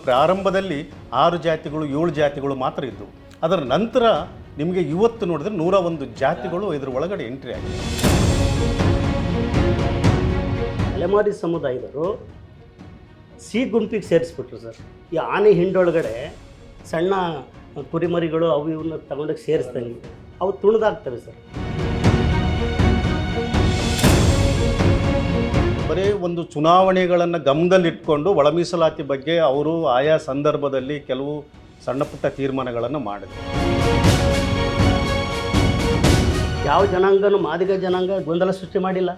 ಪ್ರಾರಂಭದಲ್ಲಿ 6 ಜಾತಿಗಳು 7 ಜಾತಿಗಳು ಮಾತ್ರ ಇದ್ದವು. ಅದರ ನಂತರ ನಿಮಗೆ ಇವತ್ತು ನೋಡಿದ್ರೆ 101 ಜಾತಿಗಳು ಇದರ ಒಳಗಡೆ ಎಂಟ್ರಿ ಆಗಿದೆ. ಅಲೆಮಾರಿ ಸಮುದಾಯದವರು ಸಿ ಗುಂಪಿಗೆ ಸೇರಿಸ್ಬಿಟ್ರು ಸರ್. ಈ ಆನೆ ಹಿಂಡೊಳಗಡೆ ಸಣ್ಣ ಕುರಿಮರಿಗಳು ಅವು ಇವನ್ನ ತಗೊಂಡೋಗಿ ಸೇರಿಸ್ದಂಗೆ ಅವು ತುಳಿದಾಗ್ತವೆ ಸರ್. ಬರೀ ಒಂದು ಚುನಾವಣೆಗಳನ್ನು ಗಮನದಲ್ಲಿಟ್ಕೊಂಡು ಒಳ ಮೀಸಲಾತಿ ಬಗ್ಗೆ ಅವರು ಆಯಾ ಸಂದರ್ಭದಲ್ಲಿ ಕೆಲವು ಸಣ್ಣ ಪುಟ್ಟ ತೀರ್ಮಾನಗಳನ್ನು ಮಾಡಿದ್ರು. ಯಾವ ಜನಾಂಗನೂ ಮಾದಿಗ ಜನಾಂಗ ಗೊಂದಲ ಸೃಷ್ಟಿ ಮಾಡಿಲ್ಲ,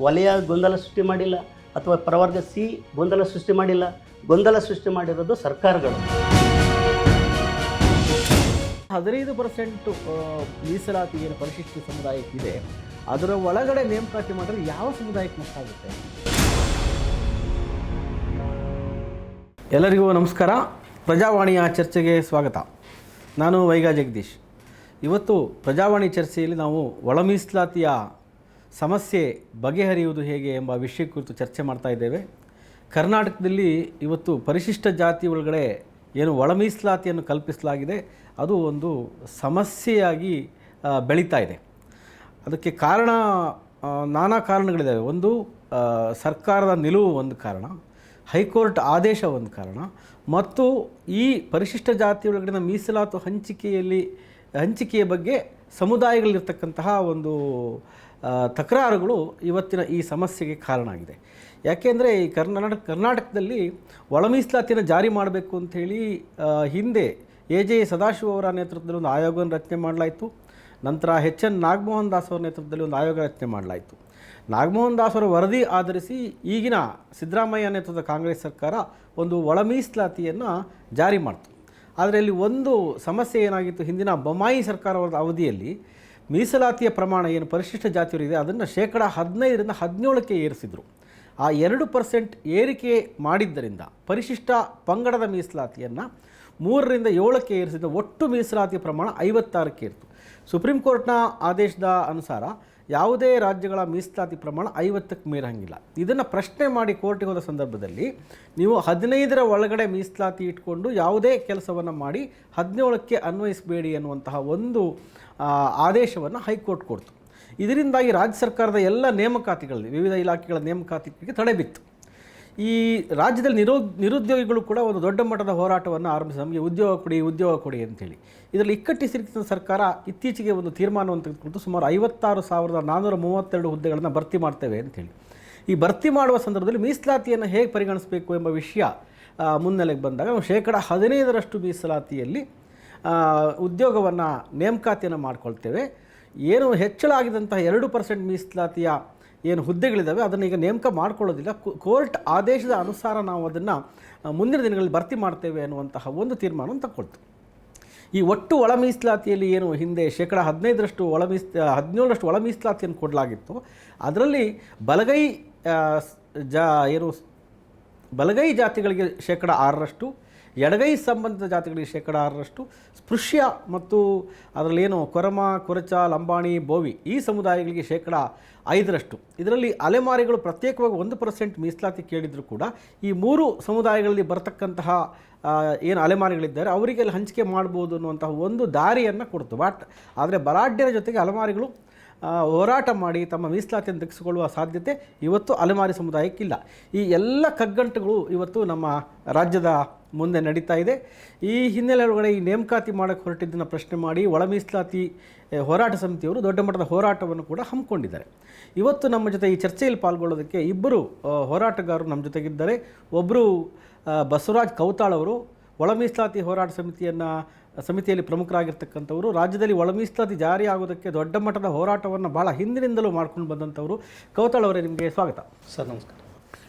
ವಲಯ ಗೊಂದಲ ಸೃಷ್ಟಿ ಮಾಡಿಲ್ಲ, ಅಥವಾ ಪ್ರವರ್ಗ ಸಿ ಗೊಂದಲ ಸೃಷ್ಟಿ ಮಾಡಿಲ್ಲ. ಗೊಂದಲ ಸೃಷ್ಟಿ ಮಾಡಿರೋದು ಸರ್ಕಾರಗಳು. 15% ಮೀಸಲಾತಿ ಏನು ಪರಿಶಿಷ್ಟ ಸಮುದಾಯಕ್ಕಿದೆ ಅದರ ಒಳಗಡೆ ನೇಮಕಾತಿ ಮಾಡಿದ್ರೆ ಯಾವ ಸಮುದಾಯಕ್ಕೆ ನಷ್ಟ ಆಗುತ್ತೆ? ಎಲ್ಲರಿಗೂ ನಮಸ್ಕಾರ. ಪ್ರಜಾವಾಣಿಯ ಚರ್ಚೆಗೆ ಸ್ವಾಗತ. ನಾನು ವೈಗಾ ಜಗದೀಶ್. ಇವತ್ತು ಪ್ರಜಾವಾಣಿ ಚರ್ಚೆಯಲ್ಲಿ ನಾವು ಒಳ ಮೀಸಲಾತಿಯ ಸಮಸ್ಯೆ ಬಗೆಹರಿಯುವುದು ಹೇಗೆ ಎಂಬ ವಿಷಯ ಕುರಿತು ಚರ್ಚೆ ಮಾಡ್ತಾ ಇದ್ದೇವೆ. ಕರ್ನಾಟಕದಲ್ಲಿ ಇವತ್ತು ಪರಿಶಿಷ್ಟ ಜಾತಿ ಒಳಗಡೆ ಏನು ಒಳ ಮೀಸಲಾತಿಯನ್ನು ಕಲ್ಪಿಸಲಾಗಿದೆ ಅದು ಒಂದು ಸಮಸ್ಯೆಯಾಗಿ ಬೆಳೀತಾ ಇದೆ. ಅದಕ್ಕೆ ಕಾರಣ ನಾನಾ ಕಾರಣಗಳಿದ್ದಾವೆ. ಒಂದು ಸರ್ಕಾರದ ನಿಲುವು ಒಂದು ಕಾರಣ, ಹೈಕೋರ್ಟ್ ಆದೇಶ ಒಂದು ಕಾರಣ, ಮತ್ತು ಈ ಪರಿಶಿಷ್ಟ ಜಾತಿ ಒಳಗಡೆ ಮೀಸಲಾತು ಹಂಚಿಕೆಯ ಬಗ್ಗೆ ಸಮುದಾಯಗಳಲ್ಲಿರ್ತಕ್ಕಂತಹ ಒಂದು ತಕರಾರುಗಳು ಇವತ್ತಿನ ಈ ಸಮಸ್ಯೆಗೆ ಕಾರಣ ಆಗಿದೆ. ಯಾಕೆಂದರೆ ಈ ಕರ್ನಾಟಕದಲ್ಲಿ ಒಳ ಮೀಸಲಾತಿಯನ್ನು ಜಾರಿ ಮಾಡಬೇಕು ಅಂಥೇಳಿ ಹಿಂದೆ ಎ.ಜೆ. ಸದಾಶಿವ ಅವರ ನೇತೃತ್ವದಲ್ಲಿ ಒಂದು ಆಯೋಗವನ್ನು ರಚನೆ ಮಾಡಲಾಯಿತು. ನಂತರ ಎಚ್.ಎನ್. ನಾಗಮೋಹನ್ ದಾಸ್ ಅವರ ನೇತೃತ್ವದಲ್ಲಿ ಒಂದು ಆಯೋಗ ರಚನೆ ಮಾಡಲಾಯಿತು. ನಾಗಮೋಹನ್ ದಾಸ್ ಅವರ ವರದಿ ಆಧರಿಸಿ ಈಗಿನ ಸಿದ್ದರಾಮಯ್ಯ ನೇತೃತ್ವದ ಕಾಂಗ್ರೆಸ್ ಸರ್ಕಾರ ಒಂದು ಒಳ ಮೀಸಲಾತಿಯನ್ನು ಜಾರಿ ಮಾಡಿತು. ಆದರೆ ಇಲ್ಲಿ ಒಂದು ಸಮಸ್ಯೆ ಏನಾಗಿತ್ತು, ಹಿಂದಿನ ಬೊಮ್ಮಾಯಿ ಸರ್ಕಾರದ ಅವಧಿಯಲ್ಲಿ ಮೀಸಲಾತಿಯ ಪ್ರಮಾಣ ಏನು ಪರಿಶಿಷ್ಟ ಜಾತಿಯವರಿದೆ ಅದನ್ನು 15% 17% ಏರಿಸಿದರು. ಆ 2% ಏರಿಕೆ ಮಾಡಿದ್ದರಿಂದ ಪರಿಶಿಷ್ಟ ಪಂಗಡದ ಮೀಸಲಾತಿಯನ್ನು 3ರಿಂದ 7ಕ್ಕೆ ಏರಿಸಿದ ಒಟ್ಟು ಮೀಸಲಾತಿಯ ಪ್ರಮಾಣ 56ಕ್ಕೆ ಏರಿತು. ಸುಪ್ರೀಂ ಕೋರ್ಟ್ನ ಆದೇಶದ ಅನುಸಾರ ಯಾವುದೇ ರಾಜ್ಯಗಳ ಮೀಸಲಾತಿ ಪ್ರಮಾಣ 50ಕ್ಕೆ ಮೀರಂಗಿಲ್ಲ. ಇದನ್ನು ಪ್ರಶ್ನೆ ಮಾಡಿ ಕೋರ್ಟಿಗೆ ಹೋದ ಸಂದರ್ಭದಲ್ಲಿ ನೀವು 15ರ ಒಳಗಡೆ ಮೀಸಲಾತಿ ಇಟ್ಕೊಂಡು ಯಾವುದೇ ಕೆಲಸವನ್ನು ಮಾಡಿ 17ಕ್ಕೆ ಅನ್ವಯಿಸಬೇಡಿ ಅನ್ನುವಂತಹ ಒಂದು ಆದೇಶವನ್ನು ಹೈಕೋರ್ಟ್ ಕೊಡ್ತು. ಇದರಿಂದಾಗಿ ರಾಜ್ಯ ಸರ್ಕಾರದ ಎಲ್ಲ ನೇಮಕಾತಿಗಳಲ್ಲಿ ವಿವಿಧ ಇಲಾಖೆಗಳ ನೇಮಕಾತಿಗೆ ತಡೆ ಬಿತ್ತು. ಈ ರಾಜ್ಯದಲ್ಲಿ ನಿರುದ್ಯೋಗಿಗಳು ಕೂಡ ಒಂದು ದೊಡ್ಡ ಮಟ್ಟದ ಹೋರಾಟವನ್ನು ಆರಂಭಿಸಿ ನಮಗೆ ಉದ್ಯೋಗ ಕೊಡಿ ಅಂತೇಳಿ. ಇದರಲ್ಲಿ ಇಕ್ಕಟ್ಟಿ ಸಿಲುಕಿದ ಸರ್ಕಾರ ಇತ್ತೀಚೆಗೆ ಒಂದು ತೀರ್ಮಾನವನ್ನು ತೆಗೆದುಕೊಂಡು ಸುಮಾರು 56,432 ಹುದ್ದೆಗಳನ್ನು ಭರ್ತಿ ಮಾಡ್ತೇವೆ ಅಂಥೇಳಿ. ಈ ಭರ್ತಿ ಮಾಡುವ ಸಂದರ್ಭದಲ್ಲಿ ಮೀಸಲಾತಿಯನ್ನು ಹೇಗೆ ಪರಿಗಣಿಸಬೇಕು ಎಂಬ ವಿಷಯ ಮುನ್ನೆಲೆಗೆ ಬಂದಾಗ ನಾವು 15% ಮೀಸಲಾತಿಯಲ್ಲಿ ಉದ್ಯೋಗವನ್ನು ನೇಮಕಾತಿಯನ್ನು ಮಾಡ್ಕೊಳ್ತೇವೆ. ಏನು ಹೆಚ್ಚಳ ಆಗಿದಂತಹ 2% ಮೀಸಲಾತಿಯ ಏನು ಹುದ್ದೆಗಳಿದ್ದಾವೆ ಅದನ್ನು ಈಗ ನೇಮಕ ಮಾಡ್ಕೊಳ್ಳೋದಿಲ್ಲ, ಕೋರ್ಟ್ ಆದೇಶದ ಅನುಸಾರ ನಾವು ಅದನ್ನು ಮುಂದಿನ ದಿನಗಳಲ್ಲಿ ಭರ್ತಿ ಮಾಡ್ತೇವೆ ಅನ್ನುವಂತಹ ಒಂದು ತೀರ್ಮಾನವನ್ನು ತಗೊಳ್ತು. ಈ ಒಟ್ಟು ಒಳ ಮೀಸಲಾತಿಯಲ್ಲಿ ಏನು ಹಿಂದೆ 15% 17% ಒಳ ಮೀಸಲಾತಿಯನ್ನು ಕೊಡಲಾಗಿತ್ತು, ಅದರಲ್ಲಿ ಬಲಗೈ ಜಾತಿಗಳಿಗೆ 6%, ಎಡಗೈ ಸಂಬಂಧಿತ ಜಾತಿಗಳಿಗೆ 6%, ಸ್ಪೃಶ್ಯ ಮತ್ತು ಅದರಲ್ಲೇನು ಕೊರಮ, ಕೊರಚ, ಲಂಬಾಣಿ, ಬೋವಿ ಈ ಸಮುದಾಯಗಳಿಗೆ 5%. ಇದರಲ್ಲಿ ಅಲೆಮಾರಿಗಳು ಪ್ರತ್ಯೇಕವಾಗಿ 1% ಮೀಸಲಾತಿ ಕೇಳಿದರೂ ಕೂಡ ಈ 3 ಸಮುದಾಯಗಳಲ್ಲಿ ಬರತಕ್ಕಂತಹ ಏನು ಅಲೆಮಾರಿಗಳಿದ್ದಾರೆ ಅವರಿಗೆಲ್ಲ ಹಂಚಿಕೆ ಮಾಡ್ಬೋದು ಅನ್ನುವಂತಹ ಒಂದು ದಾರಿಯನ್ನು ಕೊಡ್ತು. ಆದರೆ ಬಲಾಢ್ಯರ ಜೊತೆಗೆ ಅಲೆಮಾರಿಗಳು ಹೋರಾಟ ಮಾಡಿ ತಮ್ಮ ಮೀಸಲಾತಿಯನ್ನು ದಕ್ಕಿಸಿಕೊಳ್ಳುವ ಸಾಧ್ಯತೆ ಇವತ್ತು ಅಲೆಮಾರಿ ಸಮುದಾಯಕ್ಕಿಲ್ಲ. ಈ ಎಲ್ಲ ಕಗ್ಗಂಟುಗಳು ಇವತ್ತು ನಮ್ಮ ರಾಜ್ಯದ ಮುಂದೆ ನಡೀತಾ ಇದೆ. ಈ ಹಿನ್ನೆಲೆ ಒಳಗಡೆ ಈ ನೇಮಕಾತಿ ಮಾಡೋಕ್ಕೆ ಹೊರಟಿದ್ದನ್ನು ಪ್ರಶ್ನೆ ಮಾಡಿ ಒಳ ಮೀಸಲಾತಿ ಹೋರಾಟ ಸಮಿತಿಯವರು ದೊಡ್ಡ ಮಟ್ಟದ ಹೋರಾಟವನ್ನು ಕೂಡ ಹಮ್ಮಿಕೊಂಡಿದ್ದಾರೆ. ಇವತ್ತು ನಮ್ಮ ಜೊತೆ ಈ ಚರ್ಚೆಯಲ್ಲಿ ಪಾಲ್ಗೊಳ್ಳೋದಕ್ಕೆ ಇಬ್ಬರು ಹೋರಾಟಗಾರರು ನಮ್ಮ ಜೊತೆಗಿದ್ದಾರೆ. ಒಬ್ಬರು ಬಸವರಾಜ್ ಕೌತಾಳ್ ಅವರು ಒಳ ಮೀಸಲಾತಿ ಹೋರಾಟ ಸಮಿತಿಯಲ್ಲಿ ಪ್ರಮುಖರಾಗಿರ್ತಕ್ಕಂಥವರು, ರಾಜ್ಯದಲ್ಲಿ ಒಳ ಮೀಸಲಾತಿ ಜಾರಿ ಆಗೋದಕ್ಕೆ ದೊಡ್ಡ ಮಟ್ಟದ ಹೋರಾಟವನ್ನು ಭಾಳ ಹಿಂದಿನಿಂದಲೂ ಮಾಡ್ಕೊಂಡು ಬಂದಂಥವರು. ಕೌತಾಳ್ ಅವರೇ, ನಿಮಗೆ ಸ್ವಾಗತ. ಸರ್ ನಮಸ್ಕಾರ.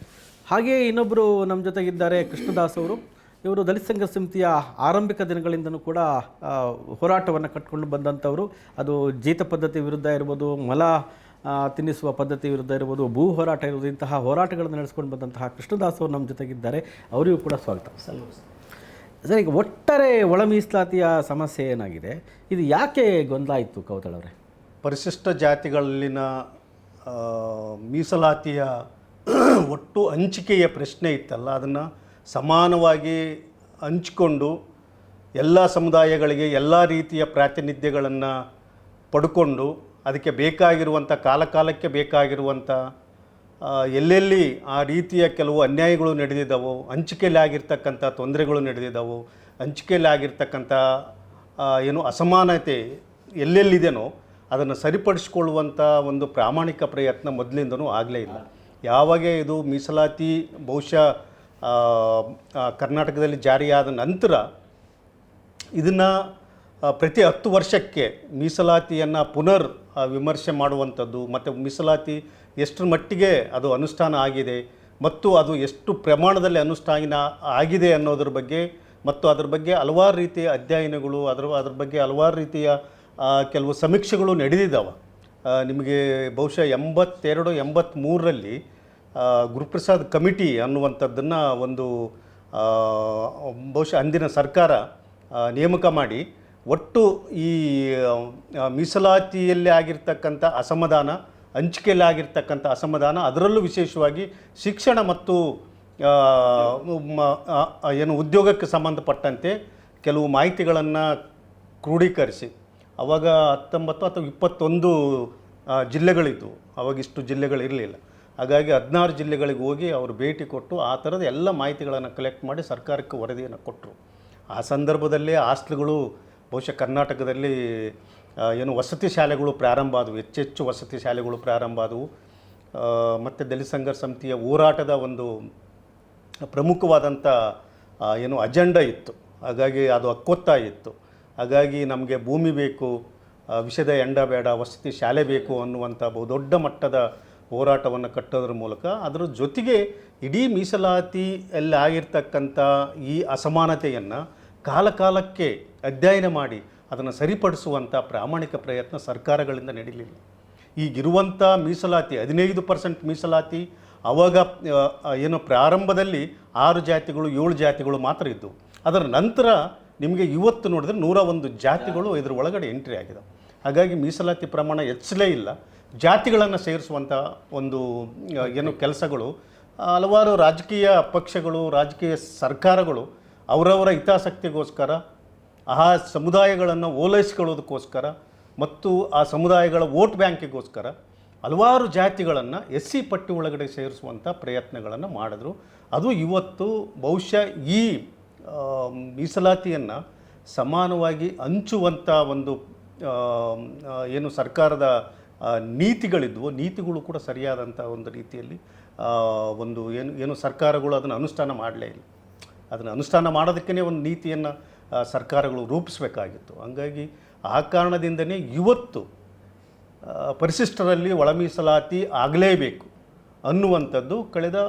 ಹಾಗೆಯೇ ಇನ್ನೊಬ್ಬರು ನಮ್ಮ ಜೊತೆಗಿದ್ದಾರೆ ಕೃಷ್ಣದಾಸ್ ಅವರು. ಇವರು ದಲಿತ ಸಂಘ ಸಮಿತಿಯ ಆರಂಭಿಕ ದಿನಗಳಿಂದಲೂ ಕೂಡ ಹೋರಾಟವನ್ನು ಕಟ್ಕೊಂಡು ಬಂದಂಥವರು. ಅದು ಜೀತ ಪದ್ಧತಿ ವಿರುದ್ಧ ಇರ್ಬೋದು, ಮಲ ತಿನ್ನಿಸುವ ಪದ್ಧತಿ ವಿರುದ್ಧ ಇರ್ಬೋದು, ಭೂ ಹೋರಾಟ ಇರ್ಬೋದು, ಇಂತಹ ಹೋರಾಟಗಳನ್ನು ನಡೆಸ್ಕೊಂಡು ಬಂದಂತಹ ಕೃಷ್ಣದಾಸ್ ಅವರು ನಮ್ಮ ಜೊತೆಗಿದ್ದಾರೆ. ಅವರಿಗೂ ಕೂಡ ಸ್ವಾಗತ. ಸರ್, ಈಗ ಒಟ್ಟಾರೆ ಒಳ ಮೀಸಲಾತಿಯ ಸಮಸ್ಯೆ ಏನಾಗಿದೆ, ಇದು ಯಾಕೆ ಗೊಂದಲ ಆಯಿತು ಕೌತಾಳ್ ಅವರೇ? ಪರಿಶಿಷ್ಟ ಜಾತಿಗಳಲ್ಲಿನ ಮೀಸಲಾತಿಯ ಒಟ್ಟು ಹಂಚಿಕೆಯ ಪ್ರಶ್ನೆ ಇತ್ತಲ್ಲ, ಅದನ್ನು ಸಮಾನವಾಗಿ ಹಂಚಿಕೊಂಡು ಎಲ್ಲ ಸಮುದಾಯಗಳಿಗೆ ಎಲ್ಲ ರೀತಿಯ ಪ್ರಾತಿನಿಧ್ಯಗಳನ್ನು ಪಡ್ಕೊಂಡು ಅದಕ್ಕೆ ಬೇಕಾಗಿರುವಂಥ ಕಾಲಕಾಲಕ್ಕೆ ಬೇಕಾಗಿರುವಂಥ ಎಲ್ಲೆಲ್ಲಿ ಆ ರೀತಿಯ ಕೆಲವು ಅನ್ಯಾಯಗಳು ನಡೆದಿದ್ದಾವೋ, ಹಂಚಿಕೆಯಲ್ಲಿ ಆಗಿರ್ತಕ್ಕಂಥ ತೊಂದರೆಗಳು ನಡೆದಿದ್ದಾವೋ, ಹಂಚಿಕೆಯಲ್ಲಿ ಆಗಿರ್ತಕ್ಕಂಥ ಏನು ಅಸಮಾನತೆ ಎಲ್ಲೆಲ್ಲಿದೆಯೋ ಅದನ್ನು ಸರಿಪಡಿಸ್ಕೊಳ್ಳುವಂಥ ಒಂದು ಪ್ರಾಮಾಣಿಕ ಪ್ರಯತ್ನ ಮೊದಲಿಂದನೂ ಆಗಲೇ ಇಲ್ಲ. ಯಾವಾಗ ಇದು ಮೀಸಲಾತಿ ಬಹುಶಃ ಕರ್ನಾಟಕದಲ್ಲಿ ಜಾರಿಯಾದ ನಂತರ ಇದನ್ನು ಪ್ರತಿ 10 ವರ್ಷಕ್ಕೆ ಮೀಸಲಾತಿಯನ್ನು ಪುನರ್ ವಿಮರ್ಶೆ ಮಾಡುವಂಥದ್ದು ಮತ್ತು ಮೀಸಲಾತಿ ಎಷ್ಟರ ಮಟ್ಟಿಗೆ ಅದು ಅನುಷ್ಠಾನ ಆಗಿದೆ ಮತ್ತು ಅದು ಎಷ್ಟು ಪ್ರಮಾಣದಲ್ಲಿ ಅನುಷ್ಠಾನ ಆಗಿದೆ ಅನ್ನೋದ್ರ ಬಗ್ಗೆ ಮತ್ತು ಅದ್ರ ಬಗ್ಗೆ ಹಲವಾರು ರೀತಿಯ ಅಧ್ಯಯನಗಳು ಅದ್ರ ಬಗ್ಗೆ ಹಲವಾರು ರೀತಿಯ ಕೆಲವು ಸಮೀಕ್ಷೆಗಳು ನಡೆದಿದ್ದಾವೆ. ನಿಮಗೆ ಬಹುಶಃ 82-83ರಲ್ಲಿ ಗುರುಪ್ರಸಾದ್ ಕಮಿಟಿ ಅನ್ನುವಂಥದ್ದನ್ನು ಒಂದು ಬಹುಶಃ ಅಂದಿನ ಸರ್ಕಾರ ನೇಮಕ ಮಾಡಿ ಒಟ್ಟು ಈ ಮೀಸಲಾತಿಯಲ್ಲಿ ಆಗಿರ್ತಕ್ಕಂಥ ಅಸಮಾಧಾನ, ಹಂಚಿಕೆಯಲ್ಲಿ ಆಗಿರ್ತಕ್ಕಂಥ ಅಸಮಾಧಾನ, ಅದರಲ್ಲೂ ವಿಶೇಷವಾಗಿ ಶಿಕ್ಷಣ ಮತ್ತು ಏನು ಉದ್ಯೋಗಕ್ಕೆ ಸಂಬಂಧಪಟ್ಟಂತೆ ಕೆಲವು ಮಾಹಿತಿಗಳನ್ನು ಕ್ರೋಢೀಕರಿಸಿ ಆವಾಗ 19 ಅಥವಾ 21 ಜಿಲ್ಲೆಗಳಿದ್ದವು. ಆವಾಗ ಇಷ್ಟು ಜಿಲ್ಲೆಗಳಿರಲಿಲ್ಲ. ಹಾಗಾಗಿ 16 ಜಿಲ್ಲೆಗಳಿಗೆ ಹೋಗಿ ಅವರು ಭೇಟಿ ಕೊಟ್ಟು ಆ ಥರದ ಎಲ್ಲ ಮಾಹಿತಿಗಳನ್ನು ಕಲೆಕ್ಟ್ ಮಾಡಿ ಸರ್ಕಾರಕ್ಕೆ ವರದಿಯನ್ನು ಕೊಟ್ಟರು. ಆ ಸಂದರ್ಭದಲ್ಲೇ ಹಾಸ್ಟೆಲ್ಗಳು ಬಹುಶಃ ಕರ್ನಾಟಕದಲ್ಲಿ ಏನು ವಸತಿ ಶಾಲೆಗಳು ಪ್ರಾರಂಭ ಆದವು, ಹೆಚ್ಚೆಚ್ಚು ವಸತಿ ಶಾಲೆಗಳು ಪ್ರಾರಂಭ ಆದವು. ಮತ್ತು ದಲಿತ ಸಂಘರ್ಷ ಸಮಿತಿಯ ಹೋರಾಟದ ಒಂದು ಪ್ರಮುಖವಾದಂಥ ಏನು ಅಜೆಂಡಾ ಇತ್ತು. ಹಾಗಾಗಿ ಅದು ಹಕ್ಕೊತ್ತಾಯ ಇತ್ತು. ಹಾಗಾಗಿ ನಮಗೆ ಭೂಮಿ ಬೇಕು, ವಿಷದ ಎಂಡ ಬೇಡ, ವಸತಿ ಶಾಲೆ ಬೇಕು ಅನ್ನುವಂಥ ಬಹುದೊಡ್ಡ ಮಟ್ಟದ ಹೋರಾಟವನ್ನು ಕಟ್ಟೋದ್ರ ಮೂಲಕ ಅದರ ಜೊತೆಗೆ ಇಡೀ ಮೀಸಲಾತಿಯಲ್ಲಿ ಆಗಿರ್ತಕ್ಕಂಥ ಈ ಅಸಮಾನತೆಯನ್ನು ಕಾಲಕಾಲಕ್ಕೆ ಅಧ್ಯಯನ ಮಾಡಿ ಅದನ್ನು ಸರಿಪಡಿಸುವಂಥ ಪ್ರಾಮಾಣಿಕ ಪ್ರಯತ್ನ ಸರ್ಕಾರಗಳಿಂದ ನಡೀಲಿಲ್ಲ. ಈಗಿರುವಂಥ ಮೀಸಲಾತಿ 15% ಮೀಸಲಾತಿ ಆವಾಗ ಏನು ಪ್ರಾರಂಭದಲ್ಲಿ 6 ಜಾತಿಗಳು 7 ಜಾತಿಗಳು ಮಾತ್ರ ಇದ್ದವು. ಅದರ ನಂತರ ನಿಮಗೆ ಇವತ್ತು ನೋಡಿದ್ರೆ 101 ಜಾತಿಗಳು ಇದರ ಒಳಗಡೆ ಎಂಟ್ರಿ ಆಗಿದೆ. ಹಾಗಾಗಿ ಮೀಸಲಾತಿ ಪ್ರಮಾಣ ಹೆಚ್ಚಲೇ ಇಲ್ಲ. ಜಾತಿಗಳನ್ನು ಸೇರಿಸುವಂಥ ಒಂದು ಏನು ಕೆಲಸಗಳು ಹಲವಾರು ರಾಜಕೀಯ ಪಕ್ಷಗಳು, ರಾಜಕೀಯ ಸರ್ಕಾರಗಳು ಅವರವರ ಹಿತಾಸಕ್ತಿಗೋಸ್ಕರ ಆ ಸಮುದಾಯಗಳನ್ನು ಓಲೈಸಿಕೊಳ್ಳೋದಕ್ಕೋಸ್ಕರ ಮತ್ತು ಆ ಸಮುದಾಯಗಳ ವೋಟ್ ಬ್ಯಾಂಕಿಗೋಸ್ಕರ ಹಲವಾರು ಜಾತಿಗಳನ್ನು SC ಪಟ್ಟಿ ಒಳಗಡೆ ಸೇರಿಸುವಂಥ ಪ್ರಯತ್ನಗಳನ್ನು ಮಾಡಿದ್ರು. ಅದು ಇವತ್ತು ಬಹುಶಃ ಈ ಮೀಸಲಾತಿಯನ್ನು ಸಮಾನವಾಗಿ ಹಂಚುವಂಥ ಒಂದು ಏನು ಸರ್ಕಾರದ ನೀತಿಗಳಿದ್ವು, ನೀತಿಗಳು ಕೂಡ ಸರಿಯಾದಂಥ ಒಂದು ರೀತಿಯಲ್ಲಿ ಒಂದು ಏನು ಸರ್ಕಾರಗಳು ಅದನ್ನು ಅನುಷ್ಠಾನ ಮಾಡಲೇ ಇಲ್ಲ. ಅದನ್ನು ಅನುಷ್ಠಾನ ಮಾಡೋದಕ್ಕೇ ಒಂದು ನೀತಿಯನ್ನು ಸರ್ಕಾರಗಳು ರೂಪಿಸಬೇಕಾಗಿತ್ತು. ಹಂಗಾಗಿ ಆ ಕಾರಣದಿಂದನೇ ಇವತ್ತು ಪರಿಶಿಷ್ಟರಲ್ಲಿ ಒಳ ಮೀಸಲಾತಿ ಆಗಲೇಬೇಕು ಅನ್ನುವಂಥದ್ದು ಕಳೆದ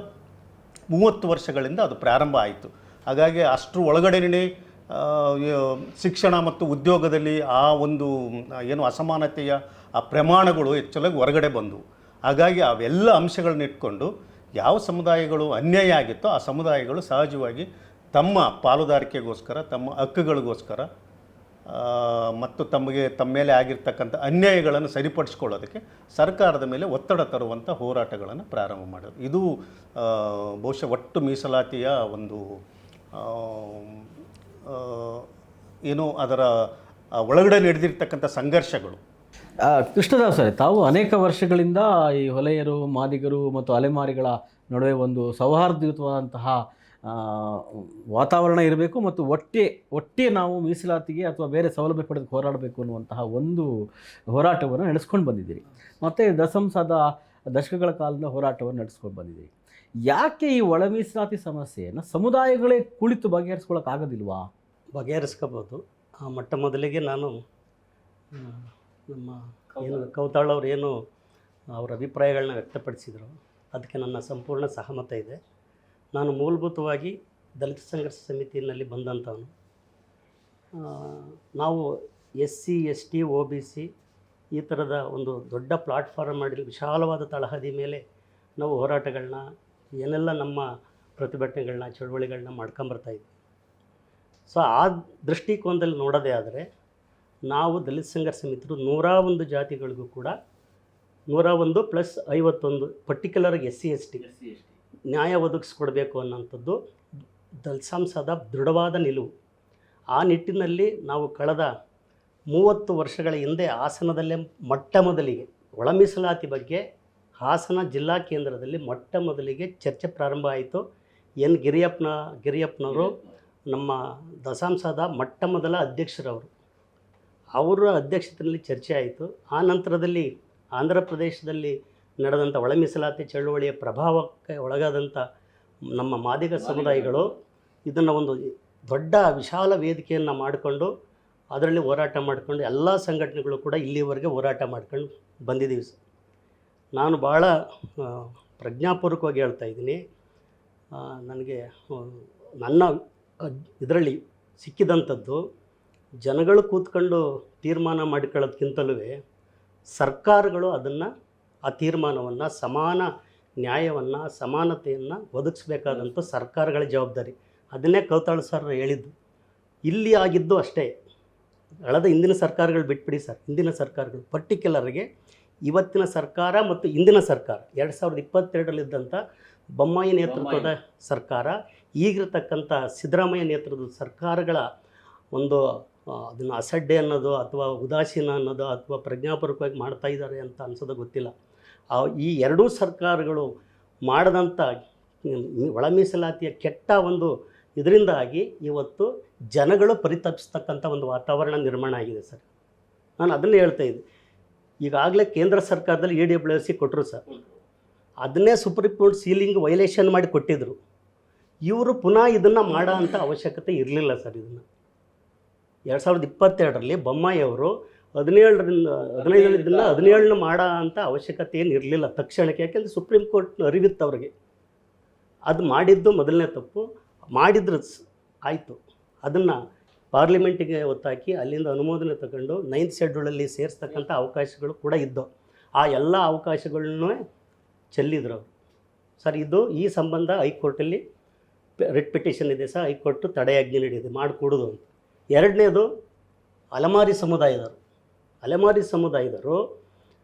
30 ವರ್ಷಗಳಿಂದ ಅದು ಪ್ರಾರಂಭ ಆಯಿತು. ಹಾಗಾಗಿ ಅಷ್ಟರ ಒಳಗಡೆನೇ ಶಿಕ್ಷಣ ಮತ್ತು ಉದ್ಯೋಗದಲ್ಲಿ ಆ ಒಂದು ಏನು ಅಸಮಾನತೆಯ ಆ ಪ್ರಮಾಣಗಳು ಹೆಚ್ಚಾಗಿ ಹೊರಗಡೆ ಬಂದವು. ಹಾಗಾಗಿ ಅವೆಲ್ಲ ಅಂಶಗಳನ್ನ ಇಟ್ಕೊಂಡು ಯಾವ ಸಮುದಾಯಗಳು ಅನ್ಯಾಯ ಆಗಿತ್ತೋ ಆ ಸಮುದಾಯಗಳು ಸಹಜವಾಗಿ ತಮ್ಮ ಪಾಲುದಾರಿಕೆಗೋಸ್ಕರ, ತಮ್ಮ ಹಕ್ಕುಗಳಿಗೋಸ್ಕರ ಮತ್ತು ತಮ್ಮ ಮೇಲೆ ಆಗಿರ್ತಕ್ಕಂಥ ಅನ್ಯಾಯಗಳನ್ನು ಸರಿಪಡಿಸ್ಕೊಳ್ಳೋದಕ್ಕೆ ಸರ್ಕಾರದ ಮೇಲೆ ಒತ್ತಡ ತರುವಂಥ ಹೋರಾಟಗಳನ್ನು ಪ್ರಾರಂಭ ಮಾಡೋದು. ಇದು ಬಹುಶಃ ಒಟ್ಟು ಮೀಸಲಾತಿಯ ಒಂದು ಏನು ಅದರ ಒಳಗಡೆ ನಡೆದಿರ್ತಕ್ಕಂಥ ಸಂಘರ್ಷಗಳು. ಕೃಷ್ಣದಾಸ್ ಅವರೇ, ತಾವು ಅನೇಕ ವರ್ಷಗಳಿಂದ ಈ ಹೊಲೆಯರು, ಮಾದಿಗರು ಮತ್ತು ಅಲೆಮಾರಿಗಳ ನಡುವೆ ಒಂದು ಸೌಹಾರ್ದಯುತವಾದಂತಹ ವಾತಾವರಣ ಇರಬೇಕು ಮತ್ತು ಒಟ್ಟೆ ನಾವು ಮೀಸಲಾತಿಗೆ ಅಥವಾ ಬೇರೆ ಸೌಲಭ್ಯ ಪಡೆದು ಹೋರಾಡಬೇಕು ಅನ್ನುವಂತಹ ಒಂದು ಹೋರಾಟವನ್ನು ನಡೆಸ್ಕೊಂಡು ಬಂದಿದ್ದೀರಿ. ಮತ್ತು ದಶಕಗಳ ಕಾಲದ ಹೋರಾಟವನ್ನು ನಡೆಸ್ಕೊಂಡು ಬಂದಿದ್ದೀರಿ. ಯಾಕೆ ಈ ಒಳ ಮೀಸಲಾತಿ ಸಮಸ್ಯೆಯನ್ನು ಸಮುದಾಯಗಳೇ ಕುಳಿತು ಬಗೆಹರಿಸ್ಕೊಳ್ಳೋಕ್ಕಾಗೋದಿಲ್ವಾ? ಬಗೆಹರಿಸ್ಕೋಬೋದು. ಮೊಟ್ಟ ಮೊದಲಿಗೆ ನಾನು ನಮ್ಮ ಏನು ಕೌತಾಳ್ ಅವರು ಏನು ಅವರ ಅಭಿಪ್ರಾಯಗಳನ್ನ ವ್ಯಕ್ತಪಡಿಸಿದರು ಅದಕ್ಕೆ ನನ್ನ ಸಂಪೂರ್ಣ ಸಹಮತ ಇದೆ. ನಾನು ಮೂಲಭೂತವಾಗಿ ದಲಿತ ಸಂಘರ್ಷ ಸಮಿತಿಯಲ್ಲಿ ಬಂದಂಥವನು. ನಾವು SC ST OBC ಈ ಥರದ ಒಂದು ದೊಡ್ಡ ಪ್ಲಾಟ್ಫಾರ್ಮ್ ಮಾಡಿ ವಿಶಾಲವಾದ ತಳಹದಿ ಮೇಲೆ ನಾವು ಹೋರಾಟಗಳನ್ನ ಏನೆಲ್ಲ ನಮ್ಮ ಪ್ರತಿಭಟನೆಗಳನ್ನ ಚಳುವಳಿಗಳನ್ನ ಮಾಡ್ಕೊಂಬರ್ತಾಯಿದ್ವಿ. ಸೊ ಆ ದೃಷ್ಟಿಕೋನದಲ್ಲಿ ನೋಡೋದೇ ಆದರೆ ನಾವು ದಲಿತ ಸಂಘರ್ಷ ಸಮಿತಿರು 101 ಜಾತಿಗಳಿಗೂ ಕೂಡ 101 + 51 ಪರ್ಟಿಕ್ಯುಲರ್ಗೆ SC ST ನ್ಯಾಯ ಒದಗಿಸ್ಕೊಡ್ಬೇಕು ಅನ್ನೋಂಥದ್ದು ದಸಂಸದ ದೃಢವಾದ ನಿಲುವು. ಆ ನಿಟ್ಟಿನಲ್ಲಿ ನಾವು ಕಳೆದ 30 ವರ್ಷಗಳ ಹಿಂದೆ ಹಾಸನದಲ್ಲೇ ಮೊಟ್ಟ ಮೊದಲಿಗೆ ಒಳ ಮೀಸಲಾತಿ ಬಗ್ಗೆ ಹಾಸನ ಜಿಲ್ಲಾ ಕೇಂದ್ರದಲ್ಲಿ ಮೊಟ್ಟ ಮೊದಲಿಗೆ ಚರ್ಚೆ ಪ್ರಾರಂಭ ಆಯಿತು. ಎನ್ ಗಿರಿಯಪ್ಪನವರು ನಮ್ಮ ದಸಂಸದ ಮೊಟ್ಟ ಮೊದಲ ಅಧ್ಯಕ್ಷರವರು. ಅವರ ಅಧ್ಯಕ್ಷತೆಯಲ್ಲಿ ಚರ್ಚೆ ಆಯಿತು. ಆ ನಂತರದಲ್ಲಿ ಆಂಧ್ರ ಪ್ರದೇಶದಲ್ಲಿ ನಡೆದಂಥ ಒಳ ಮೀಸಲಾತಿ ಚಳುವಳಿಯ ಪ್ರಭಾವಕ್ಕೆ ಒಳಗಾದಂಥ ನಮ್ಮ ಮಾದಿಗ ಸಮುದಾಯಗಳು ಇದನ್ನು ಒಂದು ದೊಡ್ಡ ವಿಶಾಲ ವೇದಿಕೆಯನ್ನು ಮಾಡಿಕೊಂಡು ಅದರಲ್ಲಿ ಹೋರಾಟ ಮಾಡಿಕೊಂಡು ಎಲ್ಲ ಸಂಘಟನೆಗಳು ಕೂಡ ಇಲ್ಲಿವರೆಗೆ ಹೋರಾಟ ಮಾಡ್ಕೊಂಡು ಬಂದಿದ್ದೀವಿ ಸರ್. ನಾನು ಭಾಳ ಪ್ರಜ್ಞಾಪೂರ್ವಕವಾಗಿ ಹೇಳ್ತಾ ಇದ್ದೀನಿ. ನನಗೆ ನನ್ನ ಇದರಲ್ಲಿ ಸಿಕ್ಕಿದಂಥದ್ದು ಜನಗಳು ಕೂತ್ಕೊಂಡು ತೀರ್ಮಾನ ಮಾಡಿಕೊಳ್ಳೋದಕ್ಕಿಂತಲೂ ಸರ್ಕಾರಗಳು ಅದನ್ನು ಆ ತೀರ್ಮಾನವನ್ನು ಸಮಾನ ನ್ಯಾಯವನ್ನು ಸಮಾನತೆಯನ್ನು ಒದಗಿಸ್ಬೇಕಾದಂಥ ಸರ್ಕಾರಗಳ ಜವಾಬ್ದಾರಿ. ಅದನ್ನೇ ಕೌತಾಳ ಸರ್ ಹೇಳಿದ್ದು. ಇಲ್ಲಿ ಆಗಿದ್ದು ಅಷ್ಟೇ. ಹಿಂದಿನ ಸರ್ಕಾರಗಳು ಬಿಟ್ಬಿಡಿ ಸರ್. ಹಿಂದಿನ ಸರ್ಕಾರಗಳು ಪರ್ಟಿಕ್ಯುಲರ್ಗೆ ಇವತ್ತಿನ ಸರ್ಕಾರ ಮತ್ತು ಹಿಂದಿನ ಸರ್ಕಾರ 2022ರಲ್ಲಿದ್ದಂಥ ಬೊಮ್ಮಾಯಿ ನೇತೃತ್ವದ ಸರ್ಕಾರ, ಈಗಿರತಕ್ಕಂಥ ಸಿದ್ದರಾಮಯ್ಯ ನೇತೃತ್ವದ ಸರ್ಕಾರಗಳ ಒಂದು ಅದನ್ನು ಅಸಡ್ಡೆ ಅನ್ನೋದು ಅಥವಾ ಉದಾಸೀನ ಅನ್ನೋದು ಅಥವಾ ಪ್ರಜ್ಞಾಪೂರ್ವಕವಾಗಿ ಮಾಡ್ತಾ ಇದ್ದಾರೆ ಅಂತ ಅನ್ಸೋದು ಗೊತ್ತಿಲ್ಲ. ಈ ಎರಡೂ ಸರ್ಕಾರಗಳು ಮಾಡಿದಂಥ ಒಳ ಮೀಸಲಾತಿಯ ಕೆಟ್ಟ ಒಂದು ಇದರಿಂದಾಗಿ ಇವತ್ತು ಜನಗಳು ಪರಿತಪಿಸ್ತಕ್ಕಂಥ ಒಂದು ವಾತಾವರಣ ನಿರ್ಮಾಣ ಆಗಿದೆ ಸರ್. ನಾನು ಅದನ್ನೇ ಹೇಳ್ತಾ ಇದ್ದೆ. ಈಗಾಗಲೇ ಕೇಂದ್ರ ಸರ್ಕಾರದಲ್ಲಿ EWS ಕೊಟ್ಟರು ಸರ್. ಅದನ್ನೇ ಸುಪ್ರೀಂ ಕೋರ್ಟ್ ಸೀಲಿಂಗ್ ವೈಲೇಷನ್ ಮಾಡಿ ಕೊಟ್ಟಿದ್ದರು. ಇವರು ಪುನಃ ಇದನ್ನು ಮಾಡೋ ಅಂಥ ಅವಶ್ಯಕತೆ ಇರಲಿಲ್ಲ ಸರ್. ಇದನ್ನು 2022ರಲ್ಲಿ ಬೊಮ್ಮಾಯಿ ಅವರು 15 ಮಾಡೋ ಅಂಥ ಅವಶ್ಯಕತೆ ಏನು ಇರಲಿಲ್ಲ ತಕ್ಷಣಕ್ಕೆ. ಯಾಕೆಂದರೆ ಸುಪ್ರೀಂ ಕೋರ್ಟ್ನ ಅರಿವಿತ್ತು ಅವ್ರಿಗೆ. ಅದು ಮಾಡಿದ್ದು ಮೊದಲನೇ ತಪ್ಪು. ಮಾಡಿದ್ರು ಆಯಿತು. ಅದನ್ನು ಪಾರ್ಲಿಮೆಂಟಿಗೆ ಒತ್ತಾಕಿ ಅಲ್ಲಿಂದ ಅನುಮೋದನೆ ತಗೊಂಡು 9th ಶೆಡ್ಯೂಲಲ್ಲಿ ಸೇರಿಸ್ತಕ್ಕಂಥ ಅವಕಾಶಗಳು ಕೂಡ ಇದ್ದವು. ಆ ಎಲ್ಲ ಅವಕಾಶಗಳನ್ನೂ ಚೆಲ್ಲಿದ್ರು ಅವರು ಸರ್. ಈ ಸಂಬಂಧ ಹೈಕೋರ್ಟಲ್ಲಿ ರಿಟ್ ಪಿಟಿಷನ್ ಇದೆ ಸರ್. ಹೈಕೋರ್ಟು ತಡೆಯಾಜ್ಞೆ ನೀಡಿದೆ ಮಾಡಿಕೊಡೋದು ಅಂತ. ಎರಡನೇದು ಅಲೆಮಾರಿ ಸಮುದಾಯದವರು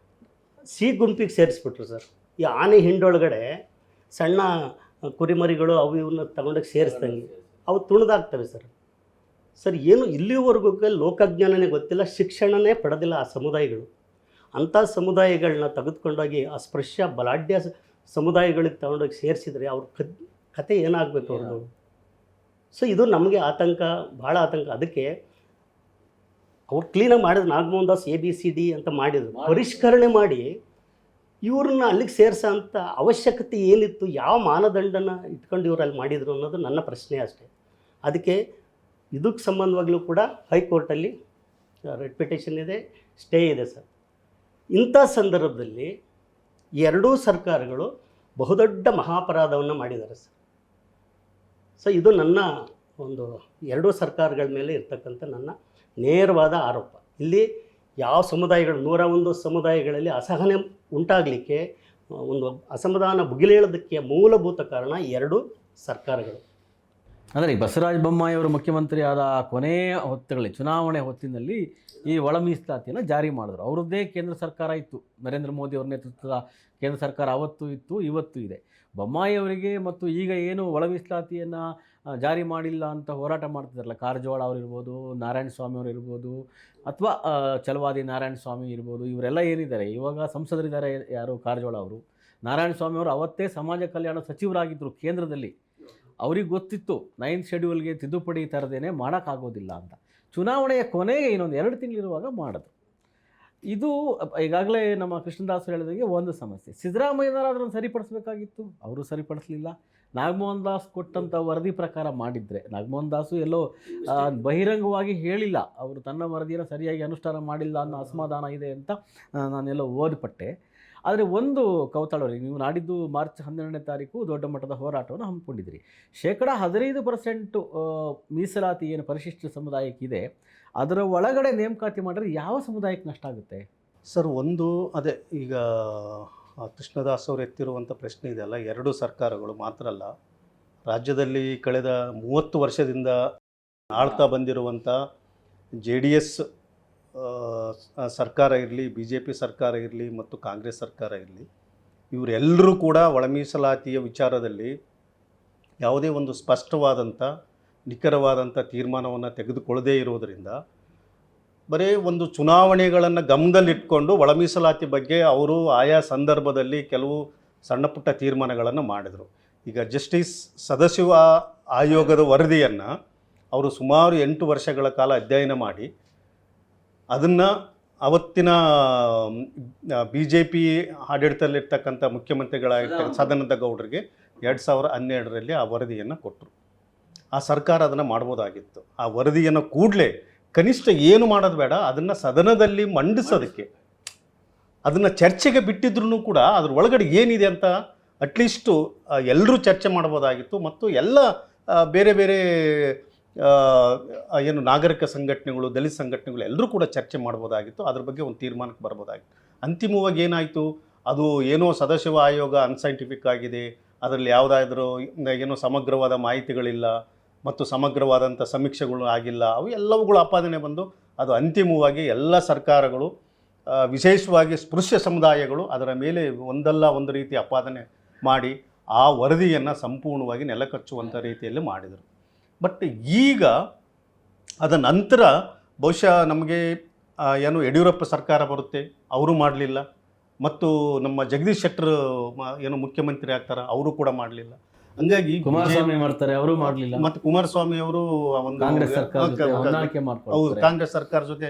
ಸಿ ಗುಂಪಿಗೆ ಸೇರಿಸ್ಬಿಟ್ರು ಸರ್. ಈ ಆನೆ ಹಿಂಡೊಳಗಡೆ ಸಣ್ಣ ಕುರಿಮರಿಗಳು ಅವು ಇವನ್ನ ತಗೊಂಡೋಗಿ ಸೇರಿಸ್ದಂಗೆ ಅವು ತುಣಿದಾಗ್ತವೆ ಸರ್. ಏನು ಇಲ್ಲಿವರೆಗೂ ಲೋಕಜ್ಞಾನನೇ ಗೊತ್ತಿಲ್ಲ, ಶಿಕ್ಷಣನೇ ಪಡೆದಿಲ್ಲ ಆ ಸಮುದಾಯಗಳು. ಅಂಥ ಸಮುದಾಯಗಳನ್ನ ತೆಗೆದುಕೊಂಡೋಗಿ ಅಸ್ಪೃಶ್ಯ ಬಲಾಢ್ಯ ಸಮುದಾಯಗಳಿಗೆ ತಗೊಂಡೋಗಿ ಸೇರಿಸಿದರೆ ಅವ್ರ ಕತೆ ಏನಾಗಬೇಕು ಅವ್ರದ್ದು. ಇದು ನಮಗೆ ಭಾಳ ಆತಂಕ. ಅದಕ್ಕೆ ಅವ್ರು ಕ್ಲೀನಾಗಿ ಮಾಡಿದ್ರು. ನಾಗಮೋಹನ್ ದಾಸ್ ABCD ಅಂತ ಮಾಡಿದರು. ಪರಿಷ್ಕರಣೆ ಮಾಡಿ ಇವ್ರನ್ನ ಅಲ್ಲಿಗೆ ಸೇರಿಸೋ ಅಂಥ ಅವಶ್ಯಕತೆ ಏನಿತ್ತು, ಯಾವ ಮಾನದಂಡನ ಇಟ್ಕೊಂಡು ಇವ್ರು ಅಲ್ಲಿ ಮಾಡಿದರು ಅನ್ನೋದು ನನ್ನ ಪ್ರಶ್ನೆ ಅಷ್ಟೇ. ಅದಕ್ಕೆ ಇದಕ್ಕೆ ಸಂಬಂಧವಾಗಲೂ ಕೂಡ ಹೈಕೋರ್ಟಲ್ಲಿ ರಿಟ್ ಪಿಟಿಷನ್ ಇದೆ, ಸ್ಟೇ ಇದೆ ಸರ್. ಇಂಥ ಸಂದರ್ಭದಲ್ಲಿ ಎರಡೂ ಸರ್ಕಾರಗಳು ಬಹುದೊಡ್ಡ ಮಹಾಪರಾಧವನ್ನು ಮಾಡಿದ್ದಾರೆ ಸರ್. ಇದು ನನ್ನ ಒಂದು ಎರಡೂ ಸರ್ಕಾರಗಳ ಮೇಲೆ ಇರ್ತಕ್ಕಂಥ ನನ್ನ ನೇರವಾದ ಆರೋಪ. ಇಲ್ಲಿ ಯಾವ ಸಮುದಾಯಗಳು 101 ಸಮುದಾಯಗಳಲ್ಲಿ ಅಸಹನೆ ಉಂಟಾಗಲಿಕ್ಕೆ, ಒಂದು ಅಸಮಾಧಾನ ಭುಗಿಲೇಳೋದಕ್ಕೆ ಮೂಲಭೂತ ಕಾರಣ ಎರಡೂ ಸರ್ಕಾರಗಳು. ಅಂದರೆ ಬಸವರಾಜ ಬೊಮ್ಮಾಯಿ ಅವರು ಮುಖ್ಯಮಂತ್ರಿ ಆದ ಕೊನೆಯ ಹೊತ್ತುಗಳಲ್ಲಿ, ಚುನಾವಣೆ ಹೊತ್ತಿನಲ್ಲಿ ಈ ಒಳ ಮೀಸಲಾತಿಯನ್ನು ಜಾರಿ ಮಾಡಿದ್ರು. ಅವರದ್ದೇ ಕೇಂದ್ರ ಸರ್ಕಾರ ಇತ್ತು. ನರೇಂದ್ರ ಮೋದಿ ಅವರ ನೇತೃತ್ವದ ಕೇಂದ್ರ ಸರ್ಕಾರ ಅವತ್ತು ಇತ್ತು, ಇವತ್ತು ಇದೆ. ಬೊಮ್ಮಾಯಿ ಅವರಿಗೆ ಮತ್ತು ಈಗ ಏನು ಒಳ ಮೀಸಲಾತಿಯನ್ನು ಜಾರಿ ಮಾಡಿಲ್ಲ ಅಂತ ಹೋರಾಟ ಮಾಡ್ತಿದ್ದಾರಲ್ಲ, ಕಾರಜೋಳ ಅವರಿರ್ಬೋದು, ನಾರಾಯಣ ಸ್ವಾಮಿ ಅವರು ಇರ್ಬೋದು, ಅಥವಾ ಛಲವಾದಿ ನಾರಾಯಣ ಸ್ವಾಮಿ ಇರ್ಬೋದು, ಇವರೆಲ್ಲ ಏನಿದ್ದಾರೆ ಇವಾಗ ಸಂಸದರಿದ್ದಾರೆ. ಯಾರು ಕಾರಜೋಳ ಅವರು, ನಾರಾಯಣ ಸ್ವಾಮಿ ಅವರು ಅವತ್ತೇ ಸಮಾಜ ಕಲ್ಯಾಣ ಸಚಿವರಾಗಿದ್ದರು ಕೇಂದ್ರದಲ್ಲಿ. ಅವ್ರಿಗೆ ಗೊತ್ತಿತ್ತು 9th ಶೆಡ್ಯೂಲ್ಗೆ ತಿದ್ದುಪಡಿ ತರದೇನೆ ಮಾಡೋಕ್ಕಾಗೋದಿಲ್ಲ ಅಂತ. ಚುನಾವಣೆಯ ಕೊನೆಗೆ ಇನ್ನೊಂದು 2 ತಿಂಗಳಿರುವಾಗ ಮಾಡೋದು. ಇದು ಈಗಾಗಲೇ ನಮ್ಮ ಕೃಷ್ಣದಾಸರು ಹೇಳಿದಂಗೆ ಒಂದು ಸಮಸ್ಯೆ. ಸಿದ್ದರಾಮಯ್ಯನವರು ಅದನ್ನು ಸರಿಪಡಿಸಬೇಕಾಗಿತ್ತು, ಅವರು ಸರಿಪಡಿಸಲಿಲ್ಲ. ನಾಗಮೋಹನ್ ದಾಸ್ ಕೊಟ್ಟಂಥ ವರದಿ ಪ್ರಕಾರ ಮಾಡಿದರೆ, ನಾಗಮೋಹನ್ ದಾಸು ಎಲ್ಲೋ ಬಹಿರಂಗವಾಗಿ ಹೇಳಿಲ್ಲ ಅವರು ತನ್ನ ವರದಿಯನ್ನು ಸರಿಯಾಗಿ ಅನುಷ್ಠಾನ ಮಾಡಿಲ್ಲ ಅನ್ನೋ ಅಸಮಾಧಾನ ಇದೆ ಅಂತ ನಾನೆಲ್ಲೋ ಓದ್ಪಟ್ಟೆ. ಆದರೆ ಒಂದು ಕೌತಾಳವರಿಗೆ, ನೀವು ನಾಡಿದ್ದು ಮಾರ್ಚ್ 12ನೇ ತಾರೀಕು ದೊಡ್ಡ ಮಟ್ಟದ ಹೋರಾಟವನ್ನು ಹಮ್ಮಿಕೊಂಡಿದ್ದೀರಿ. 15% ಮೀಸಲಾತಿ ಏನು ಪರಿಶಿಷ್ಟ ಸಮುದಾಯಕ್ಕಿದೆ, ಅದರ ಒಳಗಡೆ ನೇಮಕಾತಿ ಮಾಡಿದ್ರೆ ಯಾವ ಸಮುದಾಯಕ್ಕೆ ನಷ್ಟ ಆಗುತ್ತೆ ಸರ್? ಒಂದು ಅದೇ ಈಗ ಕೃಷ್ಣದಾಸ್ ಅವರು ಎತ್ತಿರುವಂಥ ಪ್ರಶ್ನೆ ಇದೆಯಲ್ಲ, ಎರಡೂ ಸರ್ಕಾರಗಳು ಮಾತ್ರ ಅಲ್ಲ, ರಾಜ್ಯದಲ್ಲಿ ಕಳೆದ 30 ವರ್ಷದಿಂದ ಆಳ್ತಾ ಬಂದಿರುವಂಥ JDS ಸರ್ಕಾರ ಇರಲಿ, BJP ಸರ್ಕಾರ ಇರಲಿ ಮತ್ತು ಕಾಂಗ್ರೆಸ್ ಸರ್ಕಾರ ಇರಲಿ, ಇವರೆಲ್ಲರೂ ಕೂಡ ಒಳ ಮೀಸಲಾತಿಯ ವಿಚಾರದಲ್ಲಿ ಯಾವುದೇ ಒಂದು ಸ್ಪಷ್ಟವಾದಂಥ ನಿಖರವಾದಂಥ ತೀರ್ಮಾನವನ್ನು ತೆಗೆದುಕೊಳ್ಳದೇ ಇರೋದರಿಂದ ಬರೀ ಒಂದು ಚುನಾವಣೆಗಳನ್ನು ಗಮನದಲ್ಲಿಟ್ಕೊಂಡು ಒಳ ಮೀಸಲಾತಿ ಬಗ್ಗೆ ಅವರು ಆಯಾ ಸಂದರ್ಭದಲ್ಲಿ ಕೆಲವು ಸಣ್ಣ ಪುಟ್ಟ ತೀರ್ಮಾನಗಳನ್ನು ಮಾಡಿದರು. ಈಗ ಜಸ್ಟಿಸ್ ಸದಾಶಿವ ಆಯೋಗದ ವರದಿಯನ್ನು ಅವರು ಸುಮಾರು 8 ವರ್ಷಗಳ ಕಾಲ ಅಧ್ಯಯನ ಮಾಡಿ ಅದನ್ನು ಅವತ್ತಿನ BJP ಆಡಳಿತದಲ್ಲಿರ್ತಕ್ಕಂಥ ಮುಖ್ಯಮಂತ್ರಿಗಳಾಗಿರ್ತಕ್ಕಂಥ ಸದಾನಂದ ಗೌಡರಿಗೆ 2012ರಲ್ಲಿ ಆ ವರದಿಯನ್ನು ಕೊಟ್ಟರು. ಆ ಸರ್ಕಾರ ಅದನ್ನು ಮಾಡ್ಬೋದಾಗಿತ್ತು. ಆ ವರದಿಯನ್ನು ಕೂಡಲೇ ಕನಿಷ್ಠ ಏನು ಮಾಡೋದು ಬೇಡ, ಅದನ್ನು ಸದನದಲ್ಲಿ ಮಂಡಿಸೋದಕ್ಕೆ, ಅದನ್ನು ಚರ್ಚೆಗೆ ಬಿಟ್ಟಿದ್ರೂ ಕೂಡ ಅದ್ರ ಒಳಗಡೆ ಏನಿದೆ ಅಂತ ಅಟ್ಲೀಸ್ಟು ಎಲ್ಲರೂ ಚರ್ಚೆ ಮಾಡ್ಬೋದಾಗಿತ್ತು. ಮತ್ತು ಎಲ್ಲ ಬೇರೆ ಬೇರೆ ಏನು ನಾಗರಿಕ ಸಂಘಟನೆಗಳು, ದಲಿತ ಸಂಘಟನೆಗಳು ಎಲ್ಲರೂ ಕೂಡ ಚರ್ಚೆ ಮಾಡ್ಬೋದಾಗಿತ್ತು. ಅದ್ರ ಬಗ್ಗೆ ಒಂದು ತೀರ್ಮಾನಕ್ಕೆ ಬರ್ಬೋದಾಗಿತ್ತು. ಅಂತಿಮವಾಗಿ ಏನಾಯಿತು, ಅದು ಏನೋ ಸದಾಶಿವ ಆಯೋಗ ಅನ್ಸೈಂಟಿಫಿಕ್ ಆಗಿದೆ, ಅದರಲ್ಲಿ ಯಾವುದಾದ್ರೂ ಏನೋ ಸಮಗ್ರವಾದ ಮಾಹಿತಿಗಳಿಲ್ಲ ಮತ್ತು ಸಮಗ್ರವಾದಂಥ ಸಮೀಕ್ಷೆಗಳು ಆಗಿಲ್ಲ, ಅವು ಎಲ್ಲವುಗಳು ಆಪಾದನೆ ಬಂದು ಅದು ಅಂತಿಮವಾಗಿ ಎಲ್ಲ ಸರ್ಕಾರಗಳು ವಿಶೇಷವಾಗಿ ಸ್ಪೃಶ್ಯ ಸಮುದಾಯಗಳು ಅದರ ಮೇಲೆ ಒಂದಲ್ಲ ಒಂದು ರೀತಿ ಆಪಾದನೆ ಮಾಡಿ ಆ ವರದಿಯನ್ನು ಸಂಪೂರ್ಣವಾಗಿ ನೆಲಕಚ್ಚುವಂಥ ರೀತಿಯಲ್ಲಿ ಮಾಡಿದರು. ಬಟ್ ಈಗ ಅದ ನಂತರ ಬಹುಶಃ ನಮಗೆ ಏನು ಯಡಿಯೂರಪ್ಪ ಸರ್ಕಾರ ಬರುತ್ತೆ, ಅವರು ಮಾಡಲಿಲ್ಲ. ಮತ್ತು ನಮ್ಮ ಜಗದೀಶ್ ಶೆಟ್ಟರ್ ಏನು ಮುಖ್ಯಮಂತ್ರಿ ಆಗ್ತಾರೆ, ಅವರು ಕೂಡ ಮಾಡಲಿಲ್ಲ. ಹಂಗಾಗಿ ಕುಮಾರಸ್ವಾಮಿ ಮಾಡ್ತಾರೆ, ಅವರು ಮಾಡಲಿಲ್ಲ. ಮತ್ತು ಕುಮಾರಸ್ವಾಮಿ ಅವರು ಒಂದು ಕಾಂಗ್ರೆಸ್ ಸರ್ಕಾರ ಜೊತೆ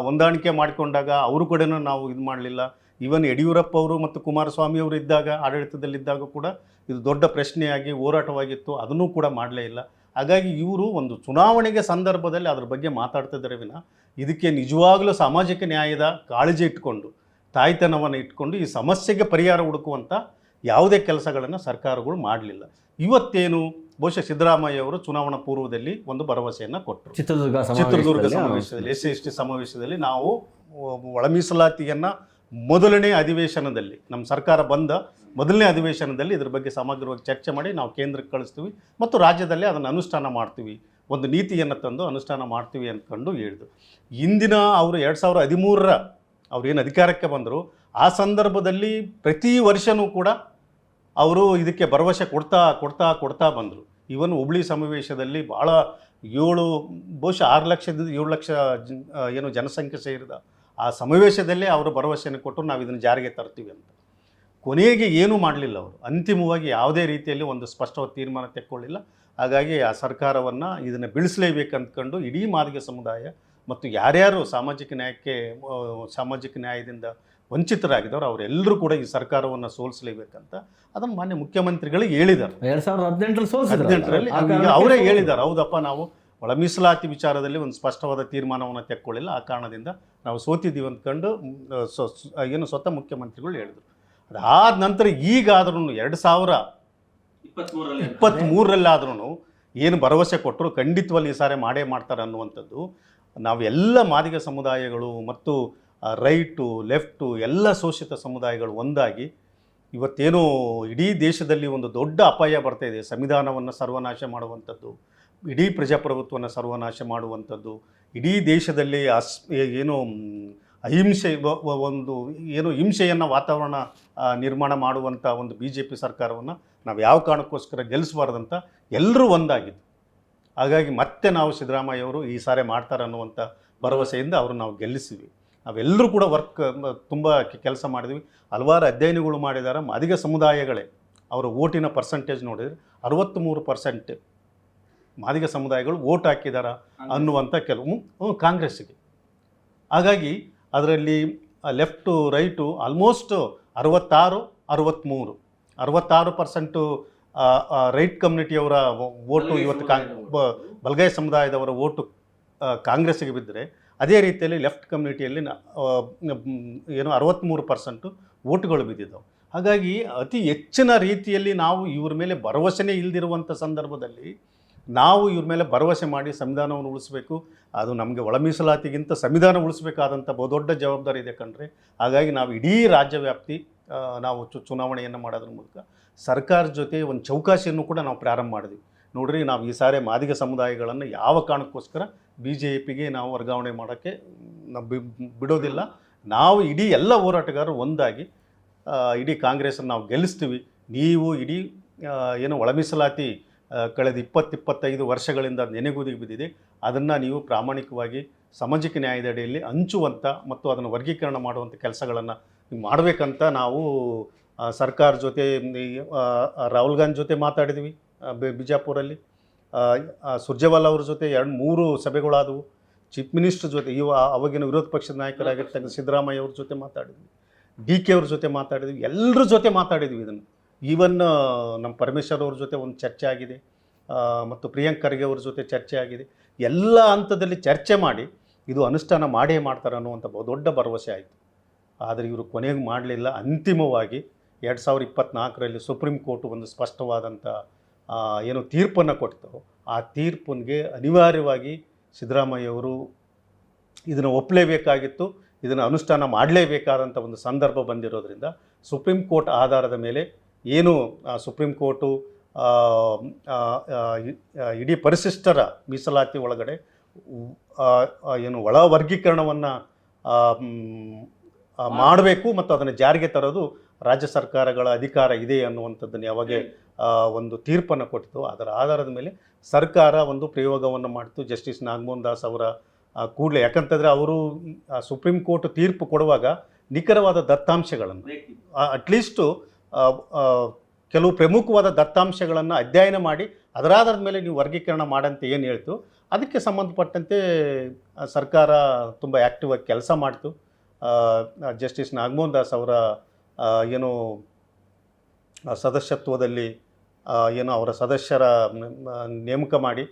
ಹೊಂದಾಣಿಕೆ ಮಾಡಿಕೊಂಡಾಗ ಅವರು ಕೂಡ ನಾವು ಇದು ಮಾಡಲಿಲ್ಲ. ಈವನ್ ಯಡಿಯೂರಪ್ಪ ಅವರು ಮತ್ತು ಕುಮಾರಸ್ವಾಮಿ ಅವರು ಇದ್ದಾಗ, ಆಡಳಿತದಲ್ಲಿದ್ದಾಗ ಕೂಡ ಇದು ದೊಡ್ಡ ಪ್ರಶ್ನೆಯಾಗಿ ಹೋರಾಟವಾಗಿತ್ತು, ಅದನ್ನೂ ಕೂಡ ಮಾಡಲೇ ಇಲ್ಲ. ಹಾಗಾಗಿ ಇವರು ಒಂದು ಚುನಾವಣೆಗೆ ಸಂದರ್ಭದಲ್ಲಿ ಅದ್ರ ಬಗ್ಗೆ ಮಾತಾಡ್ತಿದ್ದಾರೆ ವಿನ ಇದಕ್ಕೆ ನಿಜವಾಗಲೂ ಸಾಮಾಜಿಕ ನ್ಯಾಯದ ಕಾಳಜಿ ಇಟ್ಕೊಂಡು, ತಾಯ್ತನವನ್ನು ಇಟ್ಕೊಂಡು ಈ ಸಮಸ್ಯೆಗೆ ಪರಿಹಾರ ಹುಡುಕುವಂಥ ಯಾವುದೇ ಕೆಲಸಗಳನ್ನು ಸರ್ಕಾರಗಳು ಮಾಡಲಿಲ್ಲ. ಇವತ್ತೇನು ಬಹುಶಃ ಸಿದ್ದರಾಮಯ್ಯ ಅವರು ಚುನಾವಣಾ ಪೂರ್ವದಲ್ಲಿ ಒಂದು ಭರವಸೆಯನ್ನು ಕೊಟ್ಟರು. ಚಿತ್ರದುರ್ಗ ಸಮಾವೇಶದಲ್ಲಿ SC/ST ಸಮಾವೇಶದಲ್ಲಿ ನಾವು ಒಳ ಮೀಸಲಾತಿಯನ್ನು ಮೊದಲನೇ ಅಧಿವೇಶನದಲ್ಲಿ, ನಮ್ಮ ಸರ್ಕಾರ ಬಂದ ಮೊದಲನೇ ಅಧಿವೇಶನದಲ್ಲಿ ಇದ್ರ ಬಗ್ಗೆ ಸಮಗ್ರವಾಗಿ ಚರ್ಚೆ ಮಾಡಿ ನಾವು ಕೇಂದ್ರಕ್ಕೆ ಕಳಿಸ್ತೀವಿ ಮತ್ತು ರಾಜ್ಯದಲ್ಲೇ ಅದನ್ನು ಅನುಷ್ಠಾನ ಮಾಡ್ತೀವಿ, ಒಂದು ನೀತಿಯನ್ನು ತಂದು ಅನುಷ್ಠಾನ ಮಾಡ್ತೀವಿ ಅಂದ್ಕೊಂಡು ಹೇಳಿದ್ರು. ಇಂದಿನ ಅವರು 2013ರ ಅವ್ರೇನು ಅಧಿಕಾರಕ್ಕೆ ಬಂದರು, ಆ ಸಂದರ್ಭದಲ್ಲಿ ಪ್ರತಿ ವರ್ಷವೂ ಕೂಡ ಅವರು ಇದಕ್ಕೆ ಭರವಸೆ ಕೊಡ್ತಾ ಬಂದರು. ಇವನ್ ಹುಬ್ಳಿ ಸಮಾವೇಶದಲ್ಲಿ ಭಾಳ ಬಹುಶಃ 6 ಲಕ್ಷದಿಂದ 7 ಲಕ್ಷ ಏನು ಜನಸಂಖ್ಯೆ ಸೇರಿದ ಆ ಸಮಾವೇಶದಲ್ಲೇ ಅವರು ಭರವಸೆಯನ್ನು ಕೊಟ್ಟರು, ನಾವು ಇದನ್ನು ಜಾರಿಗೆ ತರ್ತೀವಿ ಅಂತ. ಕೊನೆಗೆ ಏನೂ ಮಾಡಲಿಲ್ಲ ಅವರು. ಅಂತಿಮವಾಗಿ ಯಾವುದೇ ರೀತಿಯಲ್ಲಿ ಒಂದು ಸ್ಪಷ್ಟವಾದ ತೀರ್ಮಾನ ತೆಕ್ಕೊಳ್ಳಿಲ್ಲ. ಹಾಗಾಗಿ ಆ ಸರ್ಕಾರವನ್ನು ಇದನ್ನು ಬೀಳಿಸಲೇಬೇಕಂದ್ಕೊಂಡು ಇಡೀ ಮಾದಿಗ ಸಮುದಾಯ ಮತ್ತು ಯಾರ್ಯಾರು ಸಾಮಾಜಿಕ ನ್ಯಾಯದಿಂದ ವಂಚಿತರಾಗಿದ್ದವರು ಅವರೆಲ್ಲರೂ ಕೂಡ ಈ ಸರ್ಕಾರವನ್ನು ಸೋಲಿಸಲೇಬೇಕಂತ ಅದನ್ನು ಮಾನ್ಯ ಮುಖ್ಯಮಂತ್ರಿಗಳಿಗೆ ಹೇಳಿದ್ದಾರೆ. 2018ರಲ್ಲಿ ಅವರೇ ಹೇಳಿದ್ದಾರೆ, ಹೌದಪ್ಪ ನಾವು ಒಳ ಮೀಸಲಾತಿ ವಿಚಾರದಲ್ಲಿ ಒಂದು ಸ್ಪಷ್ಟವಾದ ತೀರ್ಮಾನವನ್ನು ತೆಕ್ಕೊಳ್ಳಿಲ್ಲ, ಆ ಕಾರಣದಿಂದ ನಾವು ಸೋತಿದ್ದೀವಿ ಅಂದ್ಕೊಂಡು ಏನು ಸ್ವತಃ ಮುಖ್ಯಮಂತ್ರಿಗಳು ಹೇಳಿದರು. ಅದಾದ ನಂತರ ಈಗಾದ್ರೂ 2023ರಲ್ಲಾದ್ರೂ ಏನು ಭರವಸೆ ಕೊಟ್ಟರು ಖಂಡಿತವಾಗಿ ಈ ಸಾರಿ ಮಾಡೇ ಮಾಡ್ತಾರೆ ಅನ್ನುವಂಥದ್ದು ನಾವೆಲ್ಲ ಮಾದಿಗ ಸಮುದಾಯಗಳು ಮತ್ತು ರೈಟು ಲೆಫ್ಟು ಎಲ್ಲ ಶೋಷಿತ ಸಮುದಾಯಗಳು ಒಂದಾಗಿ ಇವತ್ತೇನೋ ಇಡೀ ದೇಶದಲ್ಲಿ ಒಂದು ದೊಡ್ಡ ಅಪಾಯ ಬರ್ತಾ ಇದೆ. ಸಂವಿಧಾನವನ್ನು ಸರ್ವನಾಶ ಮಾಡುವಂಥದ್ದು, ಇಡೀ ಪ್ರಜಾಪ್ರಭುತ್ವವನ್ನು ಸರ್ವನಾಶ ಮಾಡುವಂಥದ್ದು, ಇಡೀ ದೇಶದಲ್ಲಿ ಏನು ಅಹಿಂಸೆ ಒಂದು ಏನು ಹಿಂಸೆಯನ್ನು ವಾತಾವರಣ ನಿರ್ಮಾಣ ಮಾಡುವಂಥ ಒಂದು BJP ಸರ್ಕಾರವನ್ನು ನಾವು ಯಾವ ಕಾರಣಕ್ಕೋಸ್ಕರ ಗೆಲ್ಲಿಸಬಾರ್ದಂತ ಎಲ್ಲರೂ ಒಂದಾಗಿದ್ದು. ಹಾಗಾಗಿ ಮತ್ತೆ ನಾವು ಸಿದ್ದರಾಮಯ್ಯವರು ಈ ಸಾರಿ ಮಾಡ್ತಾರೆ ಅನ್ನುವಂಥ ಭರವಸೆಯಿಂದ ಅವರು ನಾವು ಗೆಲ್ಲಿಸಿದ್ವಿ. ನಾವೆಲ್ಲರೂ ಕೂಡ ತುಂಬ ಕೆಲಸ ಮಾಡಿದ್ವಿ, ಹಲವಾರು ಅಧ್ಯಯನಗಳು ಮಾಡಿದ್ದಾರೆ. ಮಾದಿಗ ಸಮುದಾಯಗಳೇ ಅವರ ಓಟಿನ ಪರ್ಸೆಂಟೇಜ್ ನೋಡಿದರೆ 63% ಮಾದಿಗ ಸಮುದಾಯಗಳು ಓಟ್ ಹಾಕಿದಾರ ಅನ್ನುವಂಥ ಕೆಲವು ಕಾಂಗ್ರೆಸ್ಸಿಗೆ. ಹಾಗಾಗಿ ಅದರಲ್ಲಿ ಲೆಫ್ಟು ರೈಟು ಆಲ್ಮೋಸ್ಟ್ 66% ರೈಟ್ ಕಮ್ಯುನಿಟಿಯವರ ಓಟು ಇವತ್ತು ಬಲಗೈ ಸಮುದಾಯದವರ ಓಟು ಕಾಂಗ್ರೆಸ್ಸಿಗೆ ಬಿದ್ದರೆ, ಅದೇ ರೀತಿಯಲ್ಲಿ ಲೆಫ್ಟ್ ಕಮ್ಯುನಿಟಿಯಲ್ಲಿ ಏನು 63% ಓಟುಗಳು ಬಿದ್ದಿದ್ದವು. ಹಾಗಾಗಿ ಅತಿ ಹೆಚ್ಚಿನ ರೀತಿಯಲ್ಲಿ ನಾವು ಇವ್ರ ಮೇಲೆ ಭರವಸೆನೇ ಇಲ್ಲದಿರುವಂಥ ಸಂದರ್ಭದಲ್ಲಿ ನಾವು ಇವ್ರ ಮೇಲೆ ಭರವಸೆ ಮಾಡಿ ಸಂವಿಧಾನವನ್ನು ಉಳಿಸಬೇಕು. ಅದು ನಮಗೆ ಒಳ ಮೀಸಲಾತಿಗಿಂತ ಸಂವಿಧಾನ ಉಳಿಸಬೇಕಾದಂಥ ಬಹುದೊಡ್ಡ ಜವಾಬ್ದಾರಿ ಇದೆ ಕಣ್ರಿ. ಹಾಗಾಗಿ ನಾವು ಇಡೀ ರಾಜ್ಯ ವ್ಯಾಪ್ತಿ ನಾವು ಚುನಾವಣೆಯನ್ನು ಮಾಡೋದ್ರ ಮೂಲಕ ಸರ್ಕಾರದ ಜೊತೆ ಒಂದು ಚೌಕಾಸಿಯನ್ನು ಕೂಡ ನಾವು ಪ್ರಾರಂಭ ಮಾಡಿದ್ವಿ. ನೋಡ್ರಿ, ನಾವು ಈ ಸಾರಿ ಮಾದಿಗ ಸಮುದಾಯಗಳನ್ನು ಯಾವ ಕಾರಣಕ್ಕೋಸ್ಕರ BJPಗೆ ನಾವು ವರ್ಗಾವಣೆ ಮಾಡೋಕ್ಕೆ ನಾವು ಬಿಡೋದಿಲ್ಲ. ನಾವು ಇಡೀ ಎಲ್ಲ ಹೋರಾಟಗಾರರು ಒಂದಾಗಿ ಇಡೀ ಕಾಂಗ್ರೆಸ್ಸನ್ನು ನಾವು ಗೆಲ್ಲಿಸ್ತೀವಿ. ನೀವು ಇಡೀ ಏನು ಒಳ ಮೀಸಲಾತಿ ಕಳೆದ 20-25 ವರ್ಷಗಳಿಂದ ನೆನೆಗುದಿಗೆ ಬಿದ್ದಿದೆ. ಅದನ್ನು ನೀವು ಪ್ರಾಮಾಣಿಕವಾಗಿ ಸಾಮಾಜಿಕ ನ್ಯಾಯದ ಅಡಿಯಲ್ಲಿ ಹಂಚುವಂಥ ಮತ್ತು ಅದನ್ನು ವರ್ಗೀಕರಣ ಮಾಡುವಂಥ ಕೆಲಸಗಳನ್ನು ಮಾಡಬೇಕಂತ ನಾವು ಸರ್ಕಾರ ಜೊತೆ ರಾಹುಲ್ ಗಾಂಧಿ ಜೊತೆ ಮಾತಾಡಿದ್ವಿ ಬಿಜಾಪುರಲ್ಲಿ. ಸುರ್ಜೇವಾಲಾ ಅವ್ರ ಜೊತೆ 2-3 ಸಭೆಗಳಾದವು. ಚೀಫ್ ಮಿನಿಸ್ಟರ್ ಜೊತೆ ಅವಾಗಿನ ವಿರೋಧ ಪಕ್ಷದ ನಾಯಕರಾಗಿರ್ತಕ್ಕಂಥ ಸಿದ್ದರಾಮಯ್ಯ ಅವ್ರ ಜೊತೆ ಮಾತಾಡಿದ್ವಿ, DK ಅವ್ರ ಜೊತೆ ಮಾತಾಡಿದ್ವಿ, ಎಲ್ಲರ ಜೊತೆ ಮಾತಾಡಿದ್ವಿ. ಇದನ್ನು ಈವನ್ ನಮ್ಮ ಪರಮೇಶ್ವರ್ ಅವ್ರ ಜೊತೆ ಒಂದು ಚರ್ಚೆ ಆಗಿದೆ ಮತ್ತು ಪ್ರಿಯಾಂಕ್ ಖರ್ಗೆ ಅವ್ರ ಜೊತೆ ಚರ್ಚೆ ಆಗಿದೆ. ಎಲ್ಲ ಹಂತದಲ್ಲಿ ಚರ್ಚೆ ಮಾಡಿ ಇದು ಅನುಷ್ಠಾನ ಮಾಡೇ ಮಾಡ್ತಾರೆ ಅನ್ನುವಂಥ ದೊಡ್ಡ ಭರವಸೆ ಆಯಿತು. ಆದರೆ ಇವರು ಕೊನೆಗೆ ಮಾಡಲಿಲ್ಲ. ಅಂತಿಮವಾಗಿ 2024ರಲ್ಲಿ ಸುಪ್ರೀಂ ಕೋರ್ಟ್ ಒಂದು ಸ್ಪಷ್ಟವಾದಂಥ ಏನು ತೀರ್ಪನ್ನು ಕೊಡ್ತೋ ಆ ತೀರ್ಪಿಗೆ ಅನಿವಾರ್ಯವಾಗಿ ಸಿದ್ದರಾಮಯ್ಯವರು ಇದನ್ನು ಒಪ್ಪಲೇಬೇಕಾಗಿತ್ತು, ಇದನ್ನು ಅನುಷ್ಠಾನ ಮಾಡಲೇಬೇಕಾದಂಥ ಒಂದು ಸಂದರ್ಭ ಬಂದಿರೋದ್ರಿಂದ ಸುಪ್ರೀಂ ಕೋರ್ಟ್ ಆಧಾರದ ಮೇಲೆ ಏನು ಸುಪ್ರೀಂ ಕೋರ್ಟು ಇಡೀ ಪರಿಶಿಷ್ಟರ ಮೀಸಲಾತಿ ಒಳಗಡೆ ಏನು ಒಳ ವರ್ಗೀಕರಣವನ್ನು ಮಾಡಬೇಕು ಮತ್ತು ಅದನ್ನು ಜಾರಿಗೆ ತರೋದು ರಾಜ್ಯ ಸರ್ಕಾರಗಳ ಅಧಿಕಾರ ಇದೆ ಅನ್ನುವಂಥದ್ದನ್ನು ಯಾವಾಗ ಒಂದು ತೀರ್ಪನ್ನು ಕೊಟ್ಟಿತು, ಅದರ ಆಧಾರದ ಮೇಲೆ ಸರ್ಕಾರ ಒಂದು ಪ್ರಯೋಗವನ್ನು ಮಾಡಿತು. ಜಸ್ಟಿಸ್ ನಾಗಮೋಹನ್ ದಾಸ್ ಅವರ ಕೂಡಲೇ, ಯಾಕಂತಂದರೆ ಅವರು ಸುಪ್ರೀಂ ಕೋರ್ಟ್ ತೀರ್ಪು ಕೊಡುವಾಗ ನಿಖರವಾದ ದತ್ತಾಂಶಗಳನ್ನು ಅಟ್ಲೀಸ್ಟು ಕೆಲವು ಪ್ರಮುಖವಾದ ದತ್ತಾಂಶಗಳನ್ನು ಅಧ್ಯಯನ ಮಾಡಿ ಅದರ ಆಧಾರದ ಮೇಲೆ ನೀವು ವರ್ಗೀಕರಣ ಮಾಡಂತೆ ಏನು ಹೇಳ್ತು, ಅದಕ್ಕೆ ಸಂಬಂಧಪಟ್ಟಂತೆ ಸರ್ಕಾರ ತುಂಬ ಆ್ಯಕ್ಟಿವ್ ಆಗಿ ಕೆಲಸ ಮಾಡಿತು. ಜಸ್ಟಿಸ್ ನಾಗಮೋಹನ್ ದಾಸ್ ಅವರ ಏನು ಸದಸ್ಯತ್ವದಲ್ಲಿ ಏನು ಅವರ ಸದಸ್ಯರ ನೇಮಕ ಮಾಡಿ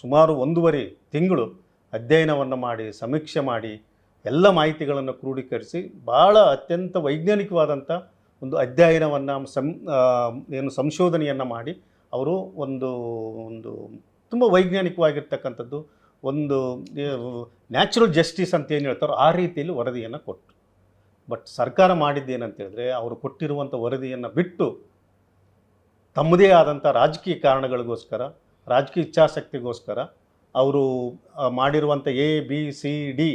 ಸುಮಾರು 1.5 ತಿಂಗಳು ಅಧ್ಯಯನವನ್ನು ಮಾಡಿ ಸಮೀಕ್ಷೆ ಮಾಡಿ ಎಲ್ಲ ಮಾಹಿತಿಗಳನ್ನು ಕ್ರೋಢೀಕರಿಸಿ ಭಾಳ ಅತ್ಯಂತ ವೈಜ್ಞಾನಿಕವಾದಂಥ ಒಂದು ಅಧ್ಯಯನವನ್ನು ಏನು ಸಂಶೋಧನೆಯನ್ನು ಮಾಡಿ ಅವರು ಒಂದು ತುಂಬ ವೈಜ್ಞಾನಿಕವಾಗಿರ್ತಕ್ಕಂಥದ್ದು ಒಂದು ನ್ಯಾಚುರಲ್ ಜಸ್ಟಿಸ್ ಅಂತ ಏನು ಹೇಳ್ತಾರೋ ಆ ರೀತಿಯಲ್ಲಿ ವರದಿಯನ್ನು ಕೊಟ್ಟರು. ಬಟ್ ಸರ್ಕಾರ ಮಾಡಿದ್ದೇನಂತ ಹೇಳಿದ್ರೆ ಅವರು ಕೊಟ್ಟಿರುವಂಥ ವರದಿಯನ್ನು ಬಿಟ್ಟು ತಮ್ಮದೇ ಆದಂಥ ರಾಜಕೀಯ ಕಾರಣಗಳಿಗೋಸ್ಕರ, ರಾಜಕೀಯ ಇಚ್ಛಾಶಕ್ತಿಗೋಸ್ಕರ ಅವರು ಮಾಡಿರುವಂಥ ABCDE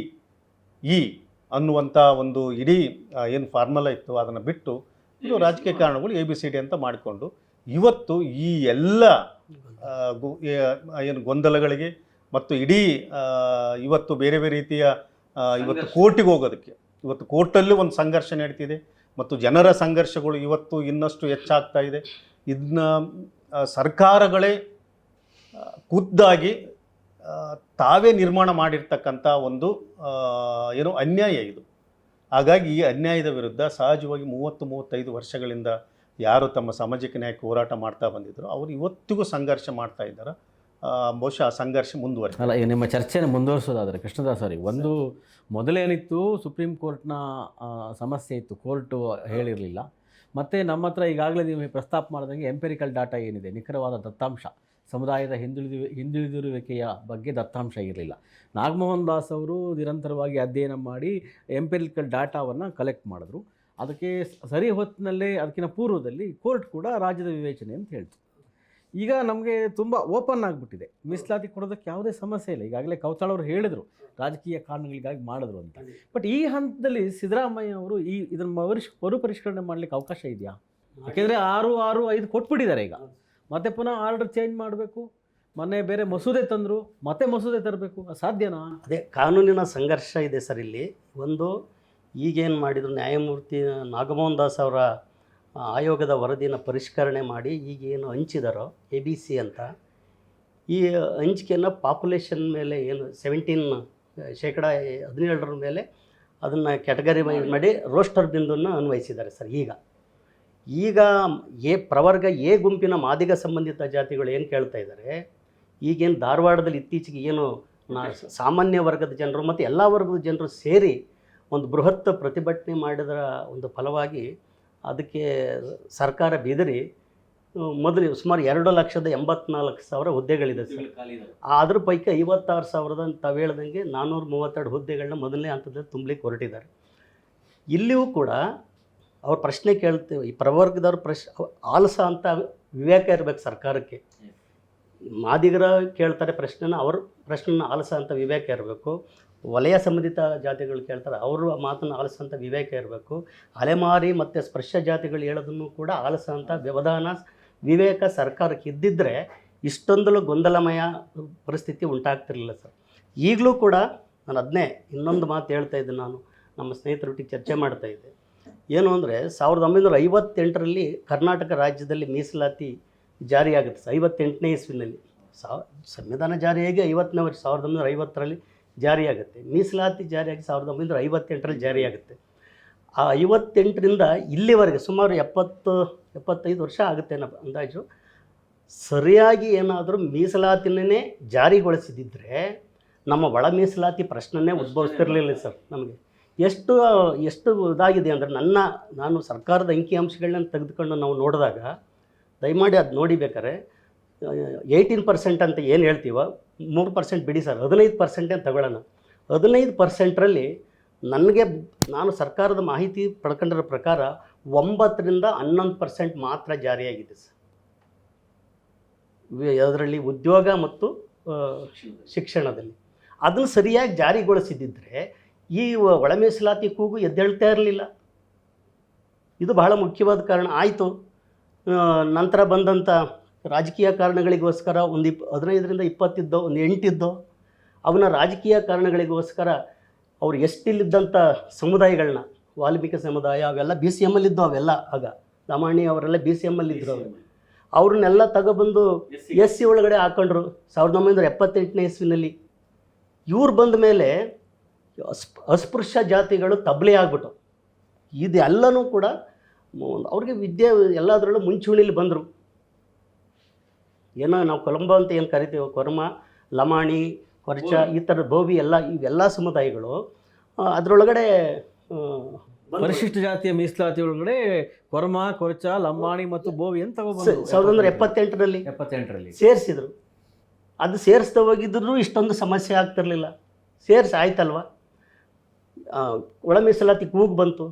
ಅನ್ನುವಂಥ ಒಂದು ಇಡೀ ಏನು ಫಾರ್ಮುಲಾ ಇತ್ತು ಅದನ್ನು ಬಿಟ್ಟು ಇದು ರಾಜಕೀಯ ಕಾರಣಗಳು ABCD ಅಂತ ಮಾಡಿಕೊಂಡು ಇವತ್ತು ಈ ಎಲ್ಲ ಏನು ಗೊಂದಲಗಳಿಗೆ ಮತ್ತು ಇಡೀ ಇವತ್ತು ಬೇರೆ ಬೇರೆ ರೀತಿಯ ಇವತ್ತು ಕೋರ್ಟಿಗೆ ಹೋಗೋದಕ್ಕೆ, ಇವತ್ತು ಕೋರ್ಟಲ್ಲೂ ಒಂದು ಸಂಘರ್ಷ ನಡೀತಿದೆ ಮತ್ತು ಜನರ ಸಂಘರ್ಷಗಳು ಇವತ್ತು ಇನ್ನಷ್ಟು ಹೆಚ್ಚಾಗ್ತಾ ಇದೆ. ಇದನ್ನ ಸರ್ಕಾರಗಳೇ ಖುದ್ದಾಗಿ ತಾವೇ ನಿರ್ಮಾಣ ಮಾಡಿರ್ತಕ್ಕಂಥ ಒಂದು ಏನು ಅನ್ಯಾಯ ಇದು. ಹಾಗಾಗಿ ಈ ಅನ್ಯಾಯದ ವಿರುದ್ಧ ಸಹಜವಾಗಿ 30-35 ವರ್ಷಗಳಿಂದ ಯಾರು ತಮ್ಮ ಸಾಮಾಜಿಕ ನ್ಯಾಯಕ್ಕೆ ಹೋರಾಟ ಮಾಡ್ತಾ ಬಂದಿದ್ರು ಅವರು ಇವತ್ತಿಗೂ ಸಂಘರ್ಷ ಮಾಡ್ತಾ ಇದ್ದಾರೆ. ಬಹುಶಃ ಆ ಸಂಘರ್ಷ ಮುಂದುವರಿಯುತ್ತೆ. ಅಲ್ಲ, ಈಗ ನಿಮ್ಮ ಚರ್ಚೆನ ಮುಂದುವರಿಸೋದಾದರೆ ಕೃಷ್ಣದಾಸ್ ಅವರಿಗೆ ಒಂದು ಮೊದಲೇನಿತ್ತು, ಸುಪ್ರೀಂ ಕೋರ್ಟ್ನ ಸಮಸ್ಯೆ ಇತ್ತು, ಕೋರ್ಟು ಹೇಳಿರಲಿಲ್ಲ. ಮತ್ತು ನಮ್ಮ ಹತ್ರ ಈಗಾಗಲೇ ನೀವು ಪ್ರಸ್ತಾಪ ಮಾಡಿದಂಗೆ ಎಂಪೆರಿಕಲ್ ಡಾಟಾ ಏನಿದೆ, ನಿಖರವಾದ ದತ್ತಾಂಶ, ಸಮುದಾಯದ ಹಿಂದುಳಿದಿರುವಿಕೆಯ ಬಗ್ಗೆ ದತ್ತಾಂಶ ಇರಲಿಲ್ಲ. ನಾಗಮೋಹನ್ ದಾಸ್ ಅವರು ನಿರಂತರವಾಗಿ ಅಧ್ಯಯನ ಮಾಡಿ ಎಂಪೆರಿಕಲ್ ಡಾಟಾವನ್ನು ಕಲೆಕ್ಟ್ ಮಾಡಿದ್ರು. ಅದಕ್ಕೆ ಸರಿ ಹೊತ್ತಿನಲ್ಲೇ ಅದಕ್ಕಿಂತ ಪೂರ್ವದಲ್ಲಿ ಕೋರ್ಟ್ ಕೂಡ ರಾಜ್ಯದ ವಿವೇಚನೆ ಅಂತ ಹೇಳ್ತು. ಈಗ ನಮಗೆ ತುಂಬ ಓಪನ್ ಆಗಿಬಿಟ್ಟಿದೆ, ಮೀಸಲಾತಿ ಕೊಡೋದಕ್ಕೆ ಯಾವುದೇ ಸಮಸ್ಯೆ ಇಲ್ಲ. ಈಗಾಗಲೇ ಕೌತಾಳ್ ಅವರು ಹೇಳಿದರು ರಾಜಕೀಯ ಕಾರಣಗಳಿಗಾಗಿ ಮಾಡಿದ್ರು ಅಂತ. ಬಟ್ ಈ ಹಂತದಲ್ಲಿ ಸಿದ್ದರಾಮಯ್ಯ ಅವರು ಇದನ್ನು ಮರುಪರಿಷ್ಕರಣೆ ಮಾಡಲಿಕ್ಕೆ ಅವಕಾಶ ಇದೆಯಾ? ಯಾಕೆಂದರೆ 6-5 ಕೊಟ್ಬಿಟ್ಟಿದ್ದಾರೆ. ಈಗ ಮತ್ತೆ ಪುನಃ ಆರ್ಡರ್ ಚೇಂಜ್ ಮಾಡಬೇಕು, ಮೊನ್ನೆ ಬೇರೆ ಮಸೂದೆ ತಂದರು, ಮತ್ತೆ ಮಸೂದೆ ತರಬೇಕು, ಸಾಧ್ಯನಾ? ಅದೇ ಕಾನೂನಿನ ಸಂಘರ್ಷ ಇದೆ ಸರ್ ಇಲ್ಲಿ. ಒಂದು ಈಗೇನು ಮಾಡಿದರು, ನ್ಯಾಯಮೂರ್ತಿ ನಾಗಮೋಹನ್ ದಾಸ್ ಅವರ ಆಯೋಗದ ವರದಿನ ಪರಿಷ್ಕರಣೆ ಮಾಡಿ ಈಗೇನು ಹಂಚಿದಾರೋ ABC ಅಂತ, ಈ ಹಂಚಿಕೆಯನ್ನು ಪಾಪ್ಯುಲೇಷನ್ ಮೇಲೆ ಏನು 17% ಮೇಲೆ ಅದನ್ನು ಕ್ಯಾಟಗರಿ ಮಾಡಿ ರೋಸ್ಟರ್ ಬಿಂದುವನ್ನು ಅನ್ವಯಿಸಿದ್ದಾರೆ ಸರ್. ಈಗ ಪ್ರವರ್ಗ ಎ ಗುಂಪಿನ ಮಾದಿಗ ಸಂಬಂಧಿತ ಜಾತಿಗಳು ಏನು ಕೇಳ್ತಾ ಇದ್ದಾರೆ, ಈಗೇನು ಧಾರವಾಡದಲ್ಲಿ ಇತ್ತೀಚೆಗೆ ಏನು ಸಾಮಾನ್ಯ ವರ್ಗದ ಜನರು ಮತ್ತು ಎಲ್ಲ ವರ್ಗದ ಜನರು ಸೇರಿ ಒಂದು ಬೃಹತ್ ಪ್ರತಿಭಟನೆ ಮಾಡಿದರ ಒಂದು ಫಲವಾಗಿ ಅದಕ್ಕೆ ಸರ್ಕಾರ ಬೆದರಿ ಮೊದಲು ಸುಮಾರು 2,84,000 ಹುದ್ದೆಗಳಿದೆ ಸರ್. ಅದ್ರ ಪೈಕಿ 56,000 ತಾವು ಹೇಳ್ದಂಗೆ 432 ಹುದ್ದೆಗಳನ್ನ ಮೊದಲನೇ ಹಂತದಲ್ಲಿ ತುಂಬಲಿಕ್ಕೆ ಹೊರಟಿದ್ದಾರೆ. ಇಲ್ಲಿಯೂ ಕೂಡ ಅವ್ರ ಪ್ರಶ್ನೆ ಕೇಳ್ತೇವೆ, ಈ ಪ್ರವರ್ಗದವ್ರ ಆಲಸ ಅಂತ ವಿವೇಕ ಇರಬೇಕು ಸರ್ಕಾರಕ್ಕೆ. ಮಾದಿಗರ ಕೇಳ್ತಾರೆ ಪ್ರಶ್ನೆನ, ಅವ್ರ ಪ್ರಶ್ನೆನ ಆಲಸ ಅಂತ ವಿವೇಕ ಇರಬೇಕು. ವಲಯ ಸಂಬಂಧಿತ ಜಾತಿಗಳು ಕೇಳ್ತಾರೆ, ಅವ್ರ ಮಾತನ್ನು ಆಲಸ ಅಂತ ವಿವೇಕ ಇರಬೇಕು. ಅಲೆಮಾರಿ ಮತ್ತು ಸ್ಪರ್ಶ ಜಾತಿಗಳು ಹೇಳೋದನ್ನು ಕೂಡ ಆಲಸ ಅಂತ ವ್ಯವಧಾನ ವಿವೇಕ ಸರ್ಕಾರಕ್ಕೆ ಇದ್ದಿದ್ದರೆ ಇಷ್ಟೊಂದಲು ಗೊಂದಲಮಯ ಪರಿಸ್ಥಿತಿ ಉಂಟಾಗ್ತಿರಲಿಲ್ಲ ಸರ್. ಈಗಲೂ ಕೂಡ ನಾನು ಅದನ್ನೇ ಇನ್ನೊಂದು ಮಾತು ಹೇಳ್ತಾ ಇದ್ದೆ, ನಾನು ನಮ್ಮ ಸ್ನೇಹಿತರೊಟ್ಟಿಗೆ ಚರ್ಚೆ ಮಾಡ್ತಾ ಇದ್ದೆ. ಏನು ಅಂದರೆ 1958ರಲ್ಲಿ ಕರ್ನಾಟಕ ರಾಜ್ಯದಲ್ಲಿ ಮೀಸಲಾತಿ ಜಾರಿಯಾಗುತ್ತೆ. 58ನೇ ಇಸ್ವಿನಲ್ಲಿ ಸಂವಿಧಾನ ಜಾರಿಯಾಗಿ 50ನೇ ವರ್ಷ 1950ರಲ್ಲಿ ಜಾರಿಯಾಗುತ್ತೆ. ಮೀಸಲಾತಿ ಜಾರಿಯಾಗಿ 1958ರಲ್ಲಿ ಜಾರಿಯಾಗುತ್ತೆ. ಆ 58ರಿಂದ ಇಲ್ಲಿವರೆಗೆ ಸುಮಾರು 70-75 ವರ್ಷ ಆಗುತ್ತೆ ಅಂದಾಜು. ಸರಿಯಾಗಿ ಏನಾದರೂ ಮೀಸಲಾತಿನೇ ಜಾರಿಗೊಳಿಸಿದ್ದರೆ ನಮ್ಮ ಒಳ ಮೀಸಲಾತಿ ಪ್ರಶ್ನೆನೇ ಉದ್ಭವಿಸ್ತಿರಲಿಲ್ಲ ಸರ್. ನಮಗೆ ಎಷ್ಟು ಇದಾಗಿದೆ ಅಂದರೆ ನಾನು ಸರ್ಕಾರದ ಅಂಕಿಅಂಶಗಳನ್ನ ತೆಗೆದುಕೊಂಡು ನಾವು ನೋಡಿದಾಗ, ದಯಮಾಡಿ ಅದು ನೋಡಿಬೇಕಾರೆ 18% ಅಂತ ಏನು ಹೇಳ್ತೀವೋ 3% ಬಿಡಿ ಸರ್, 15% ತಗೊಳ್ಳೋಣ. 15%ರಲ್ಲಿ ನಾನು ಸರ್ಕಾರದ ಮಾಹಿತಿ ಪಡ್ಕೊಂಡಿರೋ ಪ್ರಕಾರ 9ರಿಂದ 11% ಮಾತ್ರ ಜಾರಿಯಾಗಿದೆ ಸರ್. ಅದರಲ್ಲಿ ಉದ್ಯೋಗ ಮತ್ತು ಶಿಕ್ಷಣದಲ್ಲಿ ಅದನ್ನು ಸರಿಯಾಗಿ ಜಾರಿಗೊಳಿಸಿದ್ದರೆ ಈ ಒಳ ಮೀಸಲಾತಿ ಕೂಗು ಎದ್ದೇಳ್ತಾ ಇರಲಿಲ್ಲ. ಇದು ಬಹಳ ಮುಖ್ಯವಾದ ಕಾರಣ. ಆಯಿತು, ನಂತರ ಬಂದಂಥ ರಾಜಕೀಯ ಕಾರಣಗಳಿಗೋಸ್ಕರ 15ರಿಂದ 20 ಇದ್ದೋ, 8 ಇದ್ದೋ, ಅವನ ರಾಜಕೀಯ ಕಾರಣಗಳಿಗೋಸ್ಕರ ಅವ್ರು ಎಷ್ಟಿಲ್ಲಿದ್ದಂಥ ಸಮುದಾಯಗಳನ್ನ, ವಾಲ್ಮೀಕಿ ಸಮುದಾಯ ಅವೆಲ್ಲ BCM ಇದ್ದೋ, ಅವೆಲ್ಲ ಆಗ ಲಮಾಣಿ ಅವರೆಲ್ಲ BCM ಇದ್ದರು. ಅವ್ರನ್ನೆಲ್ಲ ತಗೊಬಂದು SC ಒಳಗಡೆ ಹಾಕೊಂಡ್ರು 1978ನೇ ಇಸ್ವಿನಲ್ಲಿ. ಇವ್ರು ಬಂದ ಮೇಲೆ ಅಸ್ಪೃಶ್ಯ ಜಾತಿಗಳು ತಬ್ಲೆ ಆಗ್ಬಿಟ್ಟು ಇದೆಲ್ಲನೂ ಕೂಡ ಅವ್ರಿಗೆ ವಿದ್ಯೆ ಎಲ್ಲದರಲ್ಲೂ ಮುಂಚೂಣಿಲಿ ಬಂದರು. ಏನೋ ನಾವು ಕೊಲಂಬ ಅಂತ ಏನು ಕರಿತೀವಿ, ಕೊರ್ಮ, ಲಮಾಣಿ, ಕೊರ್ಚ, ಈ ಥರ ಧೋಬಿ ಇವೆಲ್ಲ ಸಮುದಾಯಗಳು ಅದರೊಳಗಡೆ ಪರಿಶಿಷ್ಟ ಜಾತಿಯ ಮೀಸಲಾತಿ ಒಳಗಡೆ ಕೊರ್ಮ, ಕೊರ್ಚ, ಲಂಬಾಣಿ ಮತ್ತು ಬೋವಿ ಅಂತ 1978ರಲ್ಲಿ ಸೇರಿಸಿದ್ರು. ಅದು ಸೇರಿಸ್ತಾ ಹೋಗಿದ್ರು ಇಷ್ಟೊಂದು ಸಮಸ್ಯೆ ಆಗ್ತಿರಲಿಲ್ಲ. ಆಯ್ತಲ್ವ, ಒಳ ಮೀಸಲಾತಿ ಕೂಗು ಬಂತು,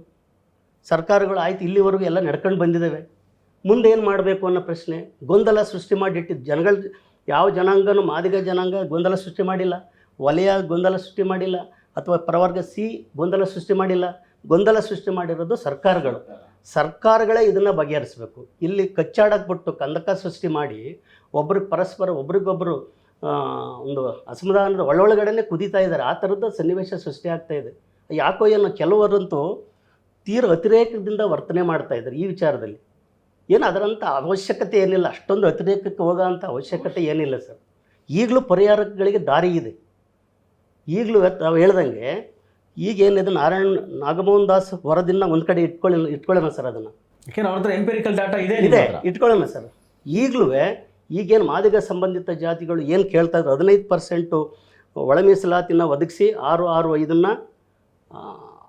ಸರ್ಕಾರಗಳು ಆಯ್ತು, ಇಲ್ಲಿವರೆಗೂ ಎಲ್ಲ ನಡ್ಕೊಂಡು ಬಂದಿದ್ದಾವೆ, ಮುಂದೆ ಏನು ಮಾಡಬೇಕು ಅನ್ನೋ ಪ್ರಶ್ನೆ ಗೊಂದಲ ಸೃಷ್ಟಿ ಮಾಡಿಟ್ಟಿದ್ದು ಜನಗಳು. ಯಾವ ಜನಾಂಗನೂ ಮಾದಿಗ ಜನಾಂಗ ಗೊಂದಲ ಸೃಷ್ಟಿ ಮಾಡಿಲ್ಲ, ವಲಯ ಗೊಂದಲ ಸೃಷ್ಟಿ ಮಾಡಿಲ್ಲ, ಅಥವಾ ಪ್ರವರ್ಗ C ಗೊಂದಲ ಸೃಷ್ಟಿ ಮಾಡಿಲ್ಲ. ಗೊಂದಲ ಸೃಷ್ಟಿ ಮಾಡಿರೋದು ಸರ್ಕಾರಗಳೇ ಇದನ್ನು ಬಗೆಹರಿಸಬೇಕು. ಇಲ್ಲಿ ಕಚ್ಚಾಡಕ್ಕೆ ಬಿಟ್ಟು ಕಂದಕ ಸೃಷ್ಟಿ ಮಾಡಿ ಒಬ್ರಿಗೊಬ್ಬರು ಒಂದು ಅಸಮಾಧಾನದ ಒಳಗಡೆನೆ ಕುದೀತಾ ಇದ್ದಾರೆ. ಆ ಥರದ ಸನ್ನಿವೇಶ ಸೃಷ್ಟಿ ಆಗ್ತಾ ಇದೆ. ಯಾಕೋ ಏನೋ ಕೆಲವರಂತೂ ಅತಿರೇಕದಿಂದ ವರ್ತನೆ ಮಾಡ್ತಾ ಇದ್ದಾರೆ ಈ ವಿಚಾರದಲ್ಲಿ. ಏನು ಅದರಂಥ ಅವಶ್ಯಕತೆ ಏನಿಲ್ಲ, ಅಷ್ಟೊಂದು ಅತಿರೇಕಕ್ಕೆ ಹೋಗೋಂಥ ಅವಶ್ಯಕತೆ ಏನಿಲ್ಲ ಸರ್. ಈಗಲೂ ಪರಿಹಾರಗಳಿಗೆ ದಾರಿ ಇದೆ. ಈಗಲೂ ನಾವು ಹೇಳ್ದಂಗೆ ಈಗೇನಿದೆ ನಾಗಮೋಹನ್ ದಾಸ್ ವರದಿನ ಒಂದು ಕಡೆ ಇಟ್ಕೊಳ್ಳೋಣ ಸರ್. ಅದನ್ನು ಎಂಪಿರಿಕಲ್ ಡಾಟಾ ಇದೆ ಇಟ್ಕೊಳ್ಳೋಣ ಸರ್. ಈಗೇನು ಮಾದಿಗ ಸಂಬಂಧಿತ ಜಾತಿಗಳು ಏನು ಕೇಳ್ತಾ ಇದ್ರು 15% ಒಳ ಮೀಸಲಾತಿನ ಒದಗಿಸಿ 6-5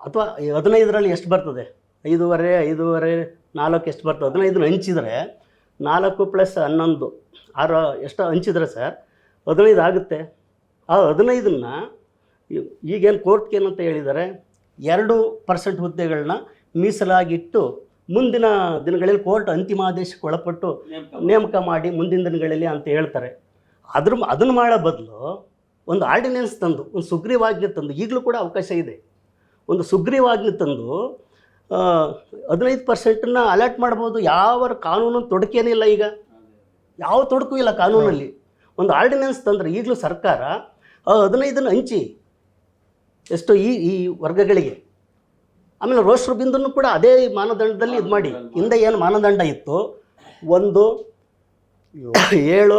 ಅಥವಾ 15ರಲ್ಲಿ ಎಷ್ಟು ಬರ್ತದೆ, 5.5 4 ಎಷ್ಟು ಬರ್ತದೆ, 15 ಹಂಚಿದರೆ 4 + 11 6 ಎಷ್ಟು ಹಂಚಿದ್ರೆ ಸರ್ 15 ಆಗುತ್ತೆ. ಆ 15ನ್ನ ಈಗೇನು ಕೋರ್ಟ್ಗೆ ಏನಂತ ಹೇಳಿದ್ದಾರೆ, 2% ಹುದ್ದೆಗಳನ್ನ ಮೀಸಲಾಗಿಟ್ಟು ಮುಂದಿನ ದಿನಗಳಲ್ಲಿ ಕೋರ್ಟ್ ಅಂತಿಮ ಆದೇಶಕ್ಕೆ ಒಳಪಟ್ಟು ನೇಮಕ ಮಾಡಿ ಮುಂದಿನ ದಿನಗಳಲ್ಲಿ ಅಂತ ಹೇಳ್ತಾರೆ. ಅದನ್ನು ಮಾಡೋ ಬದಲು ಒಂದು ಆರ್ಡಿನೆನ್ಸ್ ತಂದು, ಒಂದು ಸುಗ್ರೀವಾಜ್ಞೆ ತಂದು, ಈಗಲೂ ಕೂಡ ಅವಕಾಶ ಇದೆ, ಒಂದು ಸುಗ್ರೀವಾಜ್ಞೆ ತಂದು 15%ನ್ನ ಅಲರ್ಟ್ ಮಾಡ್ಬೋದು. ಯಾವ ಕಾನೂನು ತೊಡಕೇನಿಲ್ಲ, ಈಗ ಯಾವ ತೊಡಕು ಇಲ್ಲ ಕಾನೂನಲ್ಲಿ. ಒಂದು ಆರ್ಡಿನೆನ್ಸ್ ತಂದರೆ ಈಗಲೂ ಸರ್ಕಾರ 15ನ್ನು ಹಂಚಿ ಎಷ್ಟು ಈ ವರ್ಗಗಳಿಗೆ. ಆಮೇಲೆ ರೋಸ್ಟ್ರ ಬಿಂದುನು ಕೂಡ ಅದೇ ಮಾನದಂಡದಲ್ಲಿ ಇದು ಮಾಡಿ. ಹಿಂದೆ ಏನು ಮಾನದಂಡ ಇತ್ತು 1, 7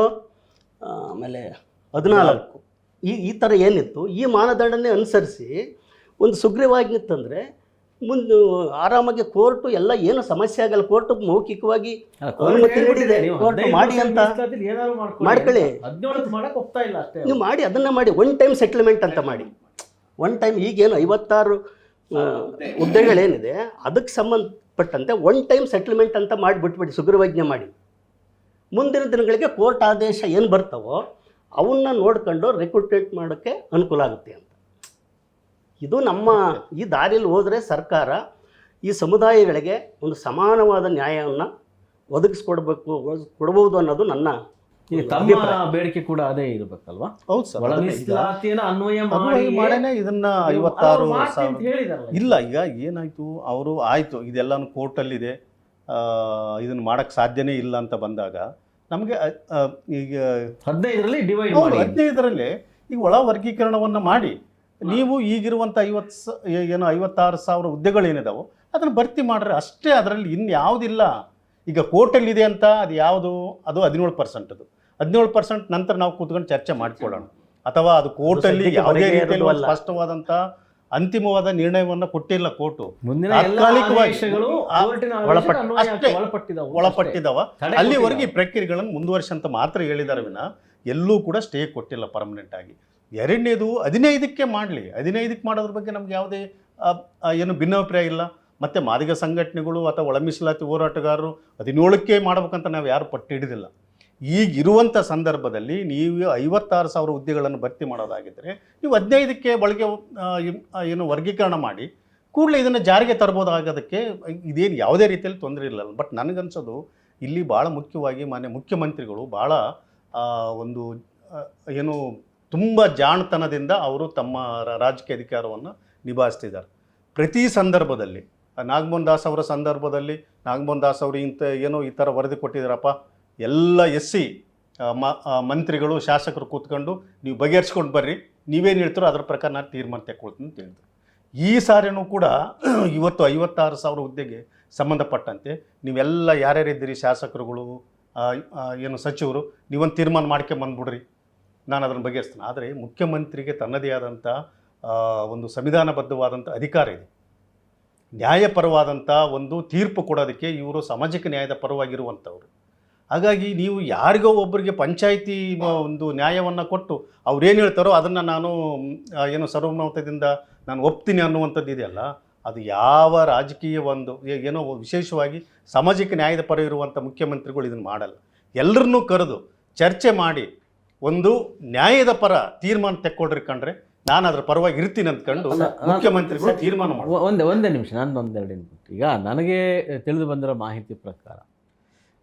ಆಮೇಲೆ 14 ಈ ಥರ ಏನಿತ್ತು, ಈ ಮಾನದಂಡನೇ ಅನುಸರಿಸಿ ಒಂದು ಸುಗ್ರೀವಾಜ್ಞೆ ತಂದರೆ ಮುಂದೆ ಆರಾಮಾಗಿ ಕೋರ್ಟು ಎಲ್ಲ ಏನು ಸಮಸ್ಯೆ ಆಗಲ್ಲ. ಕೋರ್ಟ್ ಮೌಖಿಕವಾಗಿ ಅನುಮತಿ ನೀಡಿದೆ, ಕೋರ್ಟ್ ಮಾಡಿ ಅಂತ ಮಾಡ್ಕೊಳ್ಳಿ, ನೀವು ಮಾಡಿ, ಅದನ್ನು ಮಾಡಿ. ಒನ್ ಟೈಮ್ ಸೆಟ್ಲ್ಮೆಂಟ್ ಅಂತ ಮಾಡಿ. ಒನ್ ಟೈಮ್ ಈಗೇನು 56 ಹುದ್ದೆಗಳೇನಿದೆ ಅದಕ್ಕೆ ಸಂಬಂಧಪಟ್ಟಂತೆ ಒನ್ ಟೈಮ್ ಸೆಟ್ಲ್ಮೆಂಟ್ ಅಂತ ಮಾಡಿಬಿಟ್ಬಿಡಿ, ಸುಗ್ರೀವಾಜ್ಞೆ ಮಾಡಿ. ಮುಂದಿನ ದಿನಗಳಿಗೆ ಕೋರ್ಟ್ ಆದೇಶ ಏನು ಬರ್ತಾವೋ ಅವನ್ನ ನೋಡ್ಕೊಂಡು ರಿಕ್ರೂಟ್ಮೆಂಟ್ ಮಾಡೋಕ್ಕೆ ಅನುಕೂಲ ಆಗುತ್ತೆ ಅಂತ. ಇದು ನಮ್ಮ ಈ ದಾರಿಯಲ್ಲಿ ಹೋದರೆ ಸರ್ಕಾರ ಈ ಸಮುದಾಯಗಳಿಗೆ ಒಂದು ಸಮಾನವಾದ ನ್ಯಾಯವನ್ನು ಕೊಡಬಹುದು ಅನ್ನೋದು ನನ್ನ ಬೇಡಿಕೆ ಕೂಡ ಅದೇ ಇರಬೇಕಲ್ವಾ? ಹೌದು ಸರ್, ಅನ್ವಯ ಮಾಡೇನೆ ಇದನ್ನ 56,000 ಇಲ್ಲ. ಈಗ ಏನಾಯ್ತು, ಅವರು ಆಯ್ತು ಇದೆಲ್ಲಾನು ಕೋರ್ಟಲ್ಲಿದೆ, ಇದನ್ನು ಮಾಡೋಕ್ಕೆ ಸಾಧ್ಯನೇ ಇಲ್ಲ ಅಂತ ಬಂದಾಗ ನಮಗೆ ಈಗ 15ರಲ್ಲಿ ಡಿವೈಡ್ ಹೌದು, ಮಾಡಿ 15ರಲ್ಲಿ ಈಗ ಒಳ ವರ್ಗೀಕರಣವನ್ನು ಮಾಡಿ ನೀವು ಈಗಿರುವಂಥ 56,000 ಹುದ್ದೆಗಳೇನಿದಾವೋ ಅದನ್ನು ಭರ್ತಿ ಮಾಡ್ರೆ ಅಷ್ಟೇ. ಅದರಲ್ಲಿ ಇನ್ಯಾವುದಿಲ್ಲ. ಈಗ ಕೋರ್ಟಲ್ಲಿದೆ ಅಂತ ಅದು ಯಾವುದು, ಅದು 17%. ಅದು 17% ನಂತರ ನಾವು ಕೂತ್ಕೊಂಡು ಚರ್ಚೆ ಮಾಡಿಕೊಳ್ಳೋಣ. ಅಥವಾ ಅದು ಕೋರ್ಟಲ್ಲಿ ಸದ್ಯಕ್ಕೆ ಯಾವುದೇ ಹೊರಗೆ ರೀತಿಯಲ್ಲಿ ಇರೋದು ಅಲ್ಲ. ಸ್ಪಷ್ಟವಾದಂಥ ಅಂತಿಮವಾದ ನಿರ್ಣಯವನ್ನು ಕೊಟ್ಟಿಲ್ಲ ಕೋರ್ಟು. ಮುಂದಿನ ಎಲ್ಲ ತಾತ್ಕಾಲಿಕವಾಗಿ ಆದೇಶಗಳು ಆ ಕೋರ್ಟಿನ ಒಳಪಟ್ಟ- ಆದೇಶಕ್ಕೆ ಅಷ್ಟೇ. ಒಳಪಟ್ಟಿದ್ದಾವೆ. ಒಳಪಟ್ಟಿದ್ದಾವ. ತಡೆ ಅಲ್ಲಿವರೆಗೆ ಈ ಕೊಟ್ಟಿದ್ದಾವೆ. ಪ್ರಕ್ರಿಯೆಗಳನ್ನು ಮುಂದುವರಿಸಿ ಅಂತ ಮಾತ್ರ ಹೇಳಿದ್ದಾರೆ ವಿನ ಎಲ್ಲೂ ಕೂಡ ಸ್ಟೇ ಕೊಟ್ಟಿಲ್ಲ ಪರ್ಮನೆಂಟ್ ಆಗಿ. ಎರಡನೇದು 15ಕ್ಕೆ ಮಾಡಲಿ. 15ಕ್ಕೆ ಮಾಡೋದ್ರ ಬಗ್ಗೆ ನಮ್ಗೆ ಯಾವುದೇ ಏನು ಭಿನ್ನಾಭಿಪ್ರಾಯ ಇಲ್ಲ. ಮತ್ತು ಮಾದಿಗ ಸಂಘಟನೆಗಳು ಅಥವಾ ಒಳ ಮೀಸಲಾತಿ ಹೋರಾಟಗಾರರು 17ಕ್ಕೆ ಮಾಡ್ಬೇಕಂತ ನಾವು ಯಾರು ಪಟ್ಟು ಹಿಡಿದಿಲ್ಲ. ಈಗ ಇರುವಂಥ ಸಂದರ್ಭದಲ್ಲಿ ನೀವು 56,000 ಹುದ್ದೆಗಳನ್ನು ಭರ್ತಿ ಮಾಡೋದಾಗಿದ್ದರೆ ನೀವು 15ಕ್ಕೆ ಒಳಗೆ ಏನು ವರ್ಗೀಕರಣ ಮಾಡಿ ಕೂಡಲೇ ಇದನ್ನು ಜಾರಿಗೆ ತರ್ಬೋದಾಗೋದಕ್ಕೆ ಇದೇನು ಯಾವುದೇ ರೀತಿಯಲ್ಲಿ ತೊಂದರೆ ಇಲ್ಲ. ಬಟ್ ನನಗನ್ಸೋದು ಇಲ್ಲಿ ಭಾಳ ಮುಖ್ಯವಾಗಿ ಮಾನ್ಯ ಮುಖ್ಯಮಂತ್ರಿಗಳು ಭಾಳ ಒಂದು ಏನು ತುಂಬ ಜಾಣತನದಿಂದ ಅವರು ತಮ್ಮ ರಾಜಕೀಯ ಅಧಿಕಾರವನ್ನು ನಿಭಾಯಿಸ್ತಿದ್ದಾರೆ. ಪ್ರತಿ ಸಂದರ್ಭದಲ್ಲಿ ನಾಗಮೋಹನ್ ದಾಸ್ ಅವರ ಸಂದರ್ಭದಲ್ಲಿ ನಾಗಮೋಹನ್ ದಾಸ್ ಅವರು ಏನೋ ಈ ಥರ ವರದಿ ಕೊಟ್ಟಿದ್ದಾರಪ್ಪ, ಎಲ್ಲ SC ಮಂತ್ರಿಗಳು ಶಾಸಕರು ಕೂತ್ಕೊಂಡು ನೀವು ಬಗೆಹರಿಸ್ಕೊಂಡು ಬರ್ರಿ, ನೀವೇನು ಹೇಳ್ತಾರೋ ಅದರ ಪ್ರಕಾರ ನಾನು ತೀರ್ಮಾನ ತಗೊಳ್ತೀನಿ ಅಂತ ಹೇಳಿದ್ರು. ಈ ಸಾರಿನೂ ಕೂಡ ಇವತ್ತು 56,000 ಹುದ್ದೆಗೆ ಸಂಬಂಧಪಟ್ಟಂತೆ ನೀವೆಲ್ಲ ಯಾರ್ಯಾರಿದ್ದೀರಿ ಶಾಸಕರುಗಳು ಏನು ಸಚಿವರು, ನೀವೊಂದು ತೀರ್ಮಾನ ಮಾಡ್ಕೊಂಬಂದ್ಬಿಡ್ರಿ, ನಾನು ಅದನ್ನು ಬಗೆಹರಿಸ್ತೀನಿ. ಆದರೆ ಮುಖ್ಯಮಂತ್ರಿಗೆ ತನ್ನದೇ ಆದಂಥ ಒಂದು ಸಂವಿಧಾನಬದ್ಧವಾದಂಥ ಅಧಿಕಾರ ಇದೆ. ನ್ಯಾಯಪರವಾದಂಥ ಒಂದು ತೀರ್ಪು ಕೊಡೋದಕ್ಕೆ ಇವರು ಸಾಮಾಜಿಕ ನ್ಯಾಯದ ಪರವಾಗಿರುವಂಥವ್ರು. ಹಾಗಾಗಿ ನೀವು ಯಾರಿಗೋ ಒಬ್ಬರಿಗೆ ಪಂಚಾಯಿತಿ ಒಂದು ನ್ಯಾಯವನ್ನು ಕೊಟ್ಟು ಅವ್ರೇನು ಹೇಳ್ತಾರೋ ಅದನ್ನು ನಾನು ಏನು ಸರ್ವಮತದಿಂದ ನಾನು ಒಪ್ತೀನಿ ಅನ್ನುವಂಥದ್ದು ಇದೆಯಲ್ಲ, ಅದು ಯಾವ ರಾಜಕೀಯ ಒಂದು ಏನೋ ವಿಶೇಷವಾಗಿ ಸಾಮಾಜಿಕ ನ್ಯಾಯದ ಪರ ಇರುವಂಥ ಮುಖ್ಯಮಂತ್ರಿಗಳು ಇದನ್ನು ಮಾಡಲ್ಲ. ಎಲ್ಲರನ್ನೂ ಕರೆದು ಚರ್ಚೆ ಮಾಡಿ ಒಂದು ನ್ಯಾಯದ ಪರ ತೀರ್ಮಾನ ತೆಕ್ಕೊಡ್ರಿ ಕಂಡ್ರೆ ನಾನು ಅದರ ಪರವಾಗಿ ಇರ್ತೀನಿ ಅಂದ್ಕೊಂಡು ಮುಖ್ಯಮಂತ್ರಿಗಳು ತೀರ್ಮಾನ ಮಾಡಿ. ಒಂದೇ ನಿಮಿಷ, ನಂದು ಒಂದೆರಡು ಇನ್ಪುಟ್. ಈಗ ನನಗೆ ತಿಳಿದು ಬಂದಿರೋ ಮಾಹಿತಿ ಪ್ರಕಾರ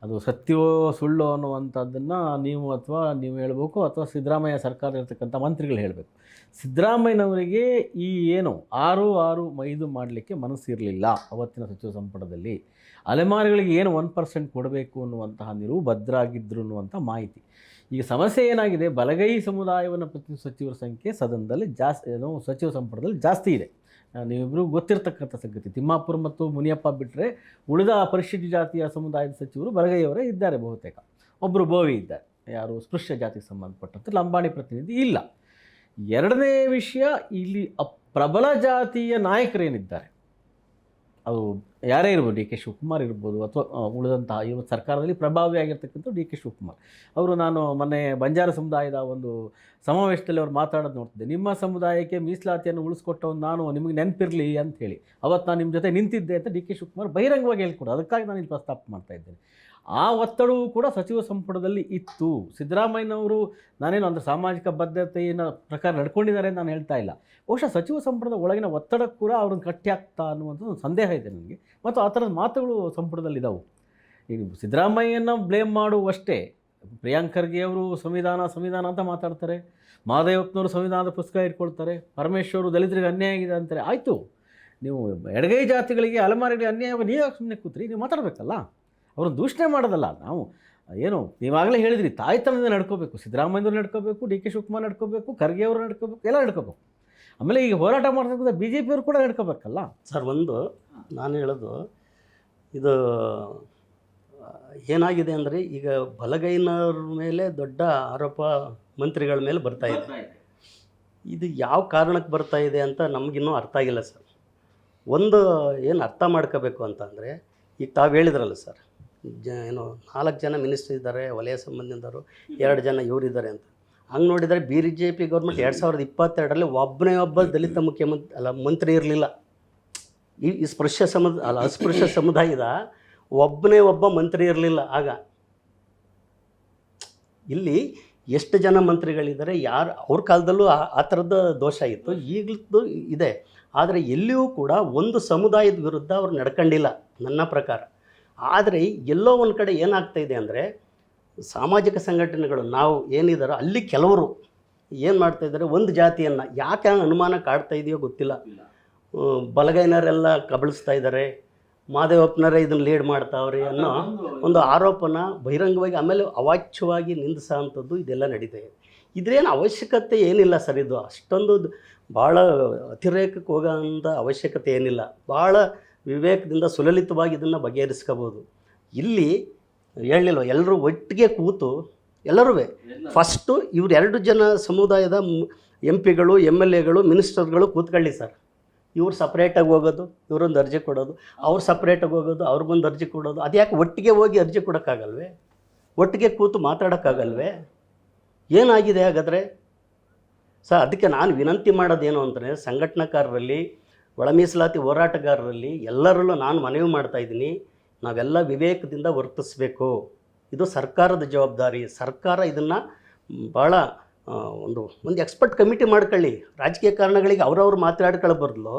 ಅದು ಸತ್ಯವೋ ಸುಳ್ಳು ಅನ್ನುವಂಥದ್ದನ್ನು ನೀವು ಹೇಳಬೇಕು ಅಥವಾ ಸಿದ್ದರಾಮಯ್ಯ ಸರ್ಕಾರ ಇರ್ತಕ್ಕಂಥ ಮಂತ್ರಿಗಳು ಹೇಳಬೇಕು. ಸಿದ್ದರಾಮಯ್ಯನವರಿಗೆ ಈ ಏನು 6-5 ಮಾಡಲಿಕ್ಕೆ ಮನಸ್ಸಿರಲಿಲ್ಲ ಅವತ್ತಿನ ಸಚಿವ ಸಂಪುಟದಲ್ಲಿ. ಅಲೆಮಾರಿಗಳಿಗೆ ಏನು 1% ಕೊಡಬೇಕು ಅನ್ನುವಂತಹ ನಿಲುವು ಭದ್ರಾಗಿದ್ದರು ಅನ್ನುವಂಥ ಮಾಹಿತಿ. ಈಗ ಸಮಸ್ಯೆ ಏನಾಗಿದೆ, ಬಲಗೈ ಸಮುದಾಯವನ್ನು ಪ್ರತಿನಿಧಿಸುವ ಸಚಿವರ ಸಂಖ್ಯೆ ಸದನದಲ್ಲಿ ಜಾಸ್ತಿ, ಸಚಿವ ಸಂಪುಟದಲ್ಲಿ ಜಾಸ್ತಿ ಇದೆ. ನೀವಿಬ್ಬರು ಗೊತ್ತಿರ್ತಕ್ಕಂಥ ಸಂಗತಿ. ತಿಮ್ಮಾಪುರ ಮತ್ತು ಮುನಿಯಪ್ಪ ಬಿಟ್ಟರೆ ಉಳಿದ ಪರಿಶಿಷ್ಟ ಜಾತಿಯ ಸಮುದಾಯದ ಸಚಿವರು ಬಲಗೈಯವರೇ ಇದ್ದಾರೆ ಬಹುತೇಕ. ಒಬ್ಬರು ಬೋವಿ ಇದ್ದಾರೆ, ಯಾರು ಸ್ಪೃಶ್ಯ ಜಾತಿಗೆ ಸಂಬಂಧಪಟ್ಟಂತೆ. ಲಂಬಾಣಿ ಪ್ರತಿನಿಧಿ ಇಲ್ಲ. ಎರಡನೇ ವಿಷಯ, ಇಲ್ಲಿ ಪ್ರಬಲ ಜಾತಿಯ ನಾಯಕರೇನಿದ್ದಾರೆ ಅವರು ಯಾರೇ ಇರ್ಬೋದು, ಡಿ ಕೆ ಶಿವಕುಮಾರ್ ಇರ್ಬೋದು ಅಥವಾ ಉಳಿದಂತಹ ಇವತ್ತು ಸರ್ಕಾರದಲ್ಲಿ ಪ್ರಭಾವಿಯಾಗಿರ್ತಕ್ಕಂಥ ಡಿ ಕೆ ಶಿವಕುಮಾರ್ ಅವರು. ನಾನು ಮೊನ್ನೆ ಬಂಜಾರ ಸಮುದಾಯದ ಒಂದು ಸಮಾವೇಶದಲ್ಲಿ ಅವ್ರು ಮಾತಾಡೋದು ನೋಡ್ತಿದ್ದೆ. ನಿಮ್ಮ ಸಮುದಾಯಕ್ಕೆ ಮೀಸಲಾತಿಯನ್ನು ಉಳಿಸ್ಕೊಟ್ಟವನು ನಾನು, ನಿಮಗೆ ನೆನಪಿರಲಿ ಅಂತ ಹೇಳಿ ಅವತ್ತು ನಾನು ನಿಮ್ಮ ಜೊತೆ ನಿಂತಿದ್ದೆ ಅಂತ ಡಿ ಕೆ ಶಿವಕುಮಾರ್ ಬಹಿರಂಗವಾಗಿ ಹೇಳ್ಕೊಡು. ಅದಕ್ಕಾಗಿ ನಾನು ಇಲ್ಲಿ ಪ್ರಸ್ತಾಪ ಮಾಡ್ತಾ ಇದ್ದೇನೆ. ಆ ಒತ್ತಡವೂ ಕೂಡ ಸಚಿವ ಸಂಪುಟದಲ್ಲಿ ಇತ್ತು. ಸಿದ್ದರಾಮಯ್ಯನವರು ನಾನೇನು ಅಂದರೆ ಸಾಮಾಜಿಕ ಬದ್ಧತೆಯ ಪ್ರಕಾರ ನಡ್ಕೊಂಡಿದ್ದಾರೆ ಅಂತ ನಾನು ಹೇಳ್ತಾ ಇಲ್ಲ. ಬಹುಶಃ ಸಚಿವ ಸಂಪುಟದ ಒಳಗಿನ ಒತ್ತಡ ಕೂಡ ಅವ್ರನ್ನ ಕಟ್ಟಿ ಹಾಕ್ತಾ ಅನ್ನುವಂಥದ್ದು ಒಂದು ಸಂದೇಹ ಇದೆ ನನಗೆ. ಮತ್ತು ಆ ಥರದ ಮಾತುಗಳು ಸಂಪುಟದಲ್ಲಿದ್ದಾವೆ. ಈಗ ಸಿದ್ದರಾಮಯ್ಯನ ಬ್ಲೇಮ್ ಮಾಡುವಷ್ಟೇ ಪ್ರಿಯಾಂಕ್ ಖರ್ಗೆ ಅವರು ಸಂವಿಧಾನ ಅಂತ ಮಾತಾಡ್ತಾರೆ. ಮಹದೇವಪ್ಪನವರು ಸಂವಿಧಾನದ ಪುಸ್ತಕ ಇಟ್ಕೊಳ್ತಾರೆ. ಪರಮೇಶ್ವರು ದಲಿತರಿಗೆ ಅನ್ಯಾಯ ಆಗಿದೆ ಅಂತಾರೆ. ಆಯಿತು, ನೀವು ಎಡಗೈ ಜಾತಿಗಳಿಗೆ ಅಲೆಮಾರಿಗೆ ಅನ್ಯಾಯ ನೀವು ಸುಮ್ಮನೆ ಕೂತ್ರಿ, ನೀವು ಮಾತಾಡಬೇಕಲ್ಲ. ಅವ್ರನ್ನ ದೂಷಣೆ ಮಾಡೋದಲ್ಲ. ನಾವು ಏನು ನೀವಾಗಲೇ ಹೇಳಿದ್ರಿ, ತಾಯ್ತನದಿಂದ ನಡ್ಕೋಬೇಕು. ಸಿದ್ದರಾಮಯ್ಯವ್ರು ನಡ್ಕೋಬೇಕು, ಡಿ ಕೆ ಶಿವಕುಮಾರ್ ನಡ್ಕೋಬೇಕು, ಖರ್ಗೆ ಅವರು ನಡ್ಕೋಬೇಕು, ಎಲ್ಲ ನಡ್ಕೋಬೇಕು. ಆಮೇಲೆ ಈಗ ಹೋರಾಟ ಮಾಡ್ತಕ್ಕಂಥ BJP ಅವರು ಕೂಡ ನಡ್ಕೋಬೇಕಲ್ಲ ಸರ್. ಒಂದು ನಾನು ಹೇಳೋದು ಇದು ಏನಾಗಿದೆ ಅಂದರೆ, ಈಗ ಬಲಗೈನವ್ರ ಮೇಲೆ ದೊಡ್ಡ ಆರೋಪ ಮಂತ್ರಿಗಳ ಮೇಲೆ ಬರ್ತಾ ಇದೆ. ಇದು ಯಾವ ಕಾರಣಕ್ಕೆ ಬರ್ತಾ ಇದೆ ಅಂತ ನಮಗಿನ್ನೂ ಅರ್ಥ ಆಗಿಲ್ಲ ಸರ್. ಒಂದು ಏನು ಅರ್ಥ ಮಾಡ್ಕೋಬೇಕು ಅಂತಂದರೆ, ಈಗ ತಾವು ಹೇಳಿದ್ರಲ್ಲ ಸರ್, ಏನು 4 ಜನ ಮಿನಿಸ್ಟರ್ ಇದ್ದಾರೆ, ವಲಯ ಸಂಬಂಧಿಸಿದವರು 2 ಜನ ಇವರಿದ್ದಾರೆ ಅಂತ. ಹಂಗೆ ನೋಡಿದರೆ BJP ಗೌರ್ಮೆಂಟ್ 2022ರಲ್ಲಿ ಒಬ್ಬ ದಲಿತ ಮಂತ್ರಿ ಇರಲಿಲ್ಲ. ಈ ಅಸ್ಪೃಶ್ಯ ಸಮುದಾಯದ ಒಬ್ಬ ಮಂತ್ರಿ ಇರಲಿಲ್ಲ ಆಗ. ಇಲ್ಲಿ ಎಷ್ಟು ಜನ ಮಂತ್ರಿಗಳಿದ್ದಾರೆ, ಯಾರು ಅವ್ರ ಕಾಲದಲ್ಲೂ ಆ ಥರದ ದೋಷ ಇತ್ತು, ಈಗಲೂ ಇದೆ. ಆದರೆ ಎಲ್ಲಿಯೂ ಕೂಡ ಒಂದು ಸಮುದಾಯದ ವಿರುದ್ಧ ಅವ್ರು ನಡ್ಕೊಂಡಿಲ್ಲ ನನ್ನ ಪ್ರಕಾರ. ಆದರೆ ಎಲ್ಲೋ ಒಂದು ಕಡೆ ಏನಾಗ್ತಾಯಿದೆ ಅಂದರೆ, ಸಾಮಾಜಿಕ ಸಂಘಟನೆಗಳು ನಾವು ಏನಿದಾರೋ ಅಲ್ಲಿ ಕೆಲವರು ಏನು ಮಾಡ್ತಾಯಿದ್ದಾರೆ, ಒಂದು ಜಾತಿಯನ್ನು ಯಾಕೆ ಅನುಮಾನ ಕಾಡ್ತಾ ಇದೆಯೋ ಗೊತ್ತಿಲ್ಲ, ಬಲಗೈನವರೆಲ್ಲ ಕಬಳಿಸ್ತಾ ಇದ್ದಾರೆ, ಮಾದೇವಪ್ಪನರೇ ಇದನ್ನು ಲೀಡ್ ಮಾಡ್ತಾವ್ರಿ ಅನ್ನೋ ಒಂದು ಆರೋಪನ ಬಹಿರಂಗವಾಗಿ ಆಮೇಲೆ ಅವಾಚ್ಯವಾಗಿ ನಿಂದಿಸೋಂಥದ್ದು ಇದೆಲ್ಲ ನಡೀತಾ ಇದೆ. ಇದ್ರೇನು ಅವಶ್ಯಕತೆ ಏನಿಲ್ಲ ಸರ್, ಇದು ಅಷ್ಟೊಂದು ಭಾಳ ಅತಿರೇಕಕ್ಕೆ ಹೋಗೋಂಥ ಅವಶ್ಯಕತೆ ಏನಿಲ್ಲ. ಭಾಳ ವಿವೇಕದಿಂದ ಸುಲಲಿತವಾಗಿ ಇದನ್ನು ಬಗೆಹರಿಸ್ಕೋಬೋದು. ಇಲ್ಲಿ ಹೇಳಲಿಲ್ಲ, ಎಲ್ಲರೂ ಒಟ್ಟಿಗೆ ಕೂತು ಎಲ್ಲರೂ ಫಸ್ಟು ಇವ್ರು 2 ಜನ ಸಮುದಾಯದ MP ಗಳು MLAಗಳು ಮಿನಿಸ್ಟರ್ಗಳು ಕೂತ್ಕೊಳ್ಳಿ ಸರ್. ಇವ್ರು ಸಪ್ರೇಟಾಗಿ ಹೋಗೋದು, ಇವರೊಂದು ಅರ್ಜಿ ಕೊಡೋದು, ಅವ್ರು ಸಪ್ರೇಟಾಗಿ ಹೋಗೋದು, ಅವ್ರಿಗೊಂದು ಅರ್ಜಿ ಕೊಡೋದು. ಅದ್ಯಾಕೆ ಒಟ್ಟಿಗೆ ಹೋಗಿ ಅರ್ಜಿ ಕೊಡೋಕ್ಕಾಗಲ್ವೇ? ಒಟ್ಟಿಗೆ ಕೂತು ಮಾತಾಡೋಕ್ಕಾಗಲ್ವೇ? ಏನಾಗಿದೆ ಹಾಗಾದರೆ ಸರ್? ಅದಕ್ಕೆ ನಾನು ವಿನಂತಿ ಮಾಡೋದೇನು ಅಂದರೆ, ಸಂಘಟನಾಕಾರರಲ್ಲಿ, ಒಳ ಮೀಸಲಾತಿ ಹೋರಾಟಗಾರರಲ್ಲಿ ಎಲ್ಲರಲ್ಲೂ ನಾನು ಮನವಿ ಮಾಡ್ತಾಯಿದ್ದೀನಿ, ನಾವೆಲ್ಲ ವಿವೇಕದಿಂದ ವರ್ತಿಸಬೇಕು. ಇದು ಸರ್ಕಾರದ ಜವಾಬ್ದಾರಿ. ಸರ್ಕಾರ ಇದನ್ನು ಭಾಳ ಒಂದು ಎಕ್ಸ್ಪರ್ಟ್ ಕಮಿಟಿ ಮಾಡ್ಕೊಳ್ಳಿ. ರಾಜಕೀಯ ಕಾರಣಗಳಿಗೆ ಅವ್ರವ್ರು ಮಾತಾಡ್ಕೊಳ್ಳೋ ಬದಲು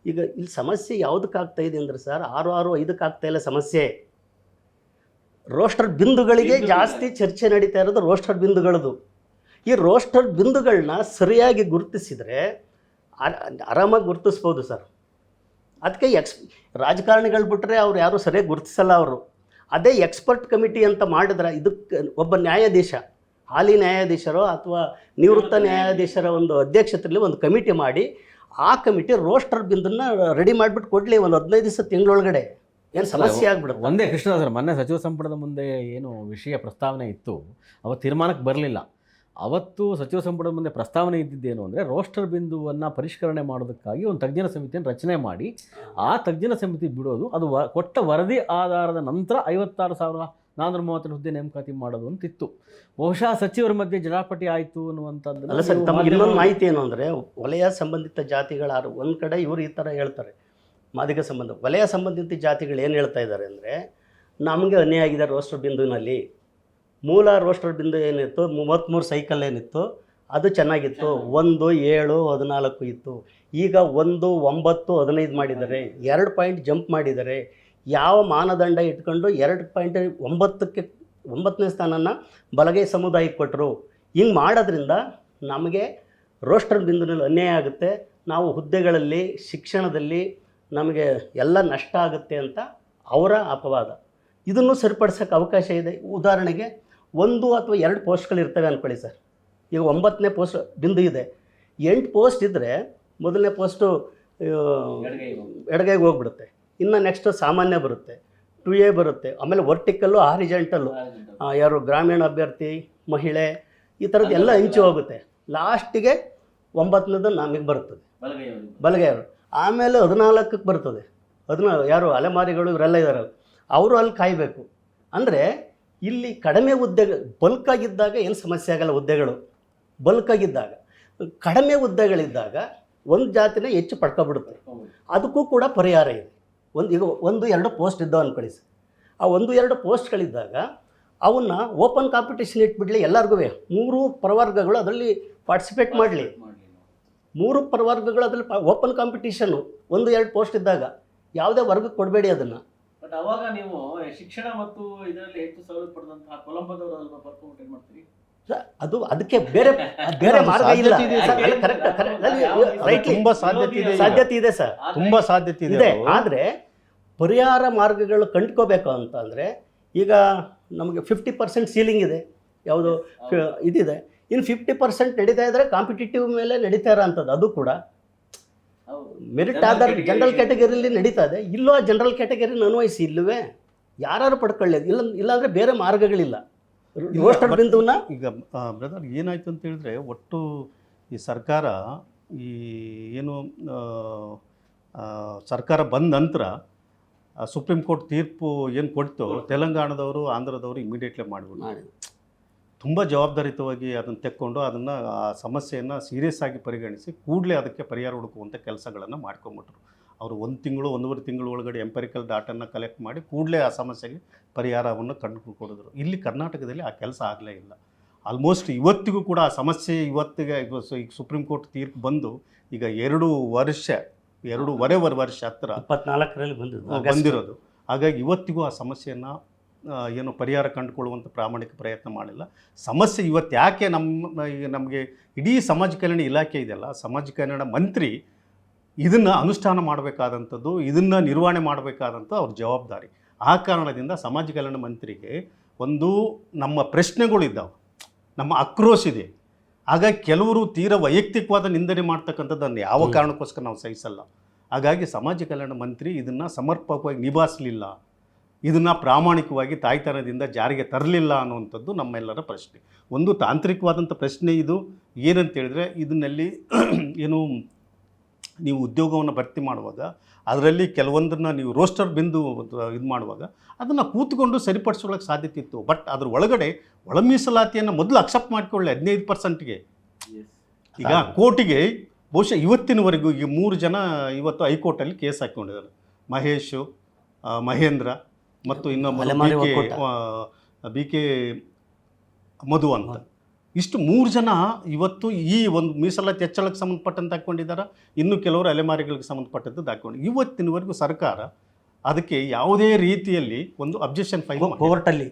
ಈಗ ಇಲ್ಲಿ ಸಮಸ್ಯೆ ಯಾವುದಕ್ಕಾಗ್ತಾಯಿದೆ ಅಂದರೆ ಸರ್, 6-5 ಆಗ್ತಾಯಿಲ್ಲ ಸಮಸ್ಯೆ. ರೋಸ್ಟರ್ ಬಿಂದುಗಳಿಗೆ ಜಾಸ್ತಿ ಚರ್ಚೆ ನಡೀತಾ ಇರೋದು ರೋಸ್ಟರ್ ಬಿಂದುಗಳದು. ಈ ರೋಸ್ಟರ್ ಬಿಂದುಗಳನ್ನ ಸರಿಯಾಗಿ ಗುರುತಿಸಿದರೆ ಆರಾಮಾಗಿ ಗುರುತಿಸ್ಬೋದು ಸರ್. ಅದಕ್ಕೆ ರಾಜಕಾರಣಿಗಳು ಬಿಟ್ಟರೆ ಅವ್ರು ಯಾರೂ ಸರಿಯಾಗಿ ಗುರುತಿಸಲ್ಲ ಅವರು. ಅದೇ ಎಕ್ಸ್ಪರ್ಟ್ ಕಮಿಟಿ ಅಂತ ಮಾಡಿದ್ರೆ, ಇದಕ್ಕೆ ಒಬ್ಬ ನ್ಯಾಯಾಧೀಶ, ಹಾಲಿ ನ್ಯಾಯಾಧೀಶರೋ ಅಥವಾ ನಿವೃತ್ತ ನ್ಯಾಯಾಧೀಶರ ಒಂದು ಅಧ್ಯಕ್ಷತೆಯಲ್ಲಿ ಒಂದು ಕಮಿಟಿ ಮಾಡಿ, ಆ ಕಮಿಟಿ ರೋಸ್ಟರ್ ಬಿಂದನ್ನ ರೆಡಿ ಮಾಡಿಬಿಟ್ಟು ಕೊಡಲಿ ಒಂದು 15 ದಿವಸ ತಿಂಗಳೊಳಗಡೆ. ಏನು ಸಮಸ್ಯೆ ಆಗ್ಬಿಡುತ್ತೆ. ಒಂದೇ ಕೃಷ್ಣದಾಸ್ ಸರ್, ಮೊನ್ನೆ ಸಚಿವ ಸಂಪುಟದ ಮುಂದೆ ಏನು ವಿಷಯ ಪ್ರಸ್ತಾವನೆ ಇತ್ತು, ಅವತ್ತು ತೀರ್ಮಾನಕ್ಕೆ ಬರಲಿಲ್ಲ. ಅವತ್ತು ಸಚಿವ ಸಂಪುಟದ ಮುಂದೆ ಪ್ರಸ್ತಾವನೆ ಇದ್ದಿದ್ದೇನು ಅಂದರೆ, ರೋಸ್ಟರ್ ಬಿಂದುವನ್ನು ಪರಿಷ್ಕರಣೆ ಮಾಡೋದಕ್ಕಾಗಿ ಒಂದು ತಜ್ಞರ ಸಮಿತಿಯನ್ನು ರಚನೆ ಮಾಡಿ, ಆ ತಜ್ಞರ ಸಮಿತಿ ಬಿಡೋದು, ಅದು ಕೊಟ್ಟ ವರದಿ ಆಧಾರದ ನಂತರ 56,430 ಹುದ್ದೆ ನೇಮಕಾತಿ ಮಾಡೋದು ಅಂತಿತ್ತು. ಬಹುಶಃ ಸಚಿವರ ಮಧ್ಯೆ ಜಟಾಪಟಿ ಆಯಿತು ಅನ್ನುವಂಥದ್ದು. ಅಲ್ಲ ಸರ್, ತಮಗೆ ಇನ್ನೊಂದು ಮಾಹಿತಿ ಏನು ಅಂದರೆ, ವಲಯ ಸಂಬಂಧಿತ ಜಾತಿಗಳ ಒಂದು ಕಡೆ ಇವರು ಈ ಥರ ಹೇಳ್ತಾರೆ, ಮಾದಿಗ ಸಂಬಂಧ ವಲಯ ಸಂಬಂಧಿತ ಜಾತಿಗಳು ಏನು ಹೇಳ್ತಾ ಇದ್ದಾರೆ ಅಂದರೆ, ನಮಗೆ ಅನ್ಯಾಯ ಆಗಿದೆ ರೋಸ್ಟರ್ ಬಿಂದುವಿನಲ್ಲಿ. ಮೂಲ ರೋಸ್ಟರ್ ಬಿಂದು ಏನಿತ್ತು 33 ಸೈಕಲ್ ಏನಿತ್ತು ಅದು ಚೆನ್ನಾಗಿತ್ತು, 1, 7, 14 ಇತ್ತು. ಈಗ 1, 9, 15 ಮಾಡಿದ್ದಾರೆ, 2 ಪಾಯಿಂಟ್ ಜಂಪ್ ಮಾಡಿದ್ದಾರೆ. ಯಾವ ಮಾನದಂಡ ಇಟ್ಕೊಂಡು 2.9ಕ್ಕೆ 9ನೇ ಸ್ಥಾನನ ಬಲಗೈ ಸಮುದಾಯಕ್ಕೆ ಕೊಟ್ಟರು. ಹಿಂಗೆ ಮಾಡೋದ್ರಿಂದ ನಮಗೆ ರೋಸ್ಟರ್ ಬಿಂದುನಲ್ಲಿ ಅನ್ಯಾಯ ಆಗುತ್ತೆ, ನಾವು ಹುದ್ದೆಗಳಲ್ಲಿ ಶಿಕ್ಷಣದಲ್ಲಿ ನಮಗೆ ಎಲ್ಲ ನಷ್ಟ ಆಗುತ್ತೆ ಅಂತ ಅವರ ಅಪವಾದ. ಇದನ್ನು ಸರಿಪಡಿಸೋಕ್ಕೆ ಅವಕಾಶ ಇದೆ. ಉದಾಹರಣೆಗೆ 1 ಅಥವಾ 2 ಪೋಸ್ಟ್ಗಳಿರ್ತವೆ ಅಂದ್ಕೊಳ್ಳಿ ಸರ್. ಈಗ 9ನೇ ಪೋಸ್ಟ್ ಬಿಂದು ಇದೆ, 8 ಪೋಸ್ಟ್ ಇದ್ದರೆ ಮೊದಲನೇ ಪೋಸ್ಟು ಎಡಗೈಗೆ ಹೋಗ್ಬಿಡುತ್ತೆ, ಇನ್ನು ನೆಕ್ಸ್ಟ್ ಸಾಮಾನ್ಯ ಬರುತ್ತೆ, 2A ಬರುತ್ತೆ, ಆಮೇಲೆ ವರ್ಟಿಕಲ್ಲು ಹಾರಿಜೆಂಟಲ್ಲು, ಯಾರು ಗ್ರಾಮೀಣ ಅಭ್ಯರ್ಥಿ, ಮಹಿಳೆ, ಈ ಥರದ್ದು ಎಲ್ಲ ಹಂಚಿ ಹೋಗುತ್ತೆ. ಲಾಸ್ಟಿಗೆ 9ನೇದು ನಮಗೆ ಬರ್ತದೆ ಬಲಗೈಯವರು. ಆಮೇಲೆ 14ಕ್ಕೆ ಬರ್ತದೆ, ಯಾರು ಅಲೆಮಾರಿಗಳು ಇವರೆಲ್ಲ ಇದ್ದಾರಲ್ಲ, ಅವರು ಅಲ್ಲಿ ಕಾಯಬೇಕು. ಅಂದರೆ ಇಲ್ಲಿ ಕಡಿಮೆ ಹುದ್ದೆಗಳು ಬಲ್ಕಾಗಿದ್ದಾಗ ಏನು ಸಮಸ್ಯೆ ಆಗಲ್ಲ. ಹುದ್ದೆಗಳು ಬಲ್ಕಾಗಿದ್ದಾಗ, ಕಡಿಮೆ ಹುದ್ದೆಗಳಿದ್ದಾಗ ಒಂದು ಜಾತಿನೇ ಹೆಚ್ಚು ಪಡ್ಕೊಬಿಡುತ್ತೆ. ಅದಕ್ಕೂ ಕೂಡ ಪರಿಹಾರ ಇದೆ. ಈಗ 1-2 ಪೋಸ್ಟ್ ಇದ್ದಾವೆ ಅಂದ್ಕೊಳ್ಳಿ ಸರ್. ಆ 1-2 ಪೋಸ್ಟ್ಗಳಿದ್ದಾಗ ಅವನ್ನ ಓಪನ್ ಕಾಂಪಿಟೇಷನ್ ಇಟ್ಬಿಡಲಿ. ಎಲ್ಲರಿಗೂ 3 ಪ್ರವರ್ಗಗಳು ಅದರಲ್ಲಿ ಪಾರ್ಟಿಸಿಪೇಟ್ ಮಾಡಲಿ. 3 ಪ್ರವರ್ಗಗಳು ಅದರಲ್ಲಿ ಓಪನ್ ಕಾಂಪಿಟೇಷನ್ನು 1-2 ಪೋಸ್ಟ್ ಇದ್ದಾಗ ಯಾವುದೇ ವರ್ಗಕ್ಕೆ ಕೊಡಬೇಡಿ ಅದನ್ನು. ಬಟ್ ಅವಾಗ ನೀವು ಶಿಕ್ಷಣ ಮತ್ತು ಇದರಲ್ಲಿ ಹೆಚ್ಚು ಸವಲತ್ತು ಪಡೆದಂತಹ ಕೊಲಂಬೋದವರು ಅಲ್ವಾ ಬರ್ಕೊಂಡು ಏನು ಮಾಡ್ತೀರಿ? ಅದು ಅದಕ್ಕೆ ಬೇರೆ ಮಾರ್ಗ ಇಲ್ಲ. ತುಂಬಾ ಸಾಧ್ಯತೆ ಇದೆ ಸರ್, ತುಂಬಾ ಸಾಧ್ಯತೆ ಇದೆ. ಆದರೆ ಪರಿಹಾರ ಮಾರ್ಗಗಳು ಕಂಡುಕೋಬೇಕು ಅಂತ ಅಂದರೆ, ಈಗ ನಮಗೆ 50% ಸೀಲಿಂಗ್ ಇದೆ, ಯಾವುದು ಇದಿದೆ. ಇನ್ನು 50% ನಡೀತಾ ಇದ್ದರೆ ಕಾಂಪಿಟೇಟಿವ್ ಮೇಲೆ ನಡೀತಾ ಇರೋ ಅಂಥದ್ದು. ಅದು ಕೂಡ ಮೆರಿಟ್ ಆಧಾರ ಜನರಲ್ ಕ್ಯಾಟಗರಿಯಲ್ಲಿ ನಡೀತಾ ಇದೆ. ಇಲ್ಲೋ ಜನರಲ್ ಕ್ಯಾಟಗರಿನ ಅನ್ವಯಿಸಿ ಇಲ್ಲವೇ ಯಾರು ಪಡ್ಕೊಳ್ಳೋದು ಇಲ್ಲಾಂದರೆ ಬೇರೆ ಮಾರ್ಗಗಳಿಲ್ಲ. ರೋಸ್ಟರ್ ಬಿಂದುವನ್ನ ಈಗ ಬ್ರದರ್ ಏನಾಯ್ತು ಅಂತ ಹೇಳಿದ್ರೆ, ಒಟ್ಟು ಈ ಸರ್ಕಾರ ಏನು ಸರ್ಕಾರ ಬಂದ ನಂತರ ಸುಪ್ರೀಂ ಕೋರ್ಟ್ ತೀರ್ಪು ಏನು ಕೊಡ್ತು, ತೆಲಂಗಾಣದವರು ಆಂಧ್ರದವರು ಇಮಿಡಿಯೇಟ್ಲಿ ಮಾಡಿಬಿಟ್ಟು ತುಂಬ ಜವಾಬ್ದಾರಿತವಾಗಿ ಅದನ್ನು ತೆಕ್ಕೊಂಡು ಅದನ್ನು ಆ ಸಮಸ್ಯೆಯನ್ನು ಸೀರಿಯಸ್ ಆಗಿ ಪರಿಗಣಿಸಿ ಕೂಡಲೇ ಅದಕ್ಕೆ ಪರಿಹಾರ ಹುಡುಕುವಂಥ ಕೆಲಸಗಳನ್ನು ಮಾಡ್ಕೊಂಬಿಟ್ರು. ಅವರು 1 ತಿಂಗಳು 1.5 ತಿಂಗಳು ಒಳಗಡೆ ಎಂಪರಿಕಲ್ ಡಾಟನ್ನು ಕಲೆಕ್ಟ್ ಮಾಡಿ ಕೂಡಲೇ ಆ ಸಮಸ್ಯೆಗೆ ಪರಿಹಾರವನ್ನು ಕಂಡುಕೊಡಿದ್ರು. ಇಲ್ಲಿ ಕರ್ನಾಟಕದಲ್ಲಿ ಆ ಕೆಲಸ ಆಗಲೇ ಇಲ್ಲ. ಆಲ್ಮೋಸ್ಟ್ ಇವತ್ತಿಗೂ ಕೂಡ ಆ ಸಮಸ್ಯೆ ಇವತ್ತಿಗೆ ಈಗ ಸುಪ್ರೀಂ ಕೋರ್ಟ್ ತೀರ್ಪು ಬಂದು ಈಗ 2.5 ವರ್ಷ ಹತ್ತಿರ 24ರಲ್ಲಿ ಬಂದಿರೋದು. ಹಾಗಾಗಿ ಇವತ್ತಿಗೂ ಆ ಸಮಸ್ಯೆಯನ್ನು ಏನು ಪರಿಹಾರ ಕಂಡುಕೊಳ್ಳುವಂಥ ಪ್ರಾಮಾಣಿಕ ಪ್ರಯತ್ನ ಮಾಡಿಲ್ಲ. ಸಮಸ್ಯೆ ಇವತ್ತು ಯಾಕೆ ನಮಗೆ ಇಡೀ ಸಮಾಜ ಕಲ್ಯಾಣ ಇಲಾಖೆ ಇದೆಯಲ್ಲ, ಸಮಾಜ ಕಲ್ಯಾಣ ಮಂತ್ರಿ ಇದನ್ನು ಅನುಷ್ಠಾನ ಮಾಡಬೇಕಾದಂಥದ್ದು, ಇದನ್ನು ನಿರ್ವಹಣೆ ಮಾಡಬೇಕಾದಂಥ ಅವ್ರ ಜವಾಬ್ದಾರಿ. ಆ ಕಾರಣದಿಂದ ಸಮಾಜ ಕಲ್ಯಾಣ ಮಂತ್ರಿಗೆ ಒಂದು ನಮ್ಮ ಪ್ರಶ್ನೆಗಳಿದ್ದಾವೆ, ನಮ್ಮ ಆಕ್ರೋಶ ಇದೆ. ಹಾಗಾಗಿ ಕೆಲವರು ತೀರ ವೈಯಕ್ತಿಕವಾದ ನಿಂದನೆ ಮಾಡ್ತಕ್ಕಂಥದ್ದನ್ನು ಯಾವ ಕಾರಣಕ್ಕೋಸ್ಕರ ನಾವು ಸಹಿಸಲ್ಲ. ಹಾಗಾಗಿ ಸಮಾಜ ಕಲ್ಯಾಣ ಮಂತ್ರಿ ಇದನ್ನು ಸಮರ್ಪಕವಾಗಿ ನಿಭಾಯಿಸಲಿಲ್ಲ, ಇದನ್ನು ಪ್ರಾಮಾಣಿಕವಾಗಿ ತಾಯ್ತನದಿಂದ ಜಾರಿಗೆ ತರಲಿಲ್ಲ ಅನ್ನುವಂಥದ್ದು ನಮ್ಮೆಲ್ಲರ ಪ್ರಶ್ನೆ. ಒಂದು ತಾಂತ್ರಿಕವಾದಂಥ ಪ್ರಶ್ನೆ ಇದು. ಏನಂತ ಹೇಳಿದ್ರೆ, ಇದನ್ನಲ್ಲಿ ಏನು ನೀವು ಉದ್ಯೋಗವನ್ನು ಭರ್ತಿ ಮಾಡುವಾಗ ಅದರಲ್ಲಿ ಕೆಲವೊಂದನ್ನು ನೀವು ರೋಸ್ಟರ್ ಬಿಂದು ಇದು ಮಾಡುವಾಗ ಅದನ್ನು ಕೂತ್ಕೊಂಡು ಸರಿಪಡಿಸ್ಕೊಳ್ಳೋಕ್ಕೆ ಸಾಧ್ಯತೆ ಇತ್ತು. ಬಟ್ ಅದ್ರ ಒಳಗಡೆ ಒಳ ಮೀಸಲಾತಿಯನ್ನು ಮೊದಲು ಅಕ್ಸೆಪ್ಟ್ ಮಾಡಿಕೊಳ್ಳಿ 15%ಗೆ. ಈಗ ಕೋರ್ಟಿಗೆ ಬಹುಶಃ ಇವತ್ತಿನವರೆಗೂ ಈ 3 ಜನ ಇವತ್ತು ಹೈಕೋರ್ಟಲ್ಲಿ ಕೇಸ್ ಹಾಕ್ಕೊಂಡಿದ್ದಾರೆ. ಮಹೇಶು, ಮಹೇಂದ್ರ ಮತ್ತು ಇನ್ನೊಬ್ಬ ಬಿ ಕೆ ಮಧು ಅಂತ. ಇಷ್ಟು 3 ಜನ ಇವತ್ತು ಈ ಒಂದು ಮೀಸಲಾತಿ ಹೆಚ್ಚಳಕ್ಕೆ ಸಂಬಂಧಪಟ್ಟಂತೆ ಹಾಕ್ಕೊಂಡಿದ್ದಾರೆ. ಇನ್ನು ಕೆಲವರು ಅಲೆಮಾರಿಗಳಿಗೆ ಸಂಬಂಧಪಟ್ಟದ್ದು ಹಾಕ್ಕೊಂಡು ಇವತ್ತಿನವರೆಗೂ ಸರ್ಕಾರ ಅದಕ್ಕೆ ಯಾವುದೇ ರೀತಿಯಲ್ಲಿ ಒಂದು ಅಬ್ಜೆಕ್ಷನ್ ಫೈಲ್ ಕೋರ್ಟಲ್ಲಿ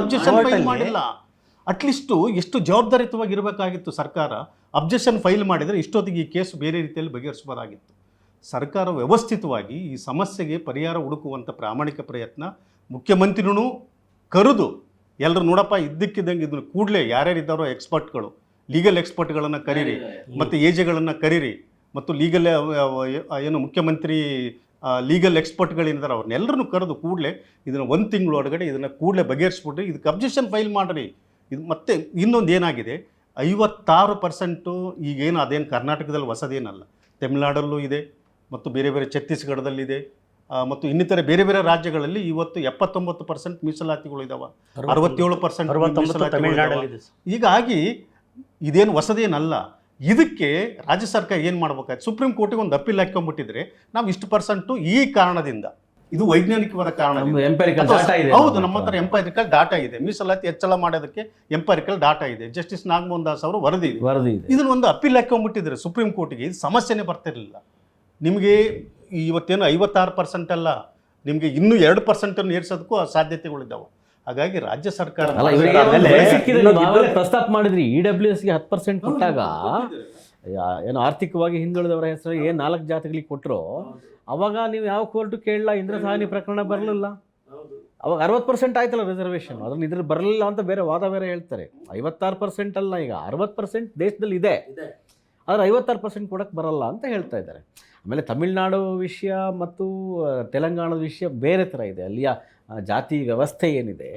ಅಬ್ಜೆಕ್ಷನ್ ಫೈಲ್ ಮಾಡಿಲ್ಲ. ಅಟ್ಲೀಸ್ಟು ಎಷ್ಟು ಜವಾಬ್ದಾರಿಯುತವಾಗಿ ಇರಬೇಕಾಗಿತ್ತು ಸರ್ಕಾರ. ಅಬ್ಜೆಕ್ಷನ್ ಫೈಲ್ ಮಾಡಿದರೆ ಇಷ್ಟೊತ್ತಿಗೆ ಈ ಕೇಸು ಬೇರೆ ರೀತಿಯಲ್ಲಿ ಬಗೆಹರಿಸಬಹುದಾಗಿತ್ತು. ಸರ್ಕಾರ ವ್ಯವಸ್ಥಿತವಾಗಿ ಈ ಸಮಸ್ಯೆಗೆ ಪರಿಹಾರ ಹುಡುಕುವಂಥ ಪ್ರಾಮಾಣಿಕ ಪ್ರಯತ್ನ ಮುಖ್ಯಮಂತ್ರಿನೂ ಕರೆದು ಎಲ್ಲರೂ ನೋಡಪ್ಪ ಇದ್ದಕ್ಕಿದ್ದಂಗೆ ಇದನ್ನು ಕೂಡಲೇ ಯಾರ್ಯಾರಿದ್ದಾರೋ ಎಕ್ಸ್ಪರ್ಟ್ಗಳು, ಲೀಗಲ್ ಎಕ್ಸ್ಪರ್ಟ್ಗಳನ್ನು ಕರೀರಿ ಮತ್ತು ಏಜೆಗಳನ್ನು ಕರೀರಿ ಮತ್ತು ಲೀಗಲ್ ಏನು ಮುಖ್ಯಮಂತ್ರಿ ಲೀಗಲ್ ಎಕ್ಸ್ಪರ್ಟ್ಗಳೇನಿದ್ದಾರೆ ಅವ್ರನ್ನೆಲ್ಲರನ್ನು ಕರೆದು ಕೂಡಲೇ ಇದನ್ನು 1 ತಿಂಗಳೊಳಗಡೆ ಇದನ್ನು ಕೂಡಲೇ ಬಗೆಹರಿಸ್ಬಿಟ್ರಿ, ಇದಕ್ಕೆ ಅಬ್ಜೆಕ್ಷನ್ ಫೈಲ್ ಮಾಡಿರಿ. ಇದು ಮತ್ತೆ ಇನ್ನೊಂದು ಏನಾಗಿದೆ, 56% ಈಗೇನು ಅದೇನು ಕರ್ನಾಟಕದಲ್ಲಿ ಹೊಸದೇನಲ್ಲ, ತಮಿಳುನಾಡಲ್ಲೂ ಇದೆ ಮತ್ತು ಬೇರೆ ಬೇರೆ ಛತ್ತೀಸ್ಗಢದಲ್ಲಿದೆ ಮತ್ತು ಇನ್ನಿತರ ಬೇರೆ ಬೇರೆ ರಾಜ್ಯಗಳಲ್ಲಿ ಇವತ್ತು 79% ಮೀಸಲಾತಿಗಳು ಇದಾವೆ, 67% ಹೀಗಾಗಿ ಇದೇನು ಹೊಸದೇನಲ್ಲ. ಇದಕ್ಕೆ ರಾಜ್ಯ ಸರ್ಕಾರ ಏನು ಮಾಡ್ಬೇಕಾಯ್ತು, ಸುಪ್ರೀಂ ಕೋರ್ಟಿಗೆ ಒಂದು ಅಪೀಲ್ ಹಾಕೊಂಡ್ಬಿಟ್ಟಿದ್ರೆ ನಾವು ಇಷ್ಟು % ಈ ಕಾರಣದಿಂದ, ಇದು ವೈಜ್ಞಾನಿಕವಾದ ಕಾರಣ, ಹೌದು ನಮ್ಮ ಹತ್ರ ಎಂಪೈರಿಕಲ್ ಡಾಟಾ ಇದೆ, ಮೀಸಲಾತಿ ಹೆಚ್ಚಳ ಮಾಡೋದಕ್ಕೆ ಎಂಪೈರಿಕಲ್ ಡಾಟಾ ಇದೆ, ಜಸ್ಟಿಸ್ ನಾಗಮೋಹನ್ ದಾಸ್ ಅವರು ವರದಿ ಇದೆ. ಇದನ್ನ ಒಂದು ಅಪೀಲ್ ಹಾಕೊಂಡ್ಬಿಟ್ಟಿದ್ರೆ ಸುಪ್ರೀಂ ಕೋರ್ಟಿಗೆ ಇದು ಸಮಸ್ಯೆನೇ ಬರ್ತಿರಲಿಲ್ಲ. ನಿಮಗೆ ಇವತ್ತೇನು 56% ಅಲ್ಲ, ನಿಮಗೆ ಇನ್ನೂ 2% ಏರಿಸೋದಕ್ಕೂ ಸಾಧ್ಯತೆಗಳಿದ್ದಾವೆ. ಹಾಗಾಗಿ ರಾಜ್ಯ ಸರ್ಕಾರ ಪ್ರಸ್ತಾಪ ಮಾಡಿದ್ರಿ EWSಗೆ 10% ಕೊಟ್ಟಾಗ ಏನು ಆರ್ಥಿಕವಾಗಿ ಹಿಂದುಳಿದವರ ಹೆಸರು ಏನು 4 ಜಾತಿಗಳಿಗೆ ಕೊಟ್ಟರು, ಅವಾಗ ನೀವು ಯಾವ ಕೋರ್ಟು ಕೇಳಲ್ಲ, ಇಂದ್ರ ಸಹಾನಿ ಪ್ರಕರಣ ಬರಲಿಲ್ಲ. ಅವಾಗ 60% ಆಯ್ತಲ್ಲ ರಿಸರ್ವೇಷನ್, ಅದನ್ನು ಇದ್ರಲ್ಲಿ ಬರಲಿಲ್ಲ ಅಂತ ಬೇರೆ ವಾದ ಬೇರೆ ಹೇಳ್ತಾರೆ. 56% ಅಲ್ಲ, ಈಗ 60% ದೇಶದಲ್ಲಿ ಇದೆ, ಆದರೆ 56% ಕೊಡೋಕ್ಕೆ ಬರಲ್ಲ ಅಂತ ಹೇಳ್ತಾ ಇದ್ದಾರೆ. ಆಮೇಲೆ ತಮಿಳುನಾಡು ವಿಷಯ ಮತ್ತು ತೆಲಂಗಾಣದ ವಿಷಯ ಬೇರೆ ಥರ ಇದೆ. ಅಲ್ಲಿಯ ಜಾತಿ ವ್ಯವಸ್ಥೆ ಏನಿದೆ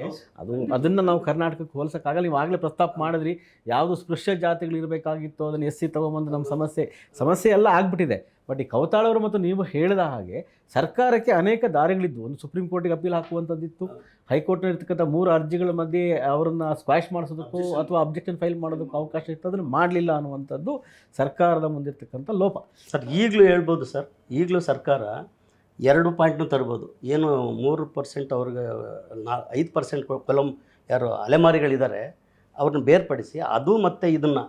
ಅದನ್ನು ನಾವು ಕರ್ನಾಟಕಕ್ಕೆ ಹೋಲಿಸೋಕ್ಕಾಗಲ್ಲ. ನೀವು ಆಗಲೇ ಪ್ರಸ್ತಾಪ ಮಾಡಿದ್ರಿ, ಯಾವುದು ಸ್ಪೃಶ್ಯ ಜಾತಿಗಳು ಇರಬೇಕಾಗಿತ್ತು ಅದನ್ನು SC ತೊಗೊಂಬಂದು ನಮ್ಮ ಸಮಸ್ಯೆ ಎಲ್ಲ ಆಗಿಬಿಟ್ಟಿದೆ. ಬಟ್ ಈ ಕೌತಾಳವರು ಮತ್ತು ನೀವು ಹೇಳಿದ ಹಾಗೆ ಸರ್ಕಾರಕ್ಕೆ ಅನೇಕ ದಾರಿಗಳಿದ್ದು. ಒಂದು ಸುಪ್ರೀಂ ಕೋರ್ಟಿಗೆ ಅಪೀಲ್ ಹಾಕುವಂಥದ್ದಿತ್ತು, ಹೈಕೋರ್ಟ್ನಲ್ಲಿರ್ತಕ್ಕಂಥ 3 ಅರ್ಜಿಗಳ ಮಧ್ಯೆ ಅವರನ್ನು ಸ್ಕ್ವಾಶ್ ಮಾಡಿಸೋದಕ್ಕೂ ಅಥವಾ ಅಬ್ಜೆಕ್ಷನ್ ಫೈಲ್ ಮಾಡೋದಕ್ಕೂ ಅವಕಾಶ ಇತ್ತು, ಅದನ್ನು ಮಾಡಲಿಲ್ಲ ಅನ್ನುವಂಥದ್ದು ಸರ್ಕಾರದ ಮುಂದಿರ್ತಕ್ಕಂಥ ಲೋಪ. ಸರ್ ಈಗಲೂ ಹೇಳ್ಬೋದು ಸರ್, ಈಗಲೂ ಸರ್ಕಾರ 2 ಪಾಯಿಂಟ್ನೂ ತರ್ಬೋದು. ಏನು 3% ಅವ್ರಿಗೆ 5% ಕೆಲವು ಯಾರು ಅಲೆಮಾರಿಗಳಿದ್ದಾರೆ ಅವ್ರನ್ನ ಬೇರ್ಪಡಿಸಿ ಅದು ಮತ್ತು ಇದನ್ನು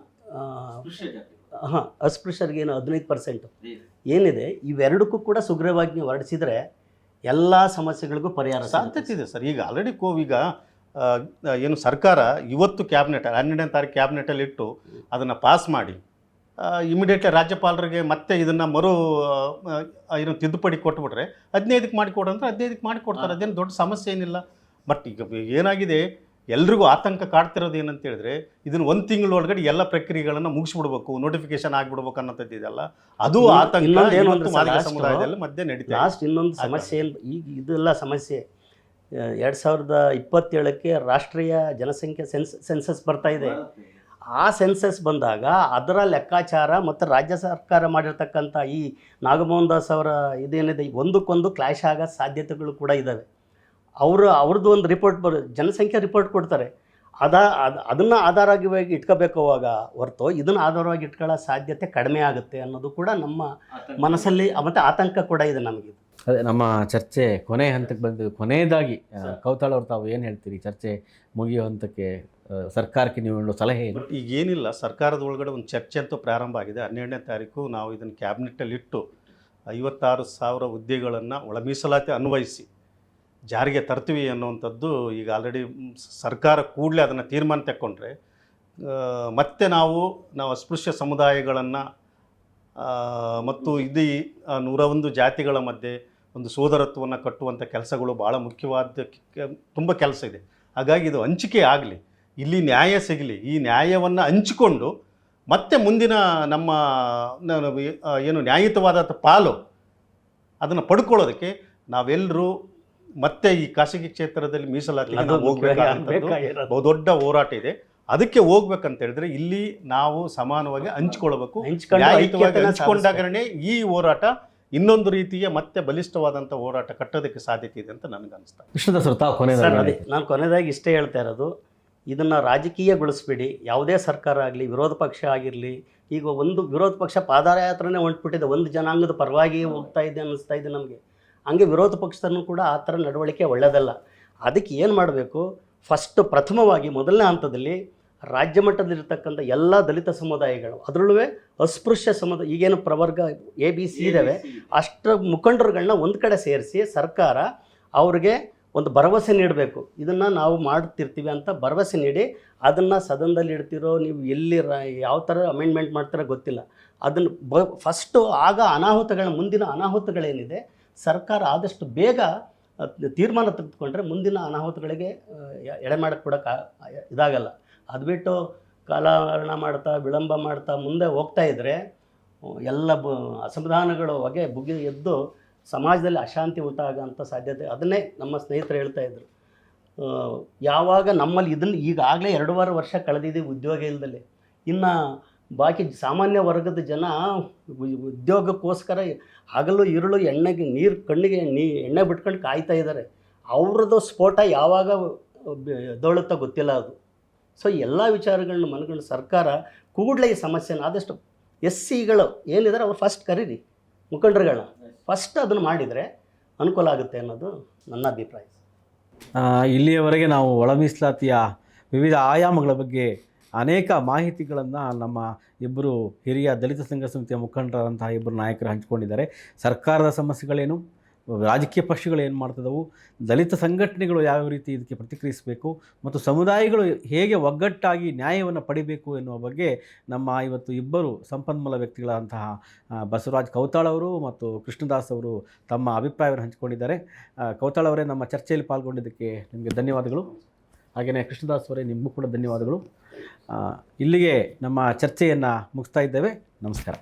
ಅಸ್ಪೃಶ್ಯರಿಗೆ ಏನು 15% ಏನಿದೆ ಇವೆರಡಕ್ಕೂ ಕೂಡ ಸುಗ್ರೀವಾಜ್ಞೆ ಹೊರಡಿಸಿದರೆ ಎಲ್ಲ ಸಮಸ್ಯೆಗಳಿಗೂ ಪರಿಹಾರ ಸಾಧ್ಯತೆ ಇದೆ ಸರ್. ಈಗ ಆಲ್ರೆಡಿ ಈಗ ಏನು ಸರ್ಕಾರ ಇವತ್ತು ಕ್ಯಾಬಿನೆಟ್ 12ನೇ ತಾರೀಕು ಕ್ಯಾಬಿನೆಟಲ್ಲಿ ಇಟ್ಟು ಅದನ್ನು ಪಾಸ್ ಮಾಡಿ ಇಮಿಡಿಯೇಟ್ಲಿ ರಾಜ್ಯಪಾಲರಿಗೆ ಮತ್ತೆ ಇದನ್ನು ಏನು ತಿದ್ದುಪಡಿ ಕೊಟ್ಬಿಟ್ರೆ 15ಕ್ಕೆ ಮಾಡಿಕೊಡ್ರಂದ್ರೆ 15ಕ್ಕೆ ಮಾಡಿಕೊಡ್ತಾರೆ, ಅದೇನು ದೊಡ್ಡ ಸಮಸ್ಯೆ ಏನಿಲ್ಲ. ಬಟ್ ಈಗ ಏನಾಗಿದೆ, ಎಲ್ರಿಗೂ ಆತಂಕ ಕಾಡ್ತಿರೋದು ಏನಂತ ಹೇಳಿದ್ರೆ, ಇದನ್ನು 1 ತಿಂಗಳೊಳಗಡೆ ಎಲ್ಲ ಪ್ರಕ್ರಿಯೆಗಳನ್ನು ಮುಗಿಸ್ಬಿಡ್ಬೇಕು, ನೋಟಿಫಿಕೇಶನ್ ಆಗಿಬಿಡ್ಬೇಕು ಅನ್ನೋಂಥದ್ದು ಇದೆಯಲ್ಲ, ಅದು ಆತಂಕ ಮಾದಿಗ ಸಮುದಾಯದಲ್ಲಿ ಮಧ್ಯೆ ನಡೀತಾ. ಲಾಸ್ಟ್ ಇನ್ನೊಂದು ಸಮಸ್ಯೆ ಈಗ ಇದೆಲ್ಲ ಸಮಸ್ಯೆ 2027ಕ್ಕೆ ರಾಷ್ಟ್ರೀಯ ಜನಸಂಖ್ಯೆ ಸೆನ್ಸಸ್ ಬರ್ತಾ ಇದೆ. ಆ ಸೆನ್ಸಸ್ ಬಂದಾಗ ಅದರ ಲೆಕ್ಕಾಚಾರ ಮತ್ತು ರಾಜ್ಯ ಸರ್ಕಾರ ಮಾಡಿರ್ತಕ್ಕಂಥ ಈ ನಾಗಮೋಹನ್ ದಾಸ್ ಅವರ ಇದೇನಿದೆ ಒಂದಕ್ಕೊಂದು ಕ್ಲಾಶ್ ಆಗೋ ಸಾಧ್ಯತೆಗಳು ಕೂಡ ಇದ್ದಾವೆ. ಅವ್ರದ್ದು ಒಂದು ರಿಪೋರ್ಟ್ ಜನಸಂಖ್ಯೆ ರಿಪೋರ್ಟ್ ಕೊಡ್ತಾರೆ, ಅದನ್ನು ಆಧಾರವಾಗಿ ಇಟ್ಕೋಬೇಕಾವಾಗ ಹೊರತು ಇದನ್ನು ಆಧಾರವಾಗಿ ಇಟ್ಕೊಳ್ಳೋ ಸಾಧ್ಯತೆ ಕಡಿಮೆ ಆಗುತ್ತೆ ಅನ್ನೋದು ಕೂಡ ನಮ್ಮ ಮನಸ್ಸಲ್ಲಿ ಮತ್ತು ಆತಂಕ ಕೂಡ ಇದೆ ನಮಗೆ. ಅದೇ ನಮ್ಮ ಚರ್ಚೆ ಕೊನೆ ಹಂತಕ್ಕೆ ಬಂದು ಕೊನೆಯದಾಗಿ ಕೌತಾಳ್ ಅವ್ರು ತಾವು ಏನು ಹೇಳ್ತೀರಿ, ಚರ್ಚೆ ಮುಗಿಯೋ ಹಂತಕ್ಕೆ ಸರ್ಕಾರಕ್ಕೆ ನೀವು ಹೇಳೋ ಸಲಹೆ ಏನು? ಬಟ್ ಈಗೇನಿಲ್ಲ, ಸರ್ಕಾರದ ಒಳಗಡೆ ಒಂದು ಚರ್ಚೆ ಅಂತೂ ಪ್ರಾರಂಭ ಆಗಿದೆ. 12ನೇ ತಾರೀಕು ನಾವು ಇದನ್ನು ಕ್ಯಾಬಿನೆಟ್ಟಲ್ಲಿ ಇಟ್ಟು 56,000 ಹುದ್ದೆಗಳನ್ನು ಒಳ ಮೀಸಲಾತಿ ಅನ್ವಯಿಸಿ ಜಾರಿಗೆ ತರ್ತೀವಿ ಅನ್ನುವಂಥದ್ದು ಈಗ ಆಲ್ರೆಡಿ ಸರ್ಕಾರ ಕೂಡಲೇ ಅದನ್ನು ತೀರ್ಮಾನ ತಗೊಂಡ್ರೆ ಮತ್ತೆ ನಾವು ಅಸ್ಪೃಶ್ಯ ಸಮುದಾಯಗಳನ್ನು ಮತ್ತು ಇಡೀ 101 ಜಾತಿಗಳ ಮಧ್ಯೆ ಒಂದು ಸೋದರತ್ವವನ್ನು ಕಟ್ಟುವಂಥ ಕೆಲಸಗಳು ಭಾಳ ಮುಖ್ಯವಾದ ತುಂಬ ಕೆಲಸ ಇದೆ. ಹಾಗಾಗಿ ಇದು ಹಂಚಿಕೆ ಆಗಲಿ, ಇಲ್ಲಿ ನ್ಯಾಯ ಸಿಗಲಿ. ಈ ನ್ಯಾಯವನ್ನು ಹಂಚಿಕೊಂಡು ಮತ್ತೆ ಮುಂದಿನ ನಮ್ಮ ಏನು ನ್ಯಾಯಯುತವಾದ ಪಾಲು ಅದನ್ನು ಪಡ್ಕೊಳ್ಳೋದಕ್ಕೆ ನಾವೆಲ್ಲರೂ ಮತ್ತೆ ಈ ಖಾಸಗಿ ಕ್ಷೇತ್ರದಲ್ಲಿ ಮೀಸಲಾತಿಗೆ ನಾವು ಹೋಗ್ಬೇಕಾದಂಥದ್ದು ಬಹುದೊಡ್ಡ ಹೋರಾಟ ಇದೆ. ಅದಕ್ಕೆ ಹೋಗ್ಬೇಕಂತ ಹೇಳಿದ್ರೆ ಇಲ್ಲಿ ನಾವು ಸಮಾನವಾಗಿ ಹಂಚ್ಕೊಳ್ಬೇಕು. ನ್ಯಾಯಯುತವಾಗಿ ಹಂಚ್ಕೊಂಡಾಗನೇ ಈ ಹೋರಾಟ ಇನ್ನೊಂದು ರೀತಿಯ ಮತ್ತೆ ಬಲಿಷ್ಠವಾದಂಥ ಹೋರಾಟ ಕಟ್ಟೋದಕ್ಕೆ ಸಾಧ್ಯತೆ ಇದೆ ಅಂತ ನನಗನ್ನಿಸ್ತಾ. ಕೃಷ್ಣದಾಸ್ ಅವರು ತಾವು ಸರ್, ಅದೇ ನಾನು ಕೊನೆಯದಾಗಿ ಇಷ್ಟೇ ಹೇಳ್ತಾ ಇರೋದು, ಇದನ್ನು ರಾಜಕೀಯಗೊಳಿಸ್ಬೇಡಿ. ಯಾವುದೇ ಸರ್ಕಾರ ಆಗಲಿ, ವಿರೋಧ ಪಕ್ಷ ಆಗಿರಲಿ, ಈಗ ಒಂದು ವಿರೋಧ ಪಕ್ಷ ಪಾದಯಾತ್ರೆನೇ ಹೊಂಟ್ಬಿಟ್ಟಿದೆ, ಒಂದು ಜನಾಂಗದ ಪರವಾಗಿ ಹೋಗ್ತಾ ಇದೆ ಅನ್ನಿಸ್ತಾ ಇದೆ ನಮಗೆ. ಹಂಗೆ ವಿರೋಧ ಪಕ್ಷದಲ್ಲೂ ಕೂಡ ಆ ಥರ ನಡವಳಿಕೆ ಒಳ್ಳೆಯದಲ್ಲ. ಅದಕ್ಕೆ ಏನು ಮಾಡಬೇಕು, ಫಸ್ಟ್ ಪ್ರಥಮವಾಗಿ ಮೊದಲನೇ ಹಂತದಲ್ಲಿ ರಾಜ್ಯ ಮಟ್ಟದಲ್ಲಿರ್ತಕ್ಕಂಥ ಎಲ್ಲ ದಲಿತ ಸಮುದಾಯಗಳು, ಅದರಲ್ಲೂ ಅಸ್ಪೃಶ್ಯ ಸಮುದಾಯ, ಈಗೇನು ಪ್ರವರ್ಗ ABC ಇದ್ದಾವೆ, ಅಷ್ಟರ ಮುಖಂಡರುಗಳನ್ನ ಒಂದು ಕಡೆ ಸೇರಿಸಿ ಸರ್ಕಾರ ಅವ್ರಿಗೆ ಒಂದು ಭರವಸೆ ನೀಡಬೇಕು. ಇದನ್ನು ನಾವು ಮಾಡ್ತಿರ್ತೀವಿ ಅಂತ ಭರವಸೆ ನೀಡಿ ಅದನ್ನು ಸದನದಲ್ಲಿ ಇಡ್ತಿರೋ, ನೀವು ಎಲ್ಲಿ ಯಾವ ಥರ ಅಮೆಂಡ್ಮೆಂಟ್ ಮಾಡ್ತಿರೋ ಗೊತ್ತಿಲ್ಲ, ಅದನ್ನು ಫಸ್ಟು ಆಗ ಮುಂದಿನ ಅನಾಹುತಗಳೇನಿದೆ ಸರ್ಕಾರ ಆದಷ್ಟು ಬೇಗ ತೀರ್ಮಾನ ತೆಗೆದುಕೊಂಡ್ರೆ ಮುಂದಿನ ಅನಾಹುತಗಳಿಗೆ ಎಡೆ ಮಾಡಕ್ಕೆ ಇದಾಗಲ್ಲ. ಅದು ಬಿಟ್ಟು ಕಾಲಹರಣ ಮಾಡ್ತಾ ವಿಳಂಬ ಮಾಡ್ತಾ ಮುಂದೆ ಹೋಗ್ತಾ ಇದ್ದರೆ ಎಲ್ಲ ಅಸಮಾಧಾನಗಳು ಹೊಗೆ ಬುಗಿ ಎದ್ದು ಸಮಾಜದಲ್ಲಿ ಅಶಾಂತಿ ಉಂಟಾಗೋಂಥ ಸಾಧ್ಯತೆ. ಅದನ್ನೇ ನಮ್ಮ ಸ್ನೇಹಿತರು ಹೇಳ್ತಾ ಇದ್ರು, ಯಾವಾಗ ನಮ್ಮಲ್ಲಿ ಇದನ್ನು ಈಗಾಗಲೇ 2.5 ವರ್ಷ ಕಳೆದಿದ್ದೀವಿ ಉದ್ಯೋಗ ಇಲ್ಲದಲ್ಲೇ, ಇನ್ನು ಬಾಕಿ ಸಾಮಾನ್ಯ ವರ್ಗದ ಜನ ಉದ್ಯೋಗಕ್ಕೋಸ್ಕರ ಹಗಲು ಇರುಳು ಎಣ್ಣೆಗೆ ಕಣ್ಣಿಗೆ ಎಣ್ಣೆ ಬಿಟ್ಕೊಂಡು ಕಾಯ್ತಾ ಇದ್ದಾರೆ. ಅವ್ರದ್ದು ಸ್ಫೋಟ ಯಾವಾಗ ಎದ್ದೊಳುತ್ತೋ ಗೊತ್ತಿಲ್ಲ ಅದು. ಸೊ ಎಲ್ಲ ವಿಚಾರಗಳನ್ನ ಮನಗಂಡು ಸರ್ಕಾರ ಕೂಡಲೇ ಈ ಸಮಸ್ಯೆನ ಆದಷ್ಟು SCಗಳು ಏನಿದ್ದಾರೆ ಅವ್ರು ಫಸ್ಟ್ ಕರೀರಿ, ಮುಖಂಡರುಗಳನ್ನ ಫಸ್ಟ್ ಅದನ್ನು ಮಾಡಿದರೆ ಅನುಕೂಲ ಆಗುತ್ತೆ ಅನ್ನೋದು ನನ್ನ ಅಭಿಪ್ರಾಯ. ಇಲ್ಲಿಯವರೆಗೆ ನಾವು ಒಳ ಮೀಸಲಾತಿಯ ವಿವಿಧ ಆಯಾಮಗಳ ಬಗ್ಗೆ ಅನೇಕ ಮಾಹಿತಿಗಳನ್ನು ನಮ್ಮ ಇಬ್ಬರು ಹಿರಿಯ ದಲಿತ ಸಂಘ ಸಮಿತಿಯ ಮುಖಂಡರಂತಹ ಇಬ್ಬರು ನಾಯಕರು ಹಂಚಿಕೊಂಡಿದ್ದಾರೆ. ಸರ್ಕಾರದ ಸಮಸ್ಯೆಗಳೇನು, ರಾಜಕೀಯ ಪಕ್ಷಗಳು ಏನು ಮಾಡ್ತಿದ್ದವು, ದಲಿತ ಸಂಘಟನೆಗಳು ಯಾವ ರೀತಿ ಇದಕ್ಕೆ ಪ್ರತಿಕ್ರಿಯಿಸಬೇಕು ಮತ್ತು ಸಮುದಾಯಗಳು ಹೇಗೆ ಒಗ್ಗಟ್ಟಾಗಿ ನ್ಯಾಯವನ್ನು ಪಡಿಬೇಕು ಎನ್ನುವ ಬಗ್ಗೆ ನಮ್ಮ ಇವತ್ತು ಇಬ್ಬರು ಸಂಪನ್ಮೂಲ ವ್ಯಕ್ತಿಗಳಂತಹ ಬಸವರಾಜ್ ಕೌತಾಳ್ ಅವರು ಮತ್ತು ಕೃಷ್ಣದಾಸ್ ಅವರು ತಮ್ಮ ಅಭಿಪ್ರಾಯವನ್ನು ಹಂಚಿಕೊಂಡಿದ್ದಾರೆ. ಕೌತಾಳ್ ಅವರೇ, ನಮ್ಮ ಚರ್ಚೆಯಲ್ಲಿ ಪಾಲ್ಗೊಂಡಿದ್ದಕ್ಕೆ ನಿಮಗೆ ಧನ್ಯವಾದಗಳು. ಹಾಗೆಯೇ ಕೃಷ್ಣದಾಸ್ ಅವರೇ, ನಿಮಗೂ ಕೂಡ ಧನ್ಯವಾದಗಳು. ಇಲ್ಲಿಗೆ ನಮ್ಮ ಚರ್ಚೆಯನ್ನು ಮುಗಿಸ್ತಾ ಇದ್ದೇವೆ. ನಮಸ್ಕಾರ.